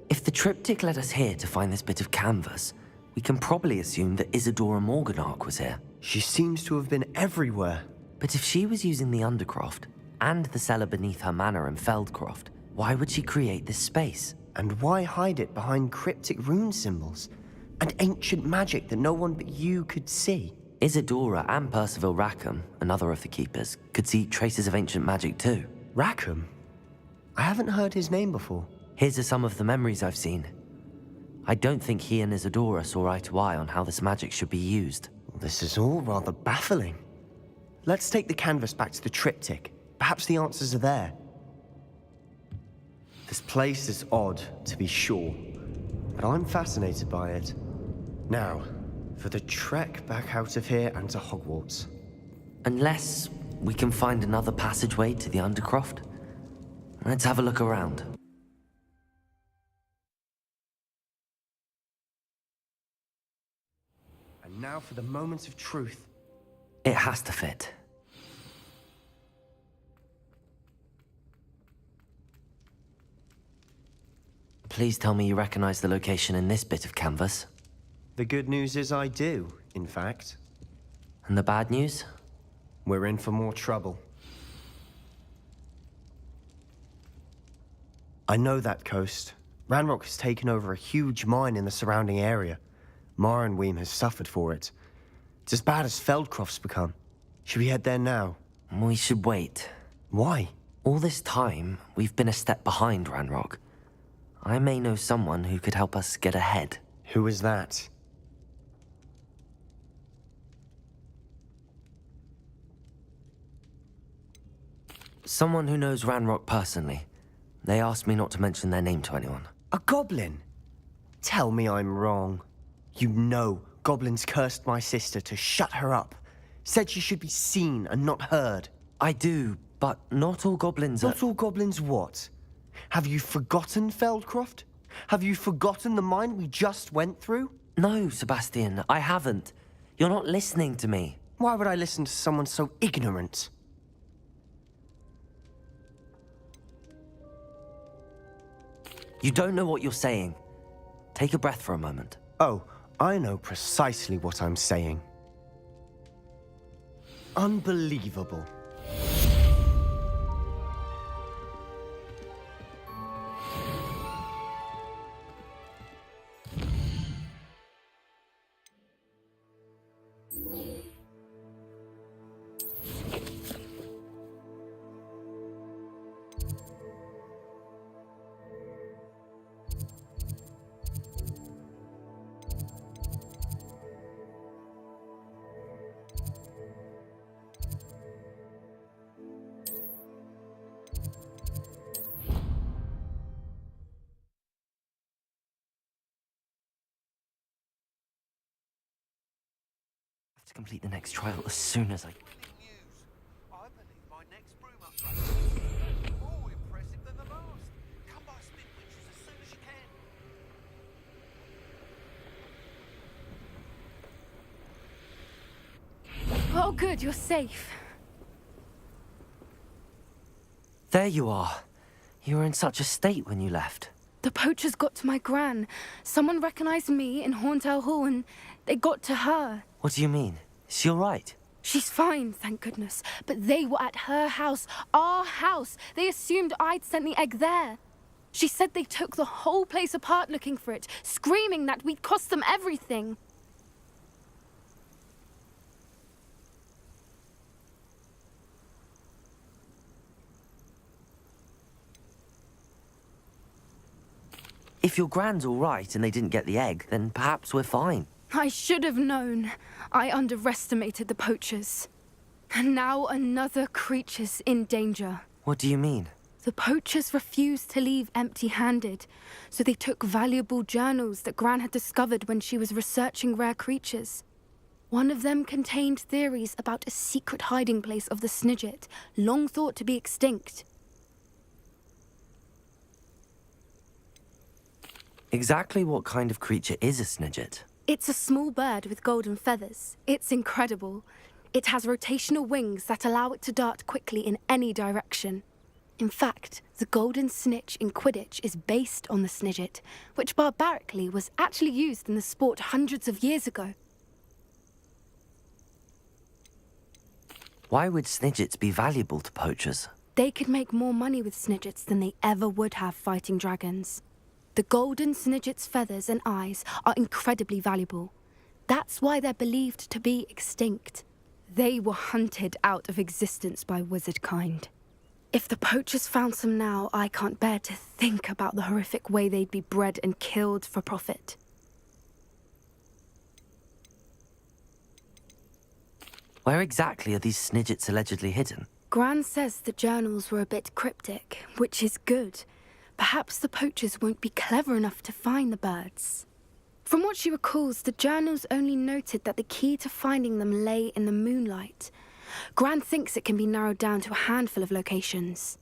If the triptych led us here to find this bit of canvas, we can probably assume that Isadora Morganark was here. She seems to have been everywhere. But if she was using the Undercroft, and the cellar beneath her manor in Feldcroft, why would she create this space? And why hide it behind cryptic rune symbols? And ancient magic that no one but you could see? Isadora and Percival Rackham, another of the Keepers, could see traces of ancient magic too. Rackham? I haven't heard his name before. His are some of the memories I've seen. I don't think he and Isadora saw eye to eye on how this magic should be used. This is all rather baffling. Let's take the canvas back to the triptych. Perhaps the answers are there. This place is odd, to be sure, but I'm fascinated by it. Now, for the trek back out of here and to Hogwarts. Unless we can find another passageway to the Undercroft. Let's have a look around. And now for the moment of truth. It has to fit. Please tell me you recognize the location in this bit of canvas. The good news is I do, in fact. And the bad news? We're in for more trouble. I know that coast. Ranrock has taken over a huge mine in the surrounding area. Marrenweem has suffered for it. It's as bad as Feldcroft's become. Should we head there now? We should wait. Why? All this time, we've been a step behind Ranrock. I may know someone who could help us get ahead. Who is that? Someone who knows Ranrock personally. They asked me not to mention their name to anyone. A goblin? Tell me I'm wrong. You know goblins cursed my sister to shut her up. Said she should be seen and not heard. I do, but not all goblins are... Not all goblins what? Have you forgotten Feldcroft? Have you forgotten the mine we just went through? No, Sebastian, I haven't. You're not listening to me. Why would I listen to someone so ignorant? You don't know what you're saying. Take a breath for a moment. Oh, I know precisely what I'm saying. Unbelievable. To complete the next trial as soon as I... I believe my next broom upgrade will be more impressive than the last. Come by Spinwitches as soon as you can. Oh, good, you're safe. There you are. You were in such a state when you left. The poachers got to my gran. Someone recognized me in Hauntel Hall and they got to her. What do you mean? Is she all right? She's fine, thank goodness. But they were at her house, our house. They assumed I'd sent the egg there. She said they took the whole place apart looking for it, screaming that we'd cost them everything. If your gran's all right and they didn't get the egg, then perhaps we're fine. I should have known. I underestimated the poachers. And now another creature's in danger. What do you mean? The poachers refused to leave empty-handed, so they took valuable journals that Gran had discovered when she was researching rare creatures. One of them contained theories about a secret hiding place of the Snidget, long thought to be extinct. Exactly what kind of creature is a Snidget? It's a small bird with golden feathers. It's incredible. It has rotational wings that allow it to dart quickly in any direction. In fact, the golden snitch in Quidditch is based on the Snidget, which barbarically was actually used in the sport hundreds of years ago. Why would Snidgets be valuable to poachers? They could make more money with Snidgets than they ever would have fighting dragons. The golden Snidget's feathers and eyes are incredibly valuable. That's why they're believed to be extinct. They were hunted out of existence by wizard kind. If the poachers found some now, I can't bear to think about the horrific way they'd be bred and killed for profit. Where exactly are these Snidgets allegedly hidden? Gran says the journals were a bit cryptic, which is good. Perhaps the poachers won't be clever enough to find the birds. From what she recalls, the journals only noted that the key to finding them lay in the moonlight. Gran thinks it can be narrowed down to a handful of locations.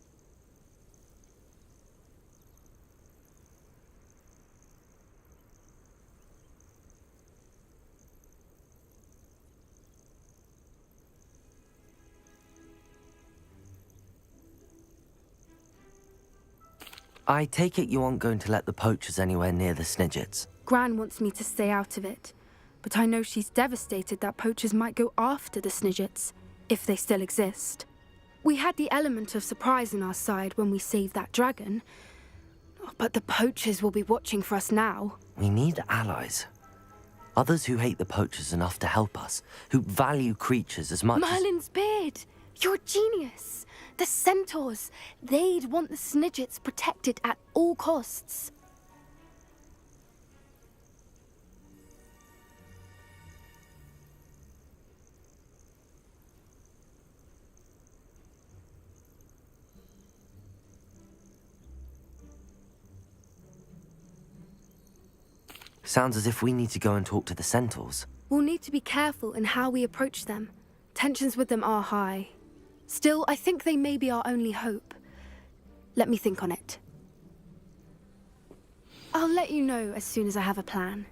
I take it you aren't going to let the poachers anywhere near the Snidgets. Gran wants me to stay out of it, but I know she's devastated that poachers might go after the Snidgets, if they still exist. We had the element of surprise on our side when we saved that dragon, but the poachers will be watching for us now. We need allies. Others who hate the poachers enough to help us, who value creatures as much Merlin's beard! You're a genius! The centaurs! They'd want the Snidgets protected at all costs. Sounds as if we need to go and talk to the centaurs. We'll need to be careful in how we approach them. Tensions with them are high. Still, I think they may be our only hope. Let me think on it. I'll let you know as soon as I have a plan.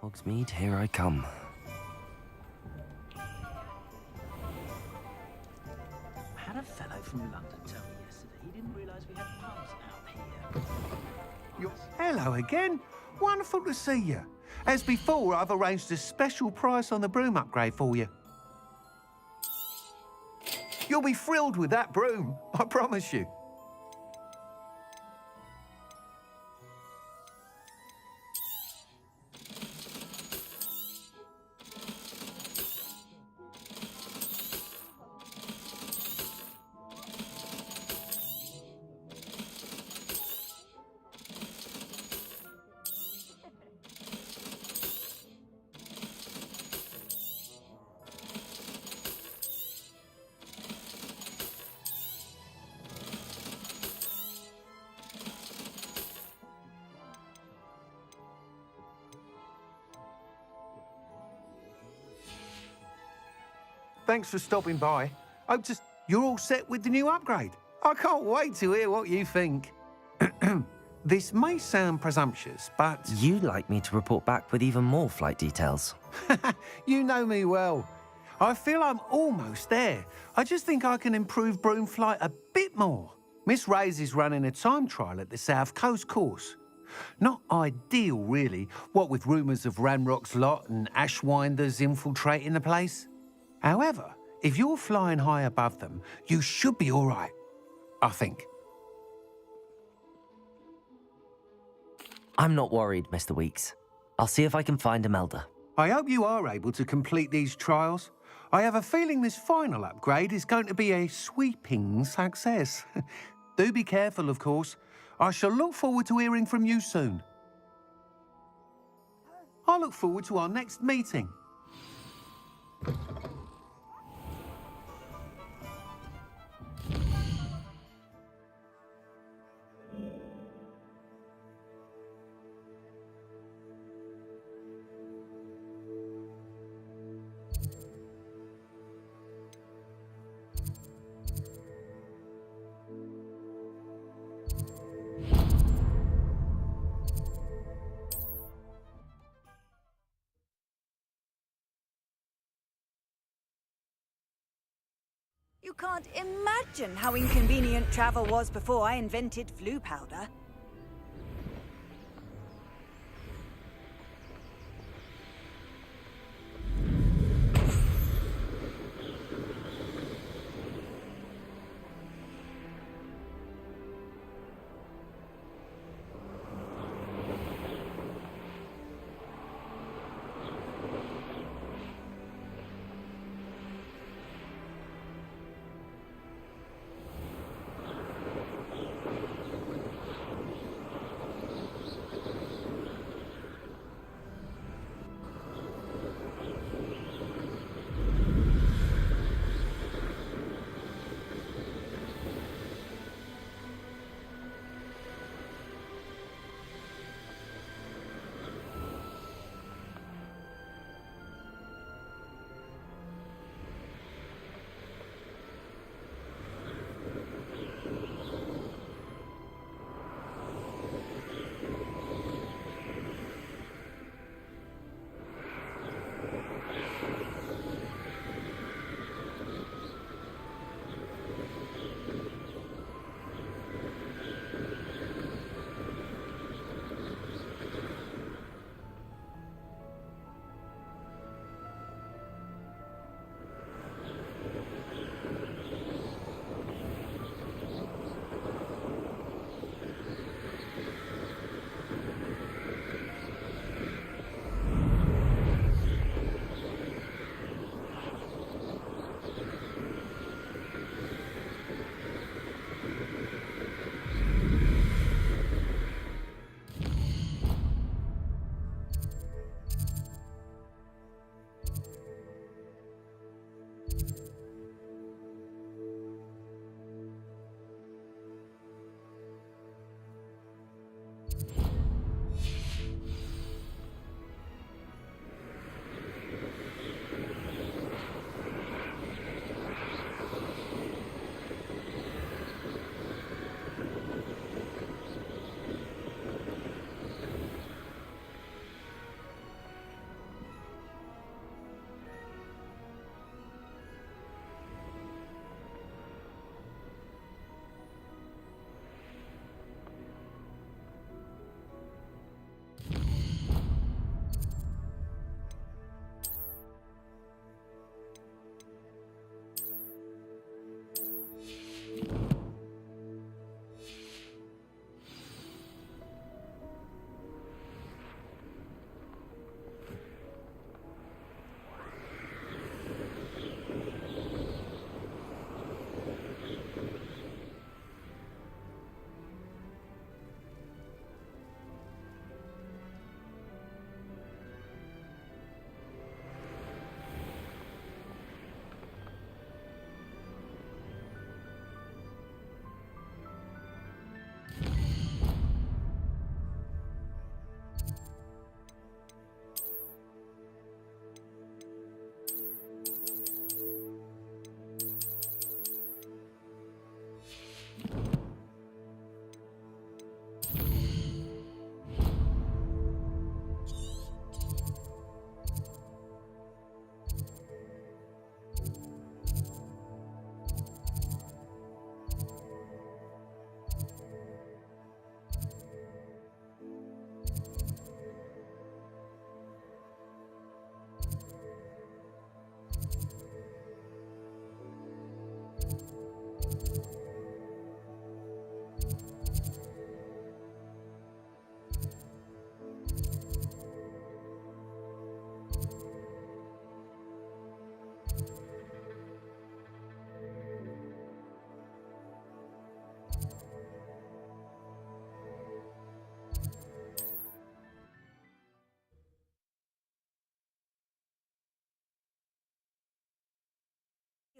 Hogsmeade, here I come. I had a fellow from London tell me yesterday he didn't realise we had pubs out here. Hello again. Wonderful to see you. As before, I've arranged a special price on the broom upgrade for you. You'll be thrilled with that broom, I promise you. Thanks for stopping by. You're all set with the new upgrade. I can't wait to hear what you think. This may sound presumptuous, but... You'd like me to report back with even more flight details. You know me well. I feel I'm almost there. I just think I can improve broom flight a bit more. Miss Ray's is running a time trial at the South Coast course. Not ideal, really, what with rumours of Ranrock's lot and Ashwinders infiltrating the place. However, if you're flying high above them, you should be all right, I think. I'm not worried, Mr. Weeks. I'll see if I can find Imelda. I hope you are able to complete these trials. I have a feeling this final upgrade is going to be a sweeping success. Do be careful, of course. I shall look forward to hearing from you soon. I look forward to our next meeting. You can't imagine how inconvenient travel was before I invented flu powder.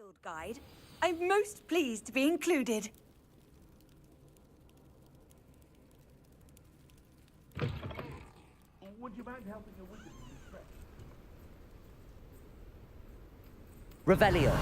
field guide. I'm most pleased to be included. Would you mind helping a wizard in distress? Revelio.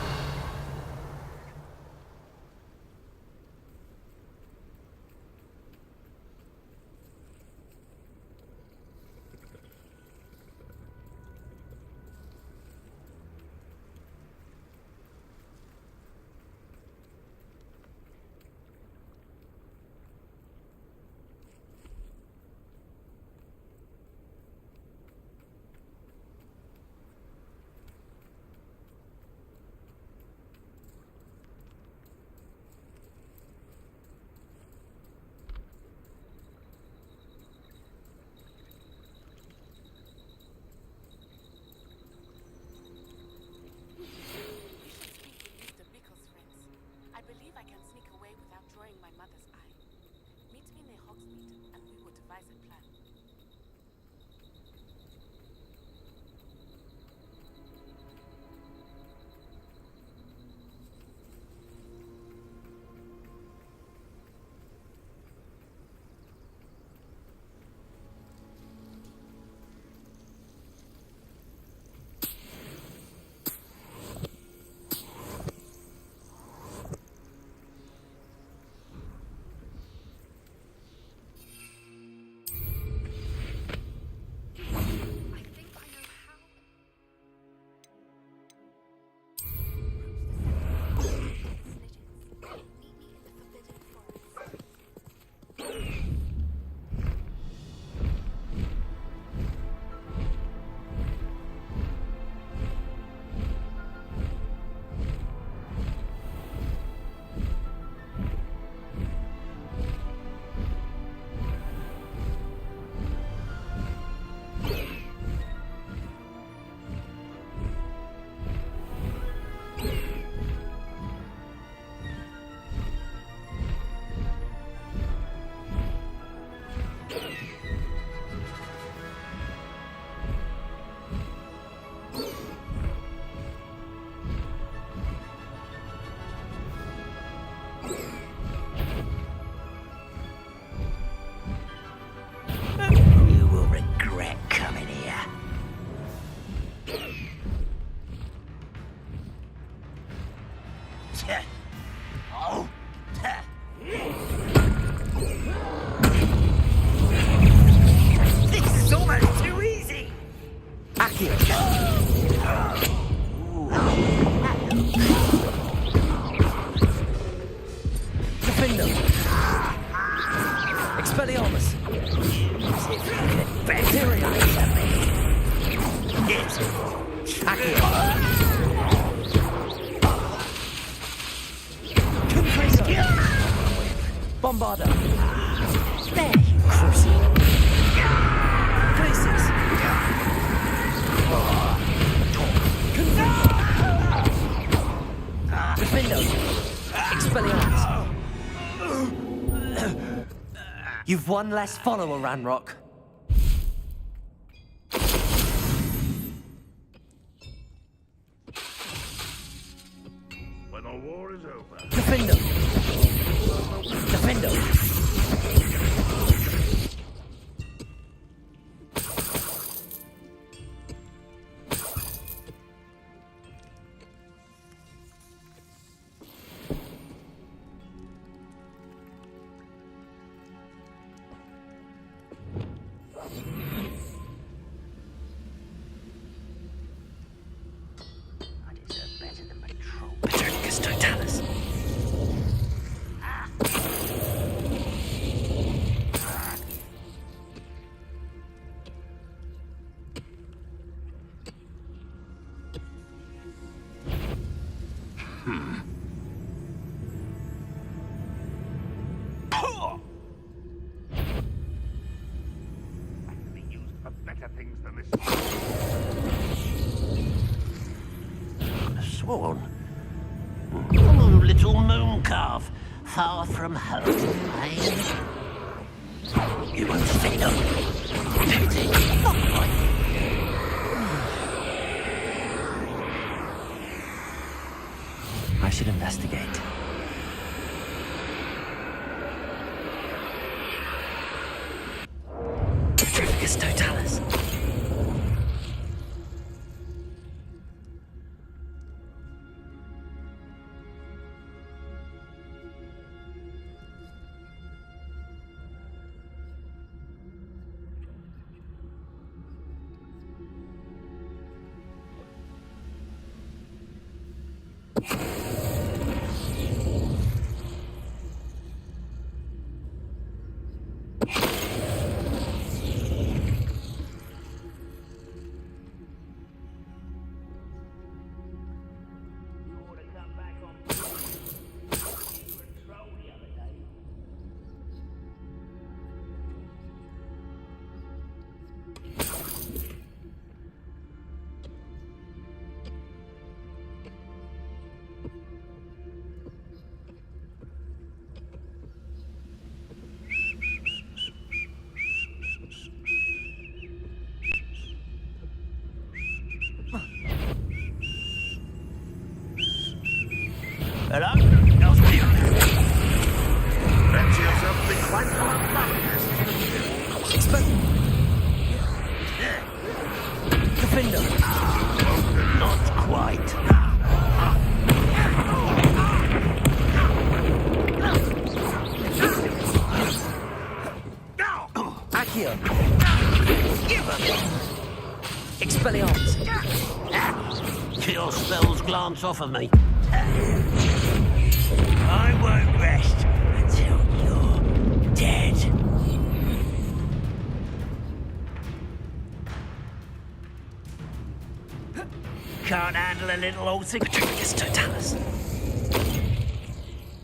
Bombarder. There, you cruisy. Gracias. Defendo. Expelliarmus. You've one less follower, Ranrock. When the war is over. Defendo. Defendo. Paternicus totalis. That can be used for better things than this. Sworn. Oh, little moon calf, far from home, eh? You won't fit them. should investigate. Petrificus totalis. Hello? Elsewhere. Fancy yourself to be quite so unlucky. Defender. Not quite. Accio. Expelliarmus. Your spells glance off of me. I won't rest until you're dead. Can't handle a little old thing. Petrificus totalis.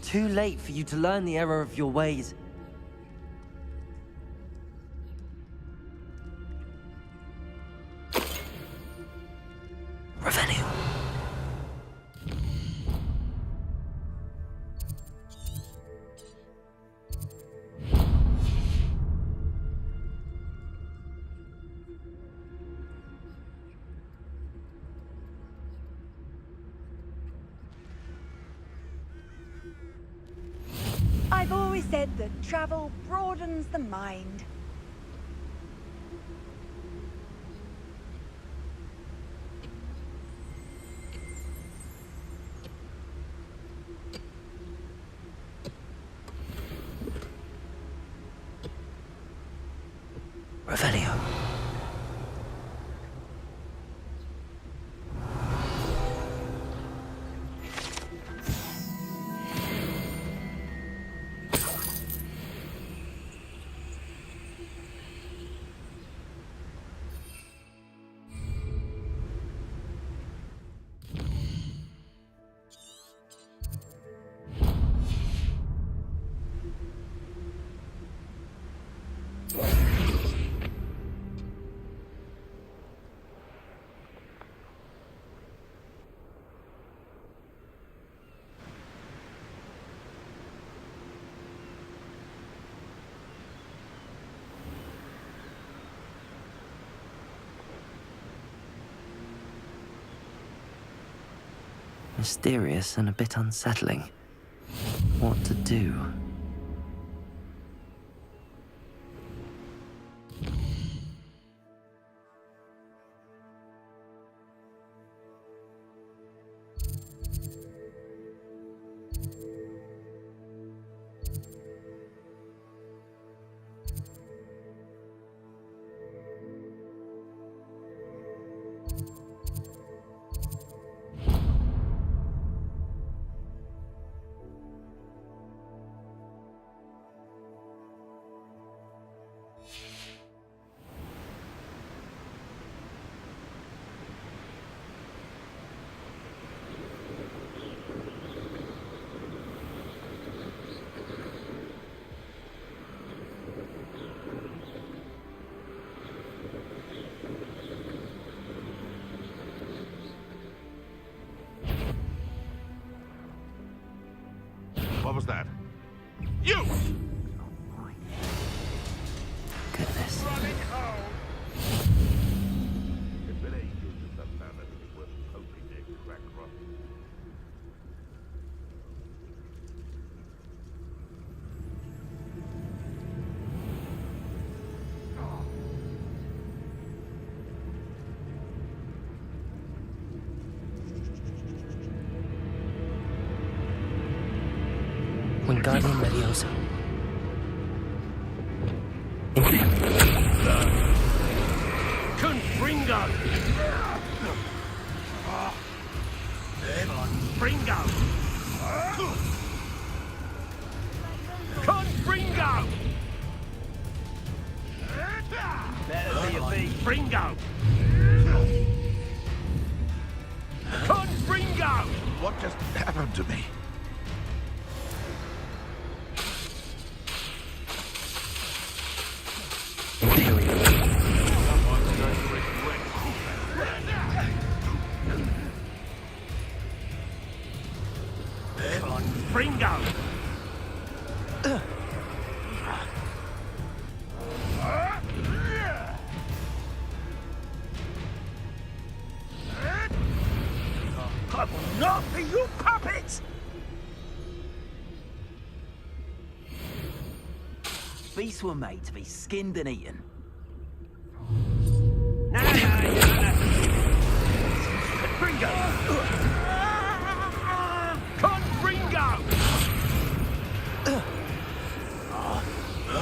Too late for you to learn the error of your ways. Revelio. I've always said that travel broadens the mind. Revelio. Mysterious and a bit unsettling. What to do? What was that? You! Goodness. Running home! It's been ages since I've found anything worth poking their crack rotten. Wingardium Leviosa. Confringo! Confringo! Confringo! Better be a beat. Confringo! Confringo! What just happened to me? Confringo! I will not be your puppet! Beasts were made to be skinned and eaten. No. Confringo! Confringo!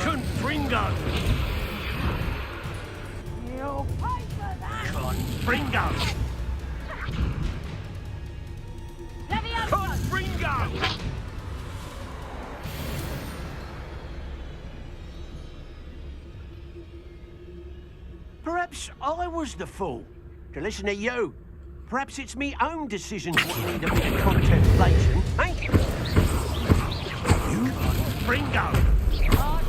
Confringo! You'll pay for that! Confringo! Confringo! Perhaps I was the fool to listen to you. Perhaps it's me own decisions what need a bit of contemplation, ain't it? You, Confringo!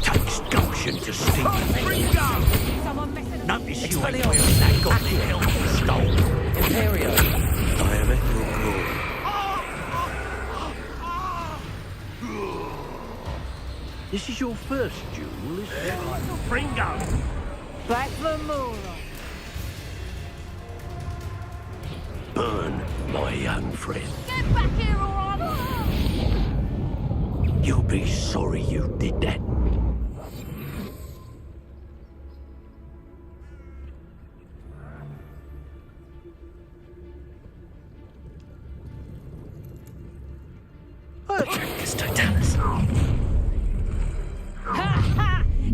Takes gumption to steal. Confringo! Notice you ain't wearing that goddamn helmet you stole. Imperio. I am at your call. This is your first duel, isn't it? Confringo! Back for more. Burn, my young friend. Get back here or I'll... You'll be sorry you did that.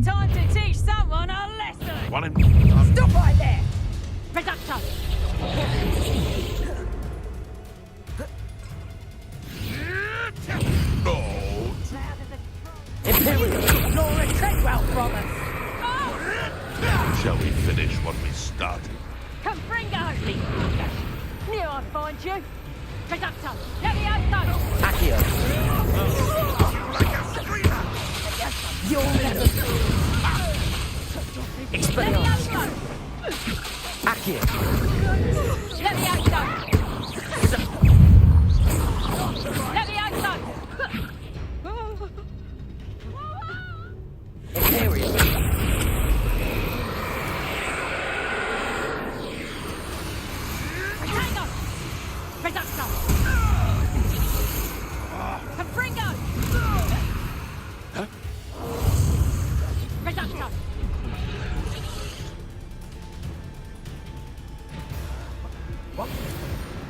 Time to teach someone a lesson! Stop right there! Reducto! Imperial! Laura Treadwell from us! Shall we finish what we started? Confringo! Knew I'd find you! Reducto! Levioso! Accio. You'll never... Expelliarmus. Accio. Levioso! Levioso! Imperial. Retango! Reducto! Confringo! Reducto!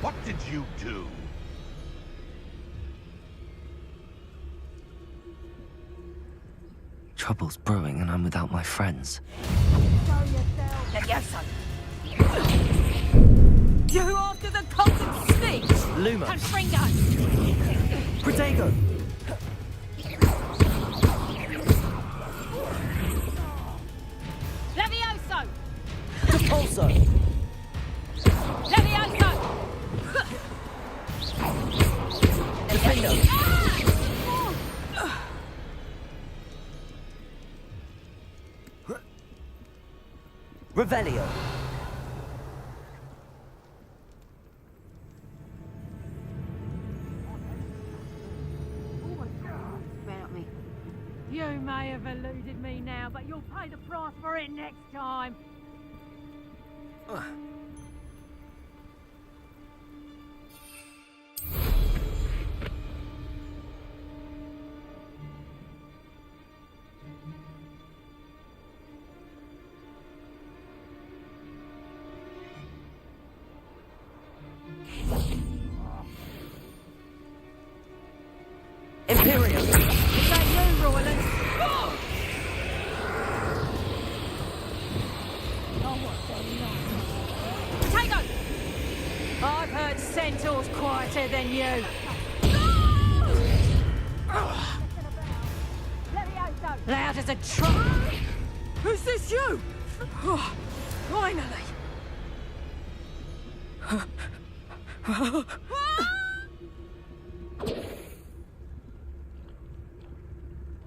What did you do? Trouble's brewing and I'm without my friends. Levioso! You after the cotton sticks? Luma. Confringo! Protego. Levioso! Repulso. Levioso! Defendo. Revelio. About me. You may have eluded me now, but you'll pay the price for it next time. Imperium. better than you. Loud as a trump. Who's this, you? Oh, finally.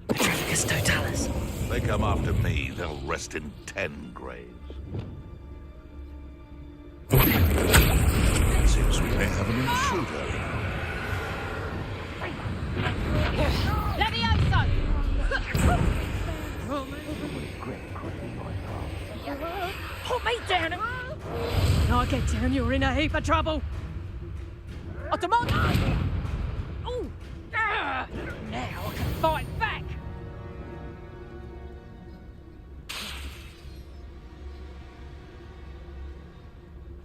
Petrificus totalis. They come after me, they'll rest in 10 graves. Seems we may have an intruder. Levioso! Hold me down! I get down, you're in a heap of trouble. Ottoman! Oh! Now I can fight back!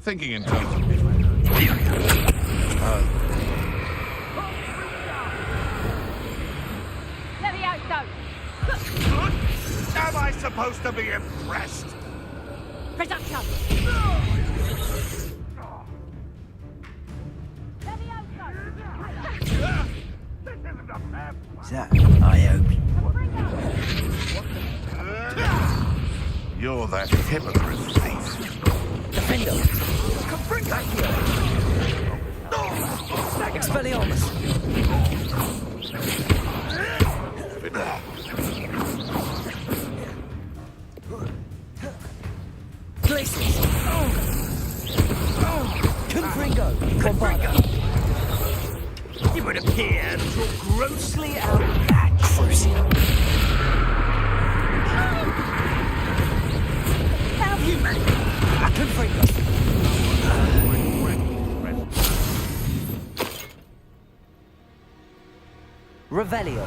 Thinking in terms of... Levioso! Am I supposed to be impressed? Presumption! That, I hope. You're that hypocrite thief. Defendo! Capringacchio! Expelliarmus! Glacius! Confringo! Bombado! It would appear that you're grossly outmatched. Crucio! How have you managed? Confringo! Revelio.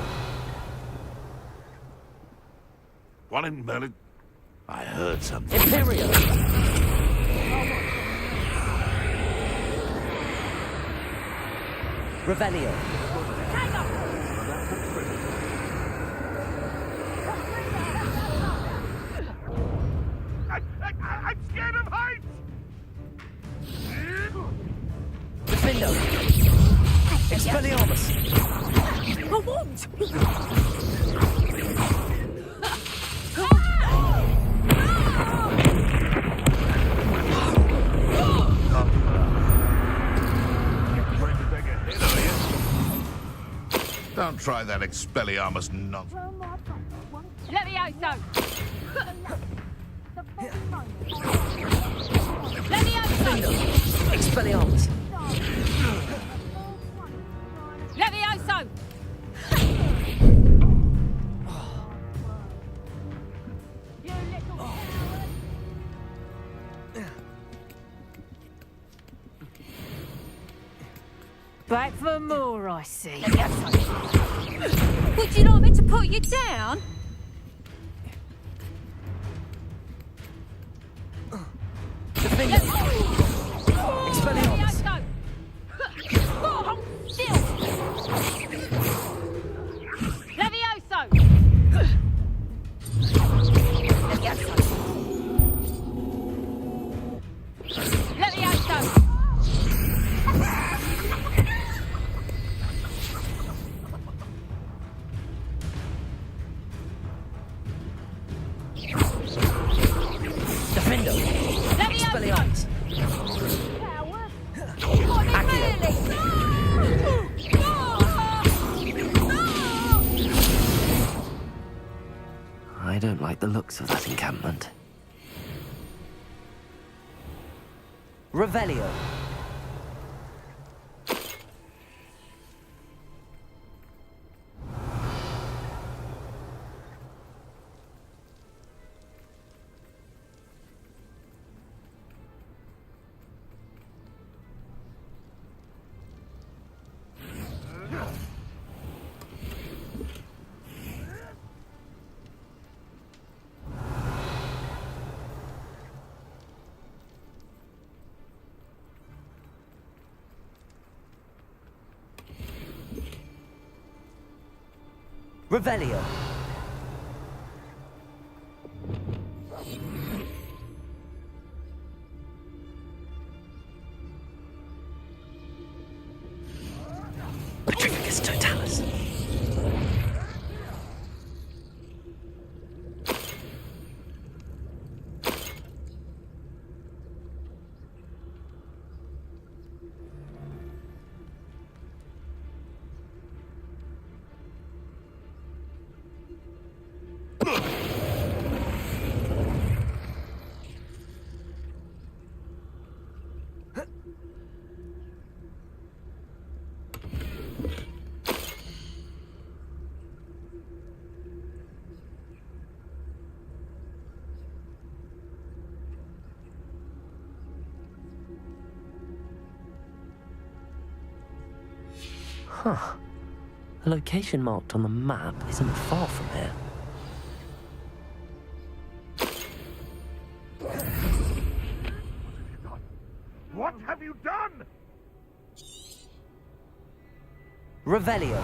One in Merlin. I heard something. Imperial. Revelio. I'm scared of heights! Defendo. Expelliarmus. I won't! Don't try that Expelliarmus nonsense. Levioso! Levioso! Expelliarmus. Levioso! Back for more, I see. Would you like me to put you down? Expelliarmus. Levioso! Levioso! Defendo. Expelliarmus. I don't like the looks of that encampment. Revelio. Revelio. Petrificus totalis. Huh. A location marked on the map isn't far from here. What have you done? Revelio.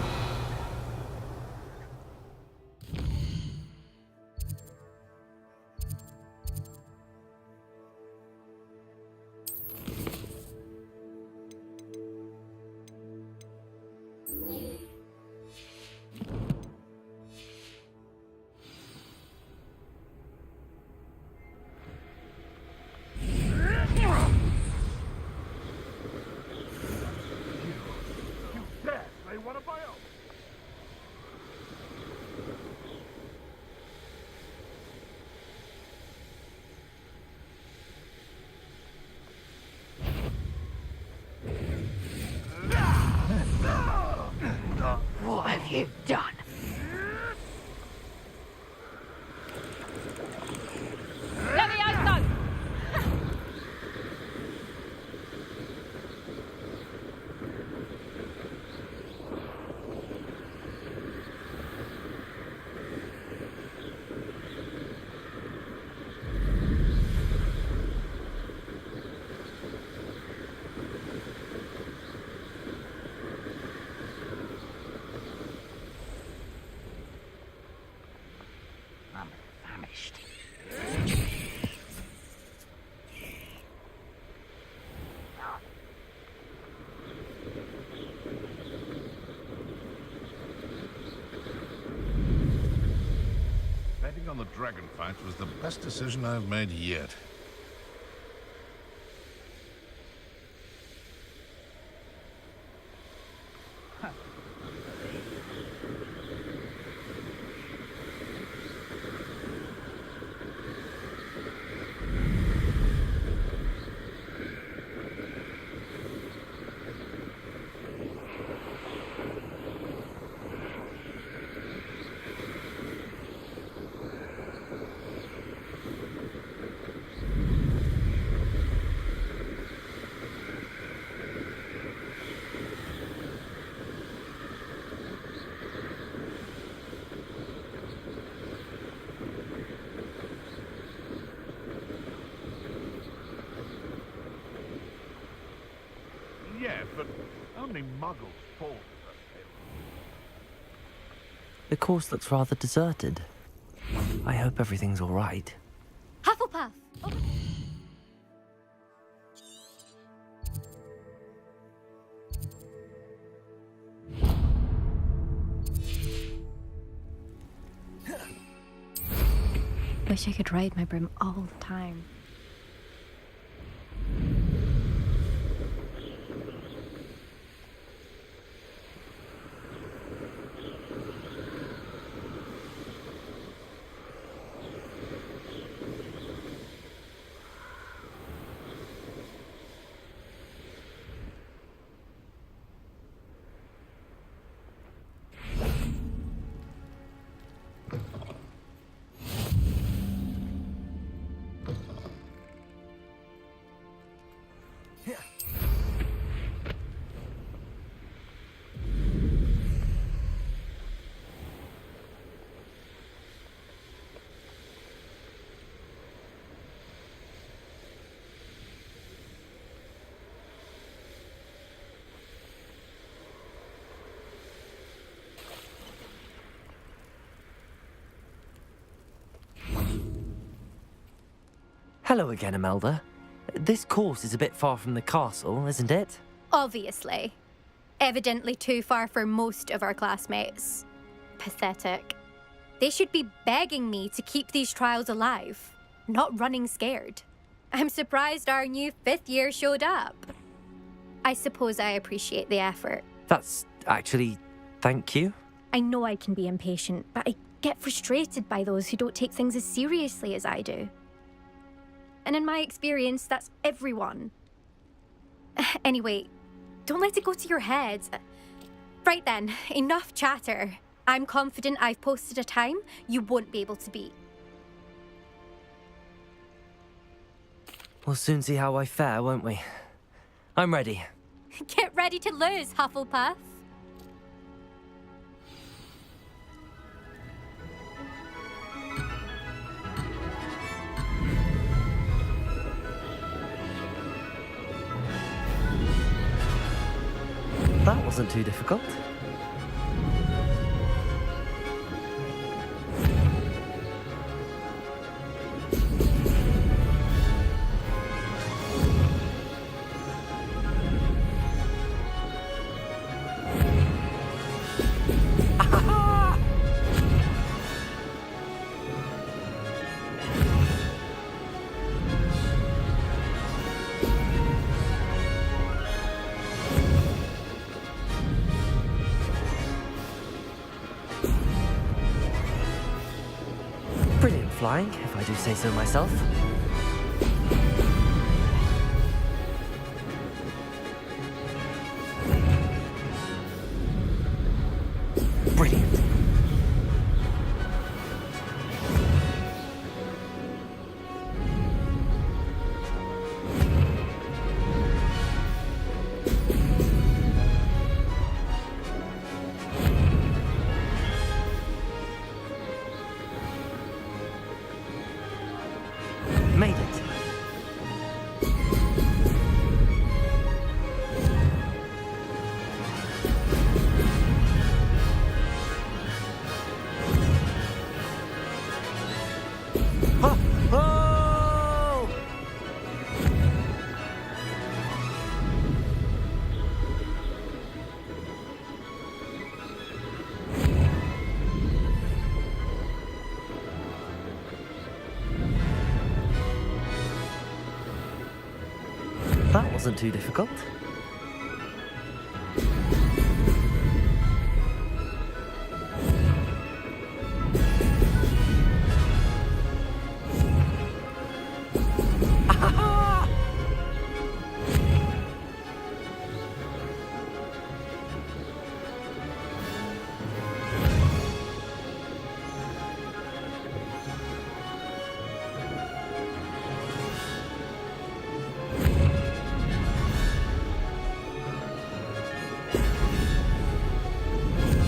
What have you done? Levioso! I'm famished. Betting on the dragon fight was the best decision I've made yet. Yes, but how many muggles fall to that hill? The course looks rather deserted. I hope everything's all right. Hufflepuff! Wish I could ride my broom all the time. Hello again, Imelda. This course is a bit far from the castle, isn't it? Obviously. Evidently too far for most of our classmates. Pathetic. They should be begging me to keep these trials alive, not running scared. I'm surprised our new 5th year showed up. I suppose I appreciate the effort. That's actually... thank you. I know I can be impatient, but I get frustrated by those who don't take things as seriously as I do. And in my experience, that's everyone. Anyway, don't let it go to your head. Right then, enough chatter. I'm confident I've posted a time you won't be able to beat. We'll soon see how I fare, won't we? I'm ready. Get ready to lose, Hufflepuff. That wasn't too difficult. Brilliant flying, if I do say so myself. Brilliant. Made it. Oh! Oh! That wasn't too difficult. Ah!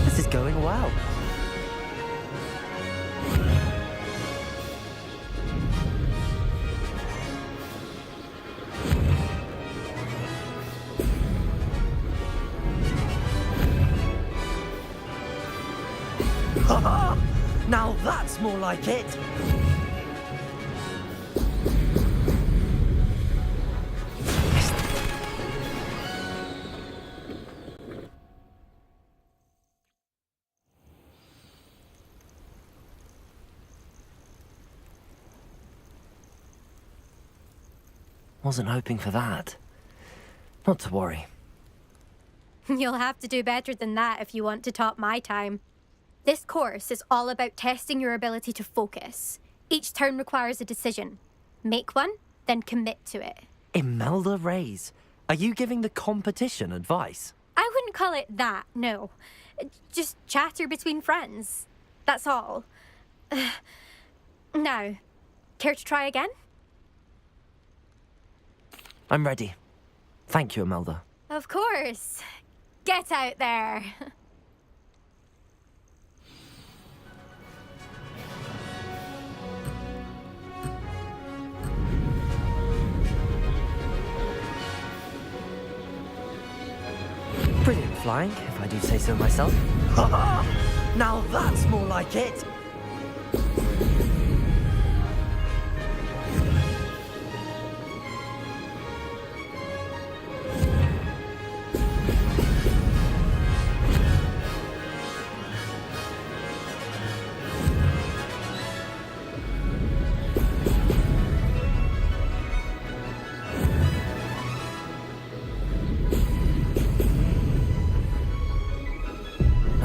This is going well. Now that's more like it. Wasn't hoping for that. Not to worry. You'll have to do better than that if you want to top my time. This course is all about testing your ability to focus. Each turn requires a decision. Make one, then commit to it. Imelda Reyes, are you giving the competition advice? I wouldn't call it that, no. Just chatter between friends. That's all. Now, care to try again? I'm ready. Thank you, Imelda. Of course. Get out there. Brilliant flying, if I do say so myself. Now that's more like it.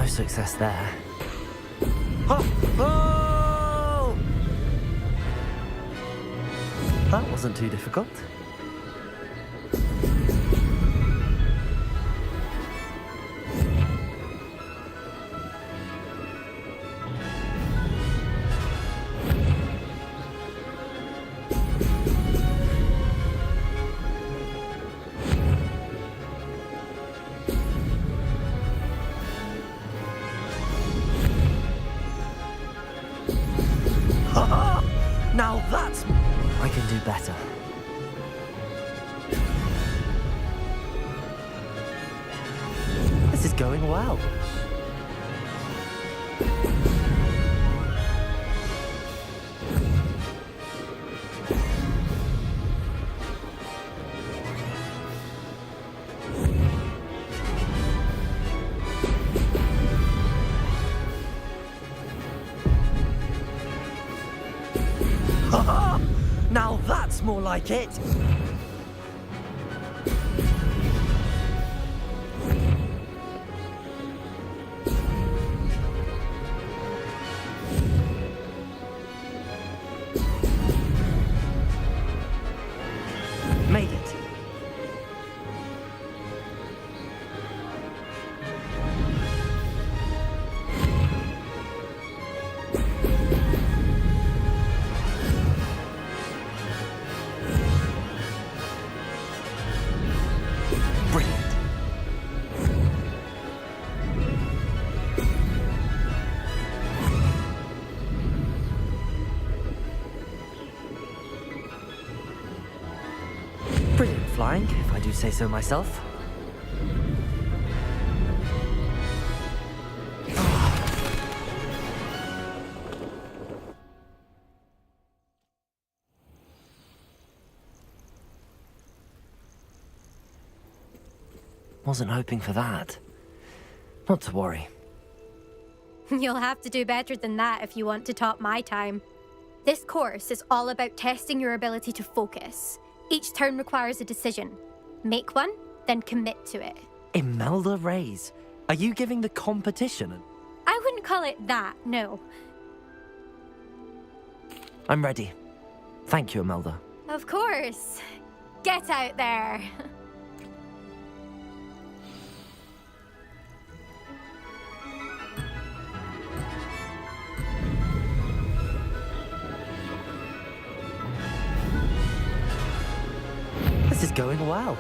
No success there. Oh! That wasn't too difficult. Now that's... I can do better. This is going well. Now that's more like it. Made it. Brilliant. Brilliant flying, if I do say so myself. Wasn't hoping for that. Not to worry. You'll have to do better than that if you want to top my time. This course is all about testing your ability to focus. Each turn requires a decision. Make one, then commit to it. Imelda Reyes, are you giving the competition? I wouldn't call it that, no. I'm ready. Thank you, Imelda. Of course. Get out there. This is going well.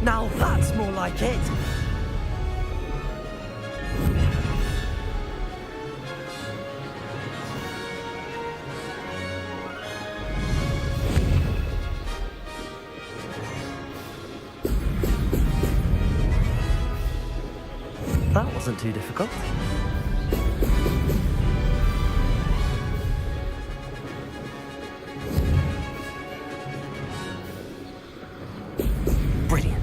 Now that's more like it. That wasn't too difficult. Brilliant.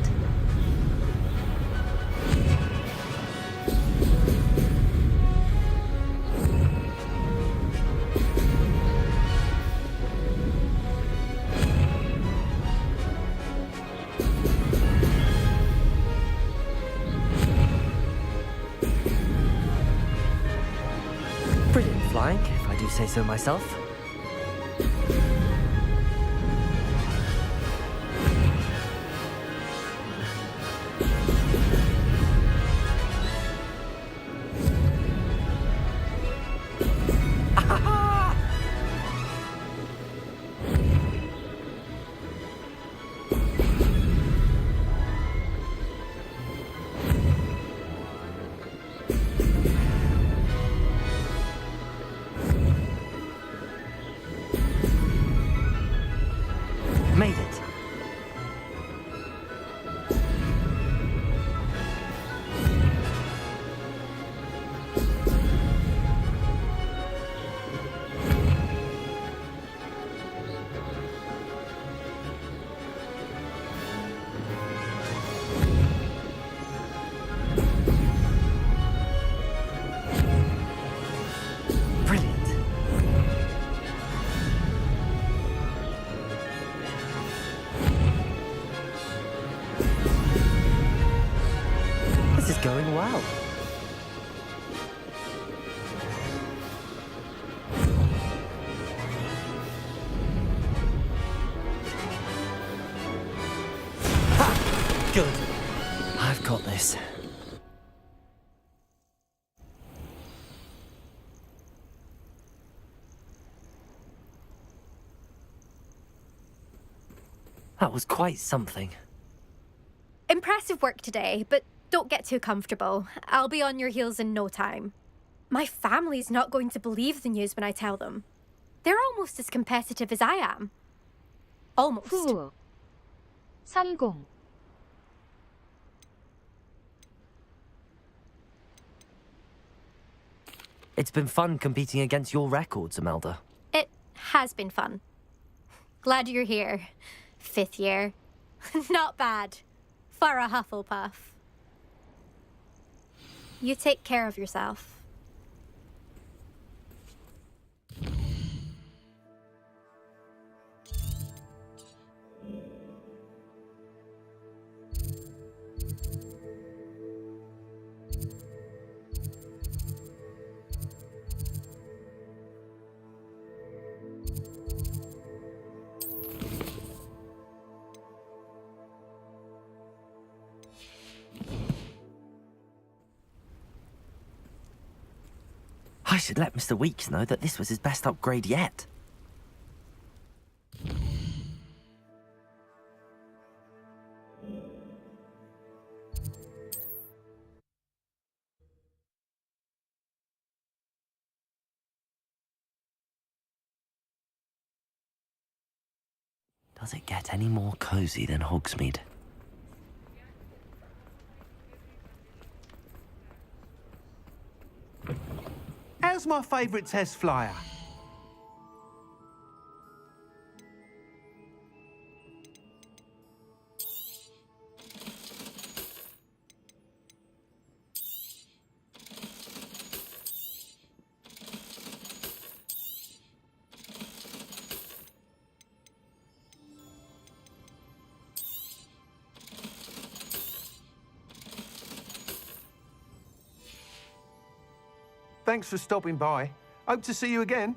Brilliant flying, if I do say so myself. Made it. going well. Ha! Good. I've got this. That was quite something. Impressive work today, but don't get too comfortable. I'll be on your heels in no time. My family's not going to believe the news when I tell them. They're almost as competitive as I am. Almost. 성공. It's been fun competing against your records, Imelda. It has been fun. Glad you're here. 5th year. Not bad. For a Hufflepuff. You take care of yourself. I should let Mr. Weeks know that this was his best upgrade yet. Does it get any more cozy than Hogsmeade? How's my favourite test flyer? Thanks for stopping by. Hope to see you again.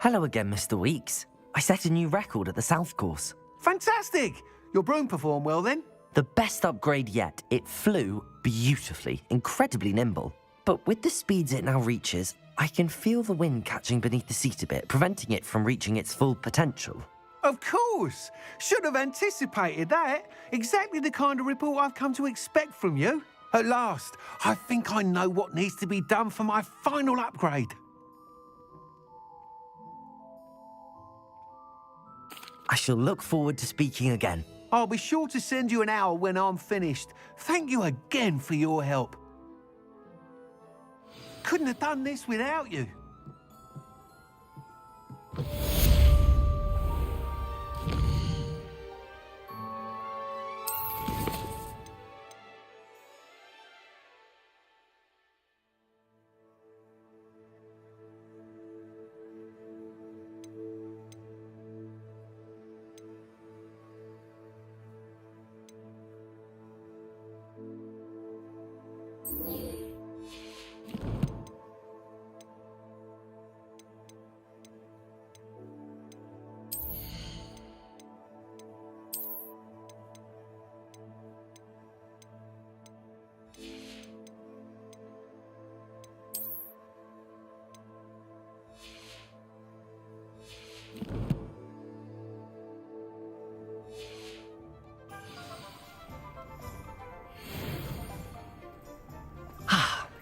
Hello again, Mr. Weeks. I set a new record at the South Course. Fantastic! Your broom performed well then? The best upgrade yet. It flew beautifully, incredibly nimble. But with the speeds it now reaches, I can feel the wind catching beneath the seat a bit, preventing it from reaching its full potential. Of course! Should have anticipated that. Exactly the kind of report I've come to expect from you. At last, I think I know what needs to be done for my final upgrade. I shall look forward to speaking again. I'll be sure to send you an owl when I'm finished. Thank you again for your help. Couldn't have done this without you.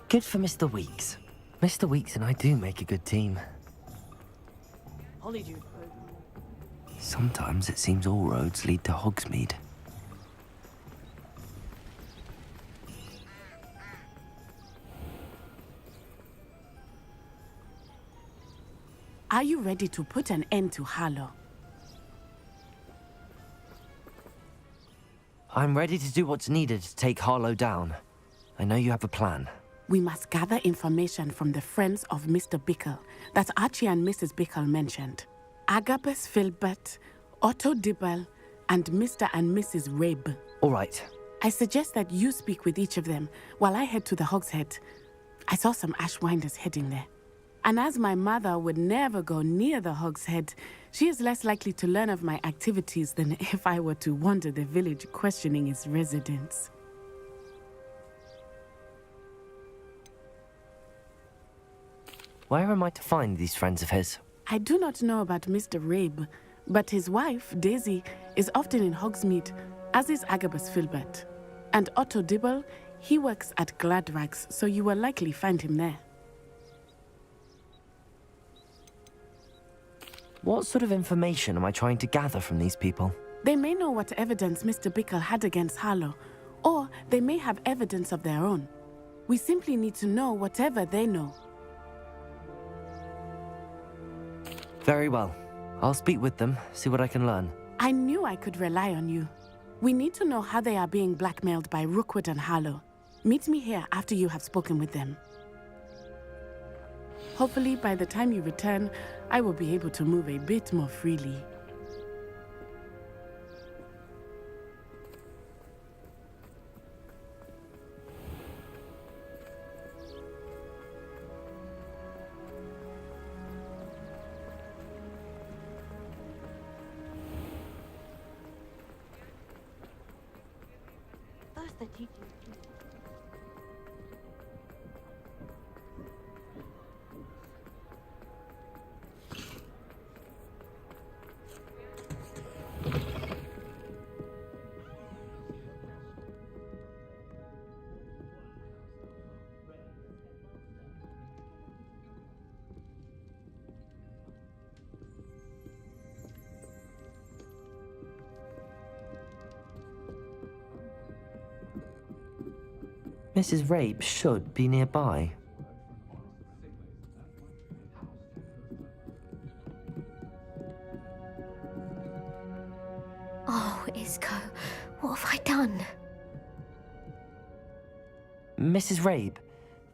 Good for Mr. Weeks. Mr. Weeks and I do make a good team. I'll need you. Sometimes it seems all roads lead to Hogsmeade. Are you ready to put an end to Harlow? I'm ready to do what's needed to take Harlow down. I know you have a plan. We must gather information from the friends of Mr. Bickle that Archie and Mrs. Bickle mentioned. Agabus Filbert, Otto Dibble, and Mr. and Mrs. Rabe. All right. I suggest that you speak with each of them while I head to the Hogshead. I saw some Ashwinders heading there. And as my mother would never go near the Hogshead, she is less likely to learn of my activities than if I were to wander the village questioning its residents. Where am I to find these friends of his? I do not know about Mr. Rabe, but his wife, Daisy, is often in Hogsmeade, as is Agabus Filbert. And Otto Dibble, he works at Gladrags, so you will likely find him there. What sort of information am I trying to gather from these people? They may know what evidence Mr. Bickle had against Harlow, or they may have evidence of their own. We simply need to know whatever they know. Very well. I'll speak with them, see what I can learn. I knew I could rely on you. We need to know how they are being blackmailed by Rookwood and Harlow. Meet me here after you have spoken with them. Hopefully, by the time you return, I will be able to move a bit more freely. Mrs. Rabe should be nearby. Oh, Isco, what have I done? Mrs. Rabe,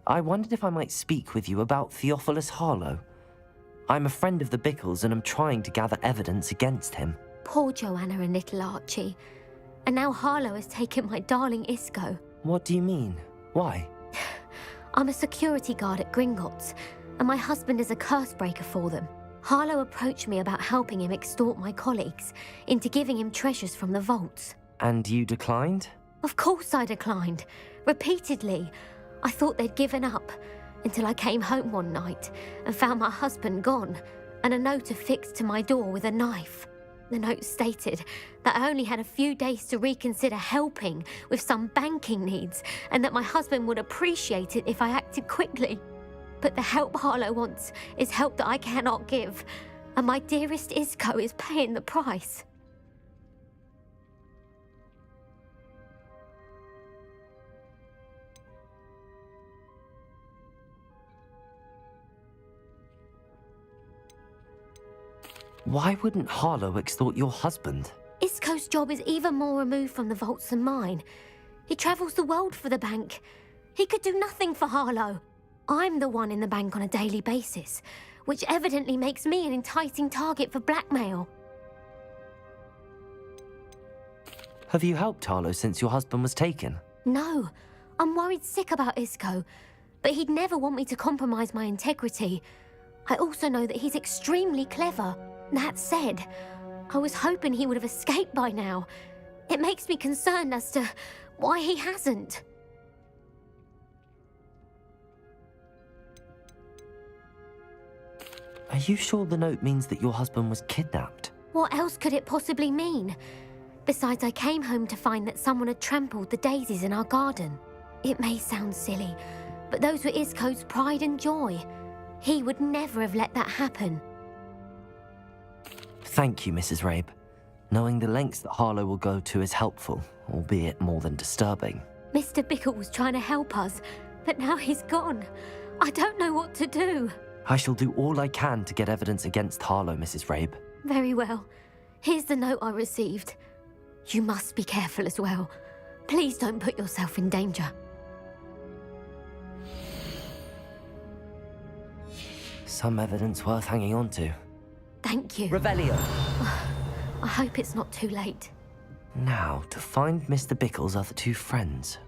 I wondered if I might speak with you about Theophilus Harlow. I'm a friend of the Bickles and I'm trying to gather evidence against him. Poor Joanna and little Archie. And now Harlow has taken my darling Isco. What do you mean? Why? I'm a security guard at Gringotts, and my husband is a curse breaker for them. Harlow approached me about helping him extort my colleagues into giving him treasures from the vaults. And you declined? Of course I declined. Repeatedly. I thought they'd given up, until I came home one night and found my husband gone, and a note affixed to my door with a knife. The note stated that I only had a few days to reconsider helping with some banking needs, and that my husband would appreciate it if I acted quickly. But the help Harlow wants is help that I cannot give, and my dearest Isco is paying the price. Why wouldn't Harlow extort your husband? Isco's job is even more removed from the vaults than mine. He travels the world for the bank. He could do nothing for Harlow. I'm the one in the bank on a daily basis, which evidently makes me an enticing target for blackmail. Have you helped Harlow since your husband was taken? No, I'm worried sick about Isco, but he'd never want me to compromise my integrity. I also know that he's extremely clever. That said, I was hoping he would have escaped by now. It makes me concerned as to why he hasn't. Are you sure the note means that your husband was kidnapped? What else could it possibly mean? Besides, I came home to find that someone had trampled the daisies in our garden. It may sound silly, but those were Isco's pride and joy. He would never have let that happen. Thank you, Mrs. Rabe. Knowing the lengths that Harlow will go to is helpful, albeit more than disturbing. Mr. Bickle was trying to help us, but now he's gone. I don't know what to do. I shall do all I can to get evidence against Harlow, Mrs. Rabe. Very well. Here's the note I received. You must be careful as well. Please don't put yourself in danger. Some evidence worth hanging on to. Thank you. Revelio. I hope it's not too late. Now, to find Mr. Bickle's other two friends.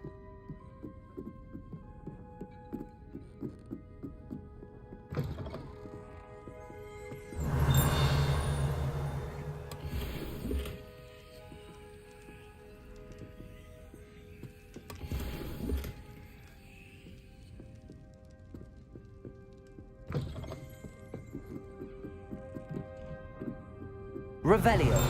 Revelio.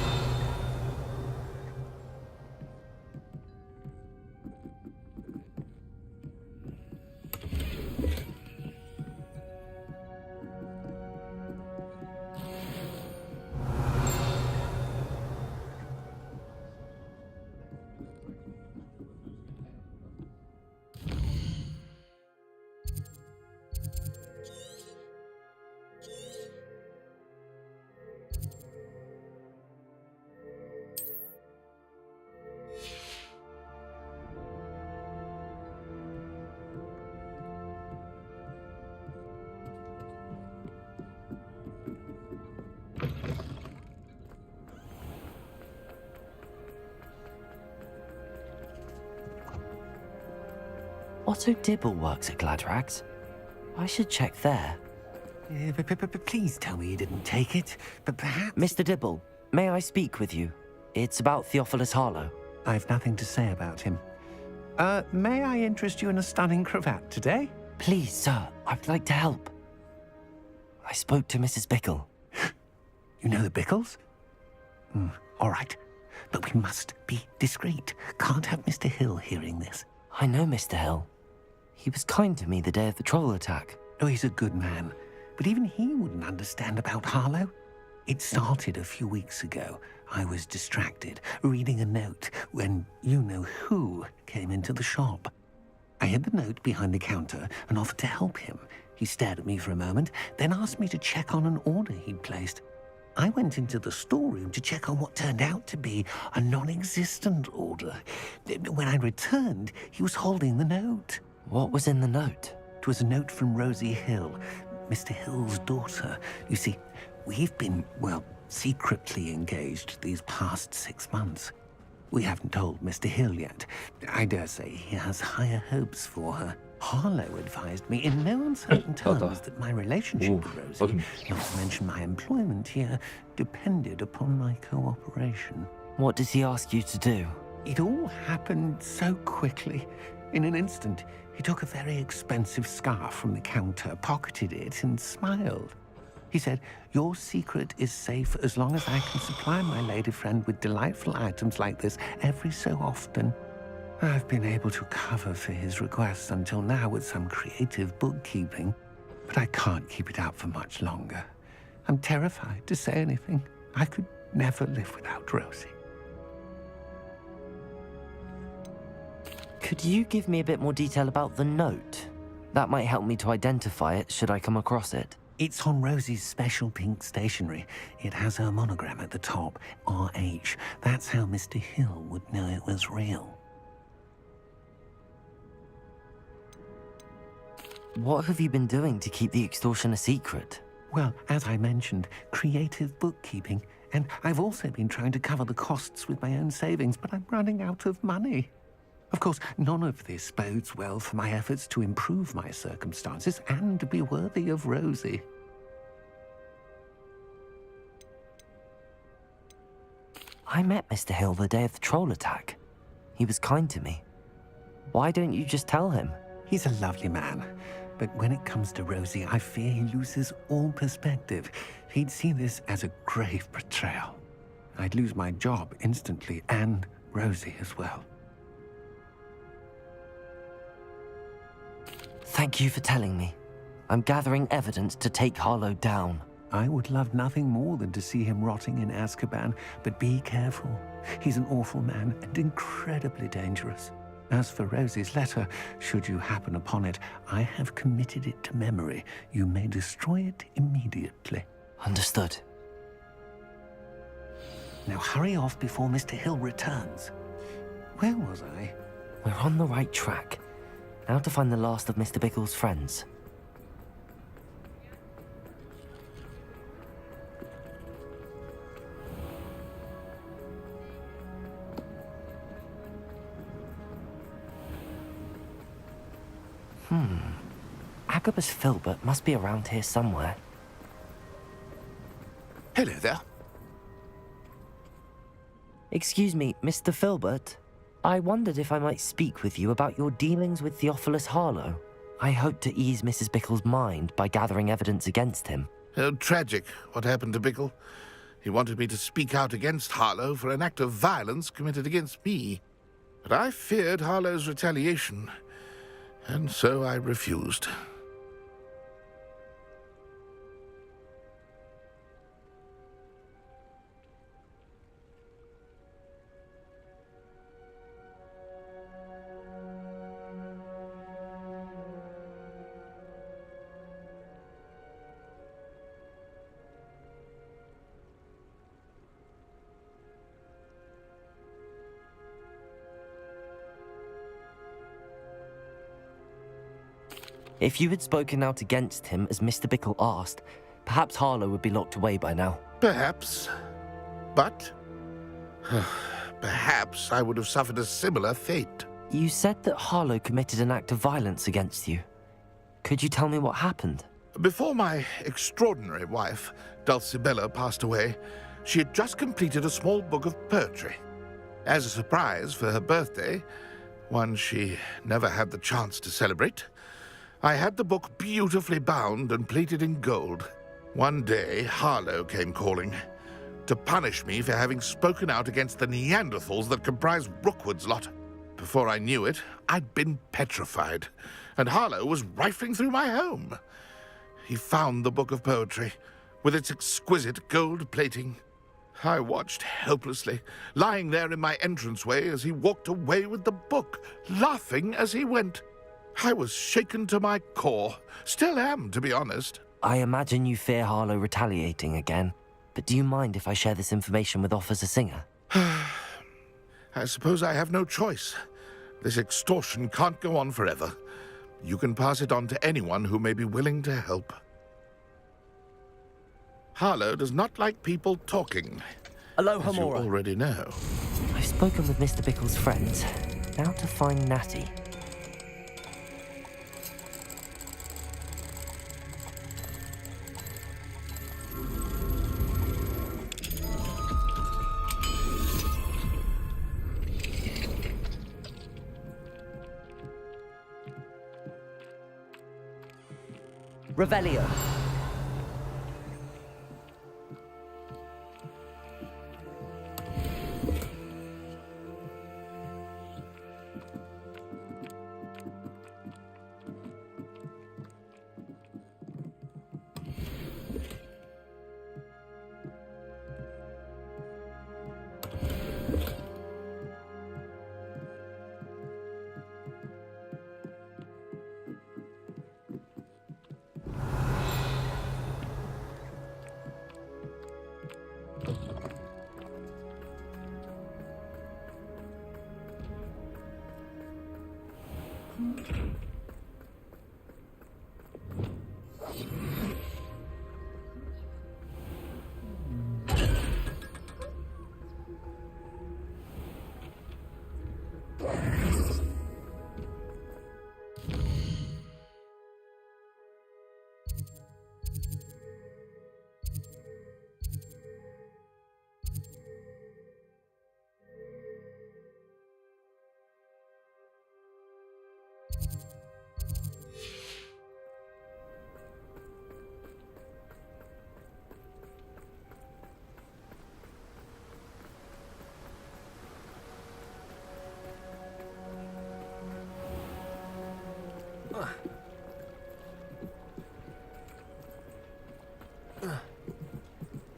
Otto Dibble works at Gladrags. I should check there. Please tell me you didn't take it, but perhaps... Mr. Dibble, may I speak with you? It's about Theophilus Harlow. I've nothing to say about him. May I interest you in a stunning cravat today? Please, sir, I'd like to help. I spoke to Mrs. Bickle. You know the Bickles? All right, but we must be discreet. Can't have Mr. Hill hearing this. I know Mr. Hill. He was kind to me the day of the troll attack. Oh, he's a good man, but even he wouldn't understand about Harlow. It started a few weeks ago. I was distracted, reading a note, when you-know-who came into the shop. I hid the note behind the counter and offered to help him. He stared at me for a moment, then asked me to check on an order he'd placed. I went into the storeroom to check on what turned out to be a non-existent order. When I returned, he was holding the note. What was in the note? It was a note from Rosie Hill, Mr. Hill's daughter. You see, we've been, well, secretly engaged these past 6 months. We haven't told Mr. Hill yet. I dare say he has higher hopes for her. Harlow advised me in no uncertain terms that my relationship with Rosie, not to mention my employment here, depended upon my cooperation. What does he ask you to do? It all happened so quickly. In an instant, he took a very expensive scarf from the counter, pocketed it, and smiled. He said, "Your secret is safe as long as I can supply my lady friend with delightful items like this every so often." I've been able to cover for his requests until now with some creative bookkeeping, but I can't keep it up for much longer. I'm terrified to say anything. I could never live without Rosie. Could you give me a bit more detail about the note? That might help me to identify it should I come across it. It's on Rosie's special pink stationery. It has her monogram at the top, RH. That's how Mr. Hill would know it was real. What have you been doing to keep the extortion a secret? Well, as I mentioned, creative bookkeeping. And I've also been trying to cover the costs with my own savings, but I'm running out of money. Of course, none of this bodes well for my efforts to improve my circumstances and to be worthy of Rosie. I met Mr. Hill the day of the troll attack. He was kind to me. Why don't you just tell him? He's a lovely man. But when it comes to Rosie, I fear he loses all perspective. He'd see this as a grave betrayal. I'd lose my job instantly, and Rosie as well. Thank you for telling me. I'm gathering evidence to take Harlow down. I would love nothing more than to see him rotting in Azkaban, but be careful. He's an awful man and incredibly dangerous. As for Rosie's letter, should you happen upon it, I have committed it to memory. You may destroy it immediately. Understood. Now hurry off before Mr. Hill returns. Where was I? We're on the right track. Now to find the last of Mr. Bickle's friends. Agabus Filbert must be around here somewhere. Hello there. Excuse me, Mr. Filbert. I wondered if I might speak with you about your dealings with Theophilus Harlow. I hope to ease Mrs. Bickle's mind by gathering evidence against him. Oh, tragic what happened to Bickle. He wanted me to speak out against Harlow for an act of violence committed against me. But I feared Harlow's retaliation, and so I refused. If you had spoken out against him as Mr. Bickle asked, perhaps Harlow would be locked away by now. Perhaps. But perhaps I would have suffered a similar fate. You said that Harlow committed an act of violence against you. Could you tell me what happened? Before my extraordinary wife, Dulcibella, passed away, she had just completed a small book of poetry. As a surprise for her birthday, one she never had the chance to celebrate, I had the book beautifully bound and plated in gold. One day, Harlow came calling to punish me for having spoken out against the Neanderthals that comprise Rookwood's lot. Before I knew it, I'd been petrified, and Harlow was rifling through my home. He found the book of poetry, with its exquisite gold plating. I watched helplessly, lying there in my entranceway as he walked away with the book, laughing as he went. I was shaken to my core. Still am, to be honest. I imagine you fear Harlow retaliating again, but do you mind if I share this information with Officer Singer? I suppose I have no choice. This extortion can't go on forever. You can pass it on to anyone who may be willing to help. Harlow does not like people talking. Aloha, as you Mora. already know. I've spoken with Mr. Bickle's friends. Now to find Natty. Revelio.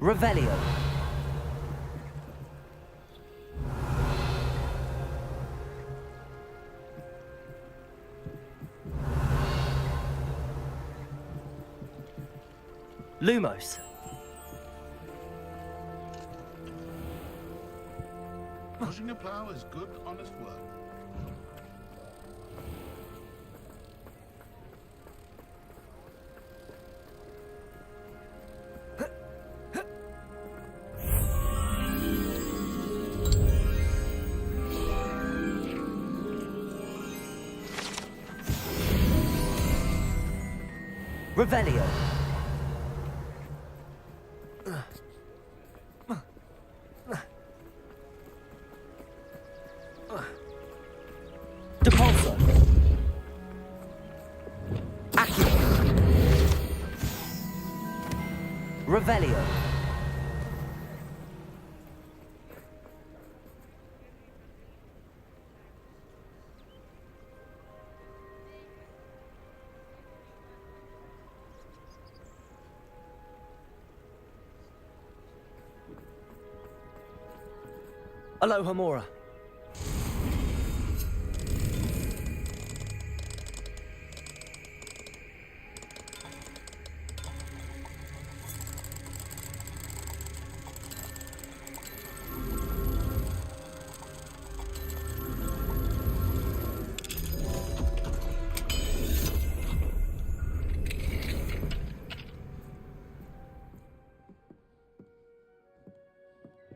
Revelio. Lumos. Pushing a plough is good, honest work. Revelio. Depulso. Accio. Revelio. Aloha Mora.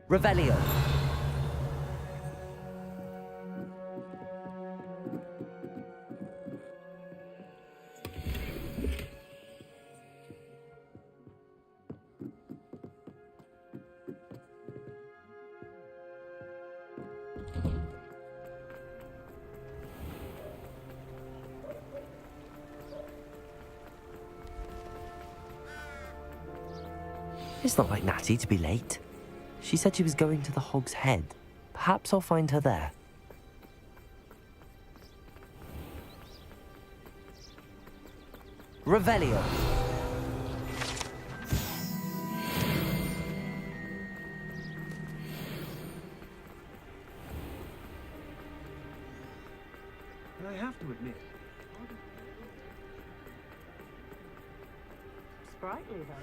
Revelio. It's not like Natty to be late. She said she was going to the Hog's Head. Perhaps I'll find her there. Revelio. I have to admit. Sprightly, though.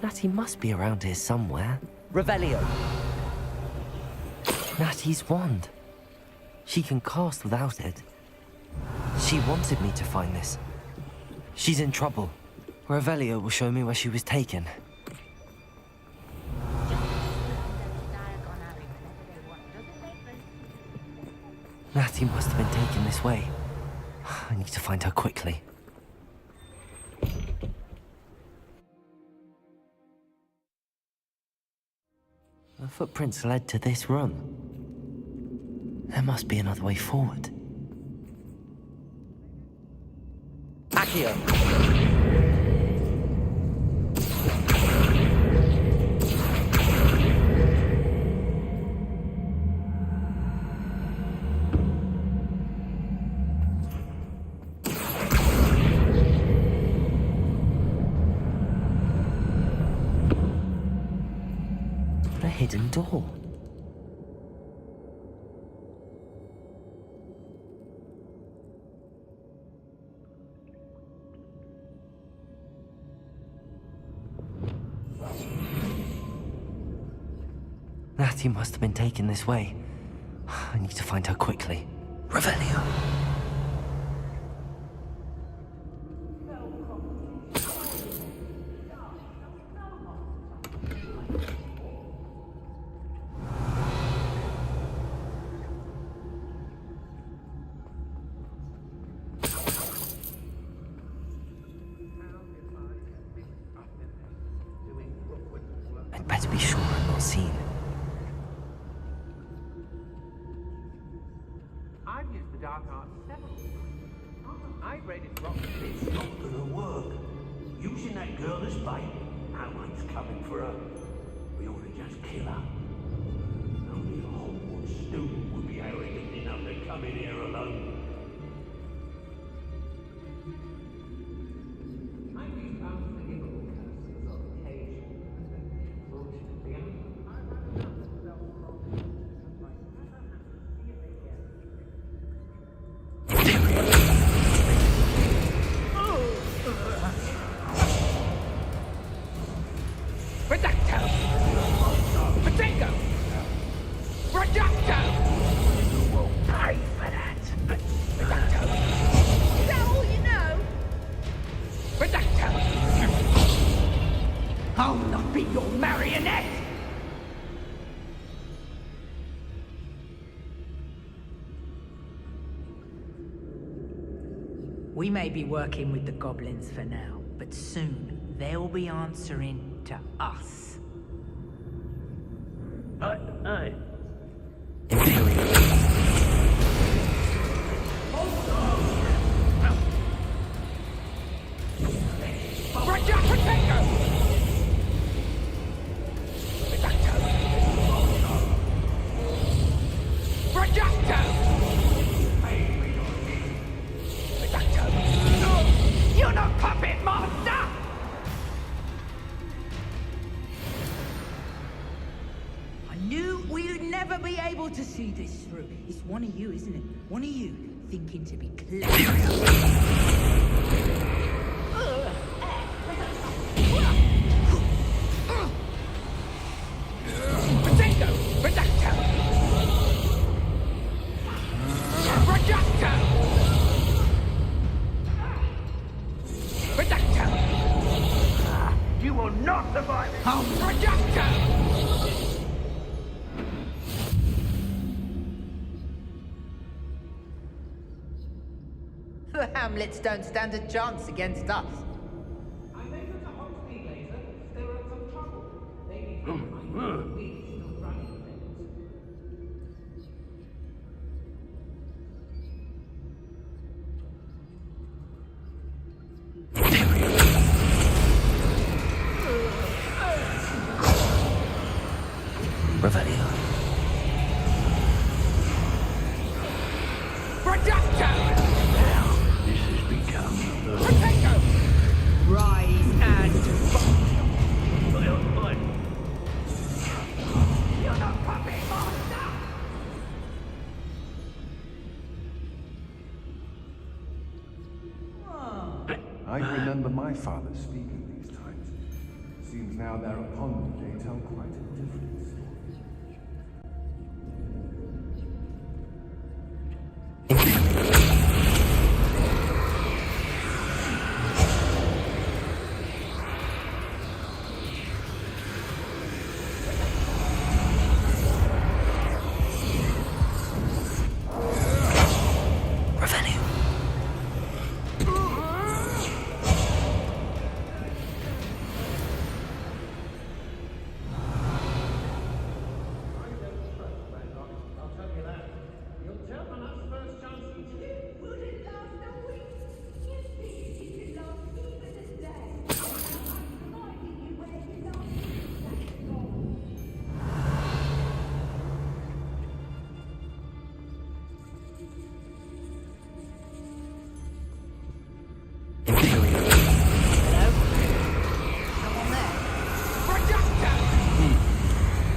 Natty must be around here somewhere. Revelio. Natty's wand. She can cast without it. She wanted me to find this. She's in trouble. Revelio will show me where she was taken. Natty must have been taken this way. I need to find her quickly. The footprints led to this room. There must be another way forward. Accio! A hidden door. Natty must have been taken this way. I need to find her quickly. Revelio. I'd better be sure I'm not seen. I've used the dark arts several times. I read it wrong. It's not gonna work. Using that girl as bait. No one's coming for her. We ought to just kill her. Only a Hogwarts student would be arrogant enough to come in here alone. We may be working with the goblins for now, but soon they'll be answering to us. Aye. You're no puppet master! I knew we'd never be able to see this through. It's one of you, isn't it? One of you thinking to be clever. You will not survive it! The Hamlets don't stand a chance against us. Revelio. This has become Rise and You're not puppet master! I remember my father speaking these times. Seems now thereupon they tell quite a different story.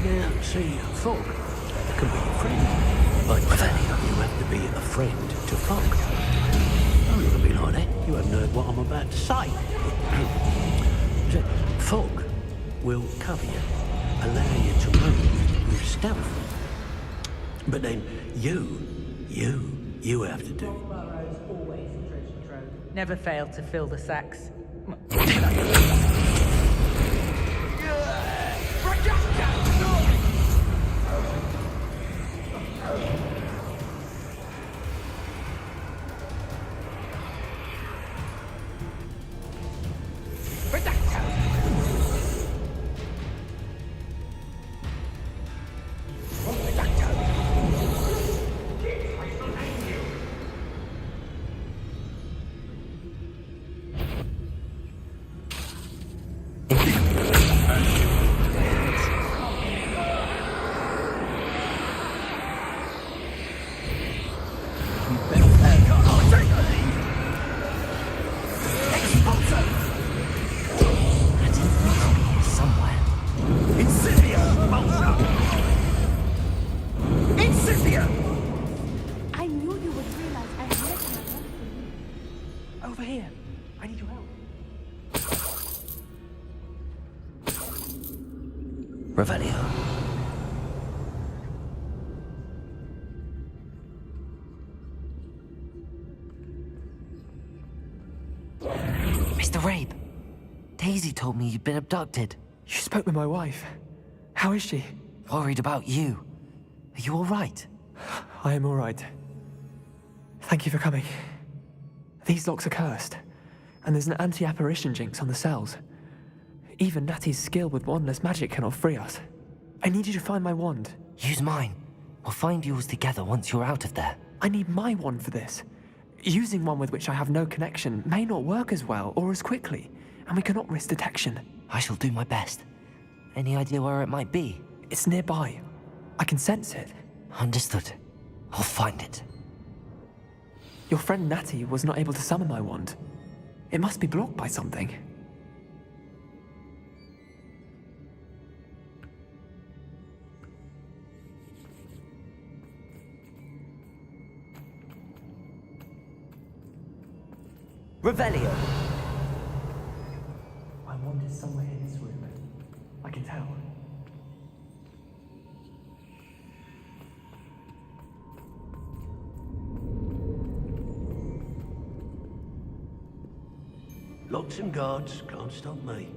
Now, see, Fog can be a friend. But you have to be a friend to Fog. I'm not gonna be like that. You haven't heard what I'm about to say. Fog will cover you, allow you to move with stealth. But then you have to do. Always a treasure trove. Never fail to fill the sacks. I knew you would realize I had left my work for you. Over here. I need your help. Revelio. Mr. Rabe, Daisy told me you'd been abducted. You spoke with my wife. How is she? Worried about you. Are you all right? I am all right. Thank you for coming. These locks are cursed, and there's an anti-apparition jinx on the cells. Even Natty's skill with wandless magic cannot free us. I need you to find my wand. Use mine. We'll find yours together once you're out of there. I need my wand for this. Using one with which I have no connection may not work as well or as quickly, and we cannot risk detection. I shall do my best. Any idea where it might be? It's nearby. I can sense it. Understood. I'll find it. Your friend Natty was not able to summon my wand. It must be blocked by something. Revelio! My wand is somewhere in this room. I can tell. Locks and guards can't stop me.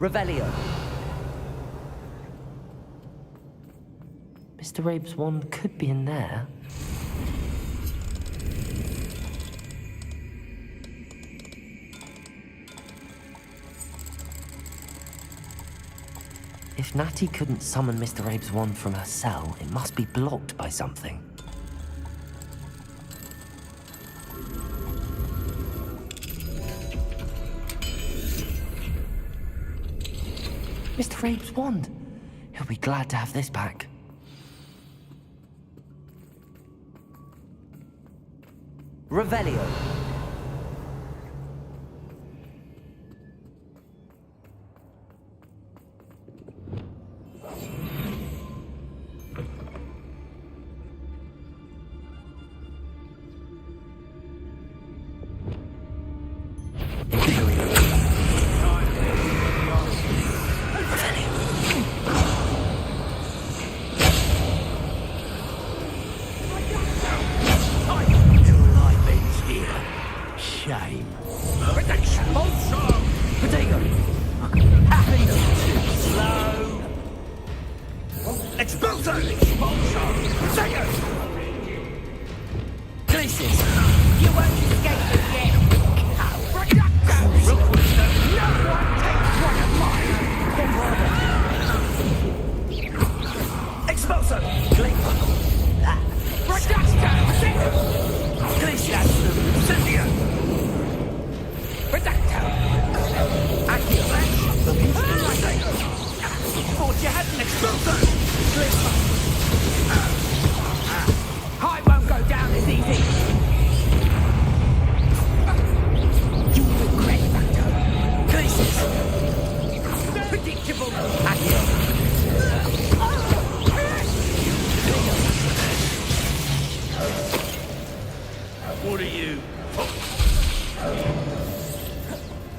Revelio. Mr. Abe's wand could be in there. If Natty couldn't summon Mr. Abe's wand from her cell, it must be blocked by something. Mr. Abe's wand! He'll be glad to have this back. Revelio. What are you?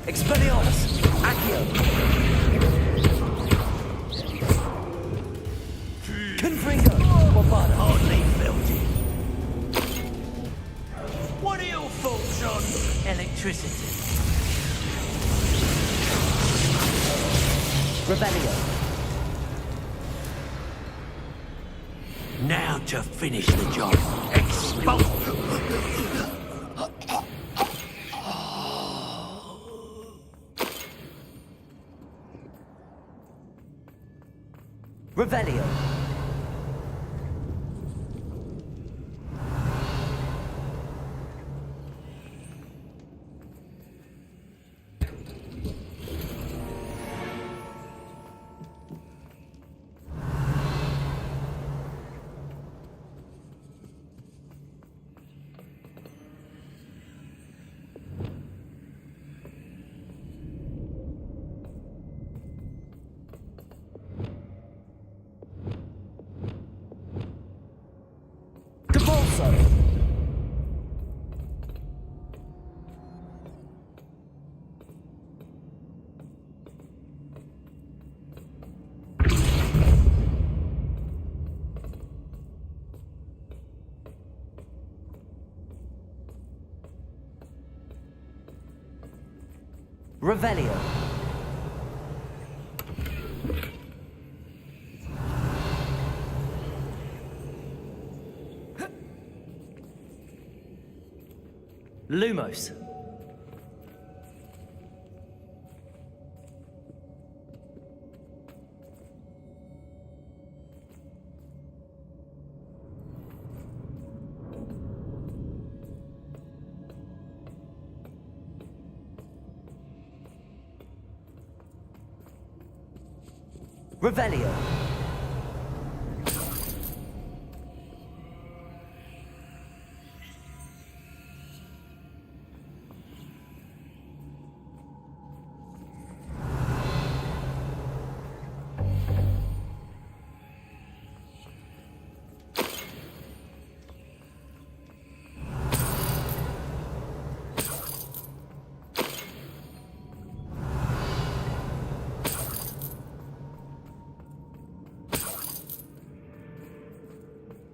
Expelliarmus! Accio! Confringo! Bombada! Hardly felt it. What are your thoughts on electricity? Revelio. Now to finish the job. Expose! Revelio. Revelio. Lumos. Revelio.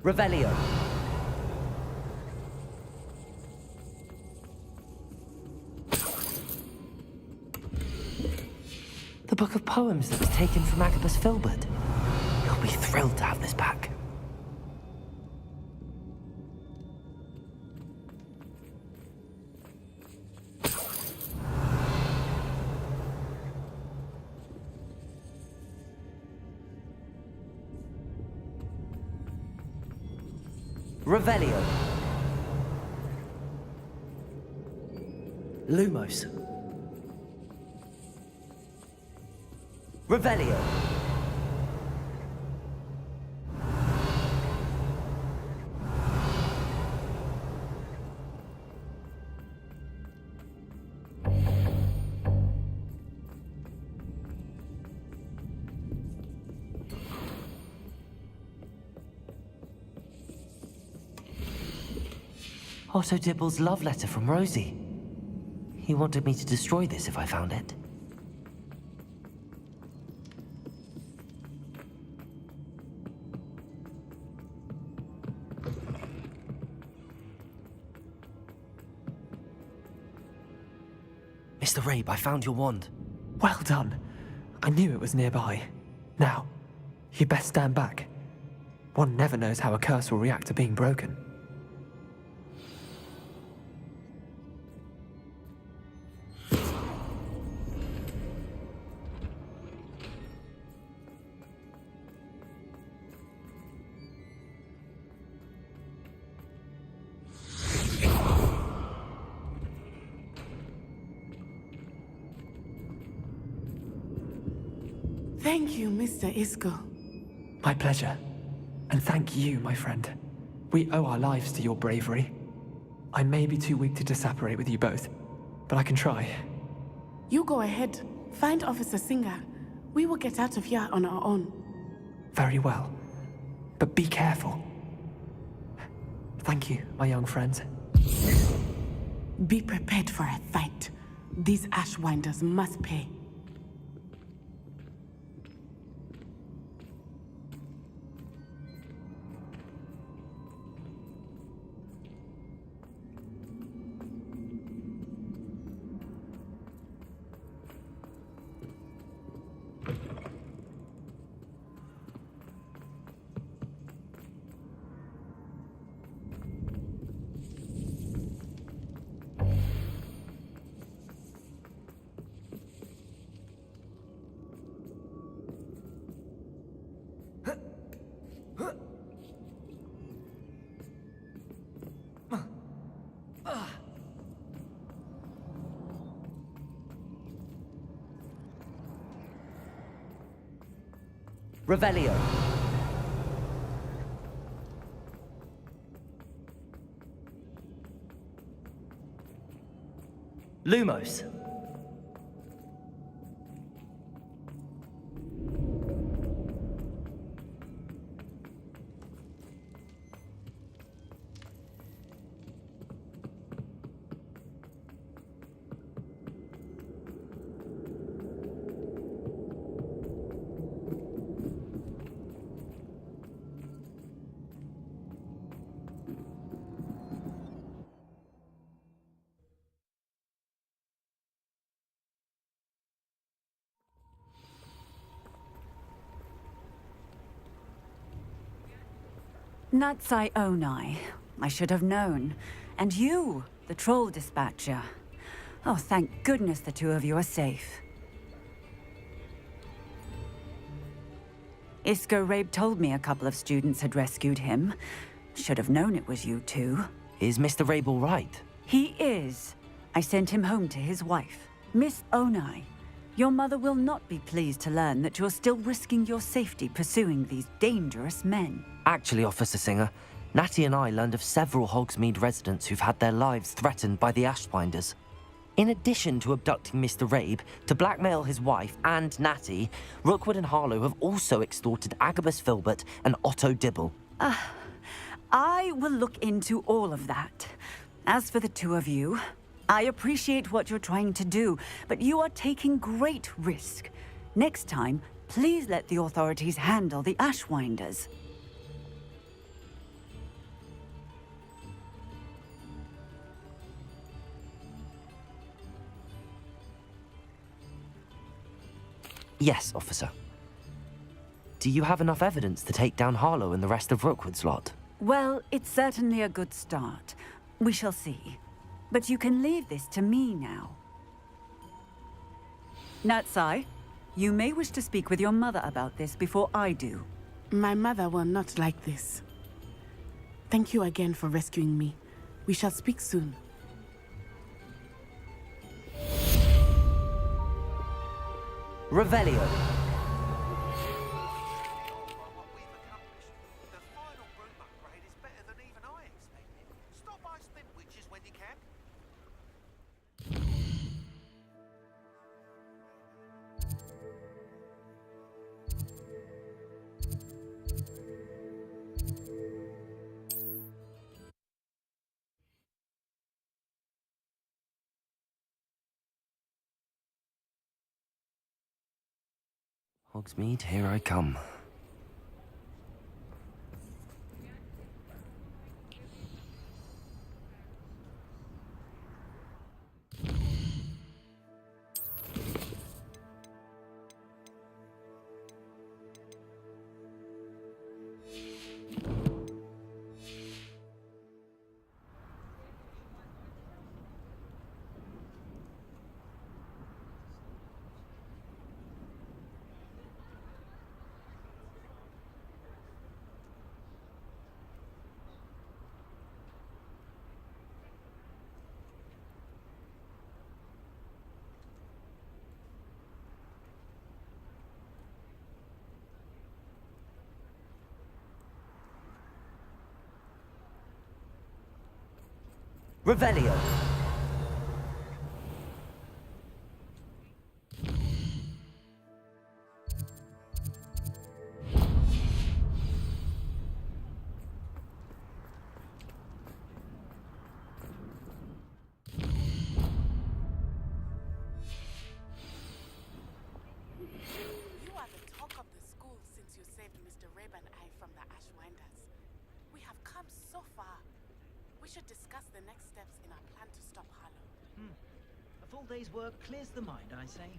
Revelio. The book of poems that was taken from Agabus Filbert. He'll be thrilled to have this back. Revelio. Lumos. Revelio. Otto Dibble's love letter from Rosie. He wanted me to destroy this if I found it. Mr. Rabe, I found your wand. Well done. I knew it was nearby. Now, you best stand back. One never knows how a curse will react to being broken. Thank you, Mr. Isco. My pleasure. And thank you, my friend. We owe our lives to your bravery. I may be too weak to disapparate with you both, but I can try. You go ahead. Find Officer Singer. We will get out of here on our own. Very well. But be careful. Thank you, my young friends. Be prepared for a fight. These Ashwinders must pay. Revelio. Lumos. Natsai Onai. I should have known. And you, the troll dispatcher. Oh, thank goodness the two of you are safe. Isco Rabe told me a couple of students had rescued him. Should have known it was you two. Is Mr. Rabe all right? He is. I sent him home to his wife. Miss Onai, your mother will not be pleased to learn that you're still risking your safety pursuing these dangerous men. Actually, Officer Singer, Natty and I learned of several Hogsmeade residents who've had their lives threatened by the Ashwinders. In addition to abducting Mr. Rabe, to blackmail his wife and Natty, Rookwood and Harlow have also extorted Agabus Filbert and Otto Dibble. I will look into all of that. As for the two of you, I appreciate what you're trying to do, but you are taking great risk. Next time, please let the authorities handle the Ashwinders. Yes, officer. Do you have enough evidence to take down Harlow and the rest of Rookwood's lot? Well, it's certainly a good start. We shall see. But you can leave this to me now. Natsai, you may wish to speak with your mother about this before I do. My mother will not like this. Thank you again for rescuing me. We shall speak soon. Revelio. Hogsmeade, here I come. Revelio. You are the talk of the school since you saved Mr. Rabe and I from the Ashwinders. We have come so far. We should discuss the next steps in our plan to stop Harlow. A full day's work clears the mind, I say.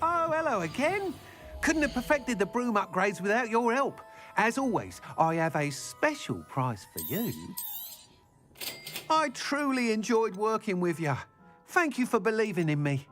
Oh, hello again. Couldn't have perfected the broom upgrades without your help. As always, I have a special prize for you. I truly enjoyed working with you. Thank you for believing in me.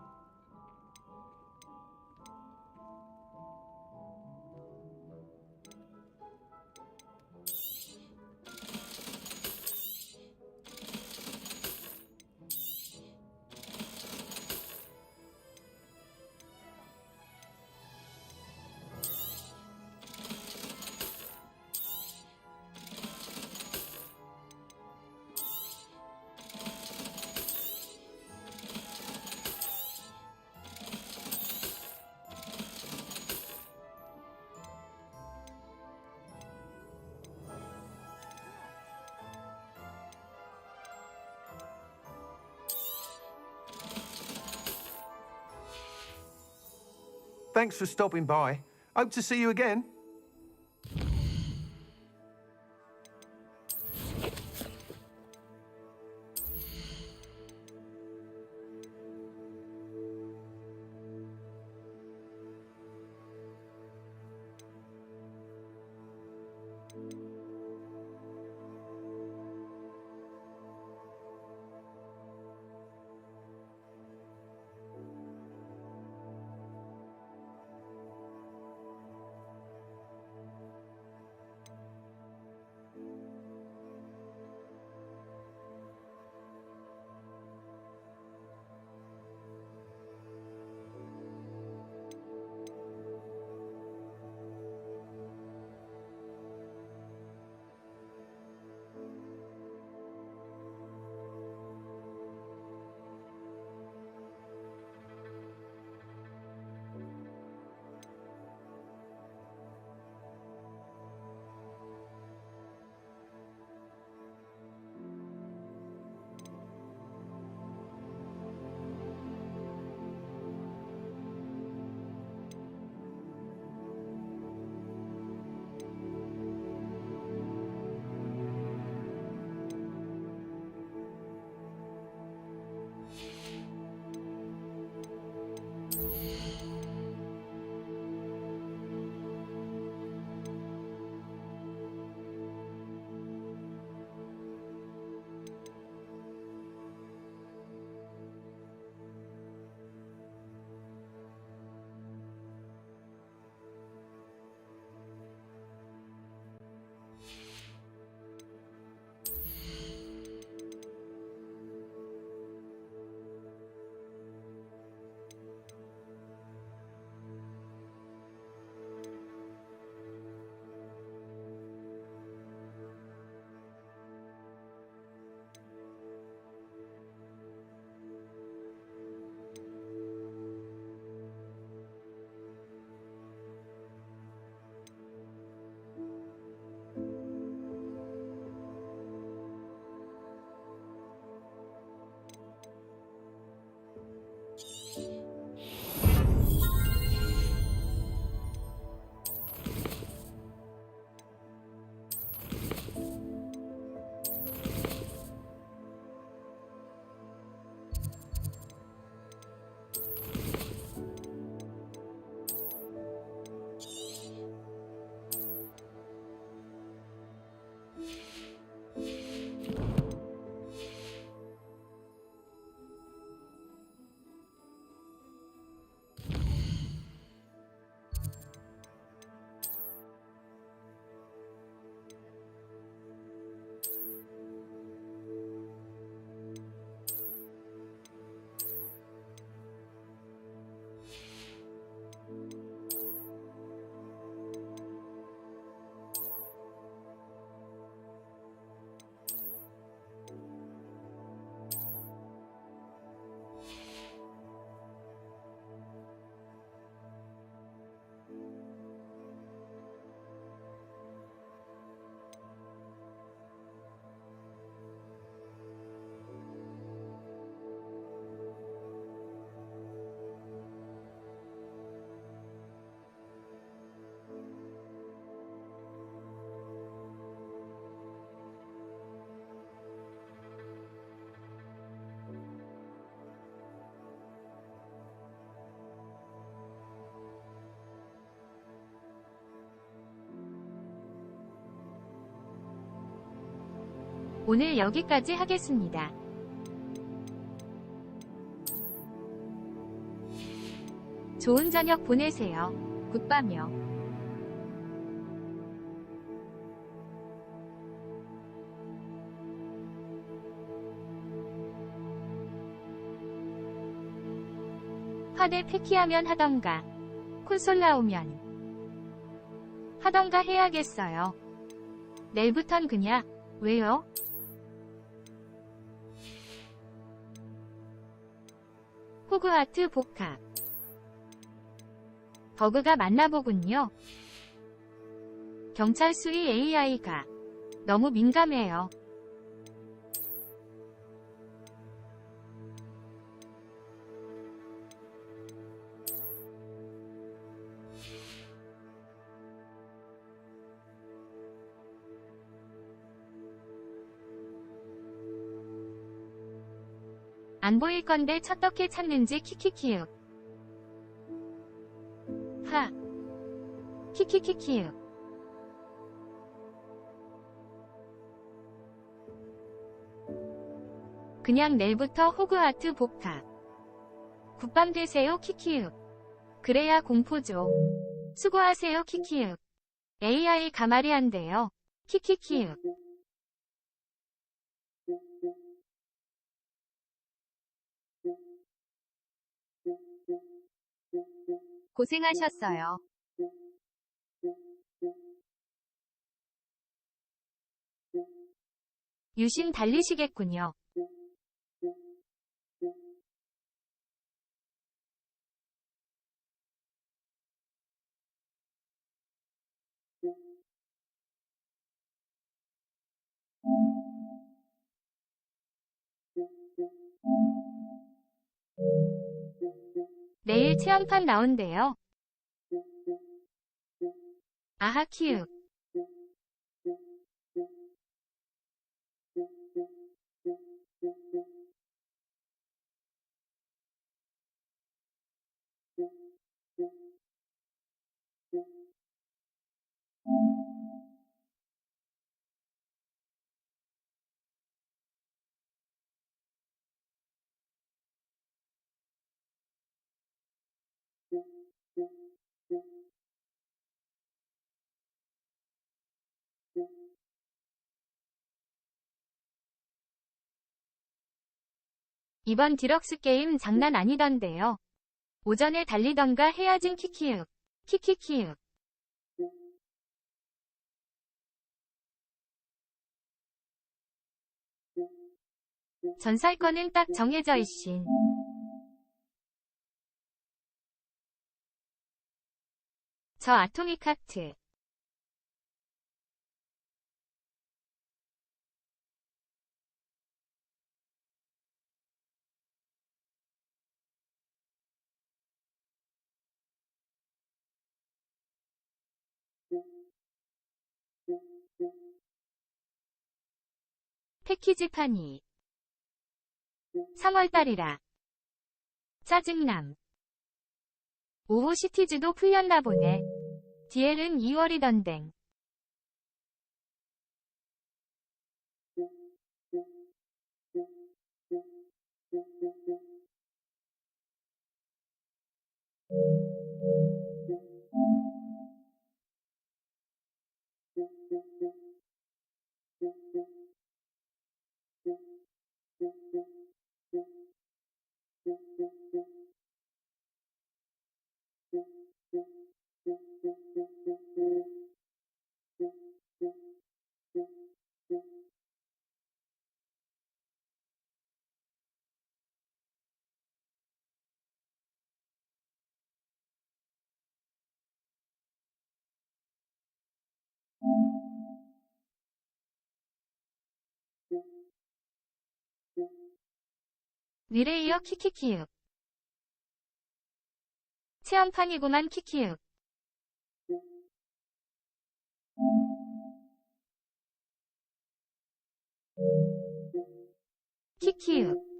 Thanks for stopping by. Hope to see you again. 오늘 여기까지 하겠습니다. 좋은 저녁 보내세요. 굿밤요. 화대 패키하면 하던가 콘솔 나오면 하던가 해야겠어요. 내일부턴 그냥 왜요? 호그와트 복합 버그가 맞나 보군요. 경찰 수리 AI가 너무 민감해요. 안 보일 건데 어떻게 찾는지 키키키윽. 하. 키키키키윽. 그냥 내일부터 호그와트 복합. 굿밤 되세요 키키윽. 그래야 공포죠. 수고하세요 키키윽. AI가 말이 안 돼요. 키키키윽. 고생하셨어요. 유심 달리시겠군요. 내일 체험판 나온대요. 아하 키읔. 이번 디럭스 게임 장난 아니던데요. 오전에 달리던가 해야진 키키윽. 키키키윽. 전살 거는 딱 정해져 있신. 저 아토믹 하트. 패키지 판이 3월달이라 짜증남. 오후 시티즈도 풀렸나 보네. DL은 2월이던댕. 미래이어 키키키윽. 체험판이구만 키키윽. 키키윽.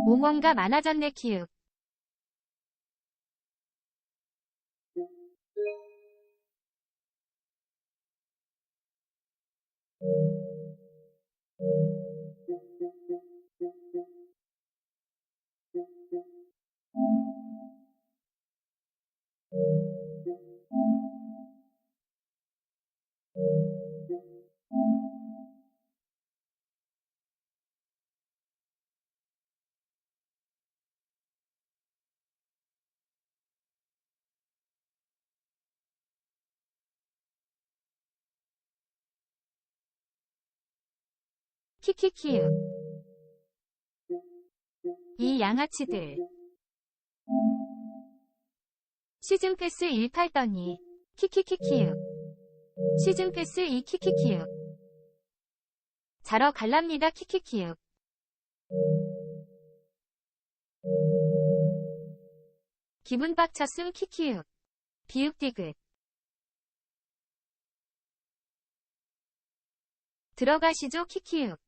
옹원가 많아졌네 키읔. 키키키읔. 이 양아치들. 시즌 패스 1 팔더니. 키키키키읔. 시즌 패스 2 키키키읔. 자러 갈랍니다 키키키읔. 기분 빡쳤음 키키윽. 비읍디귿. 들어가시죠 키키윽.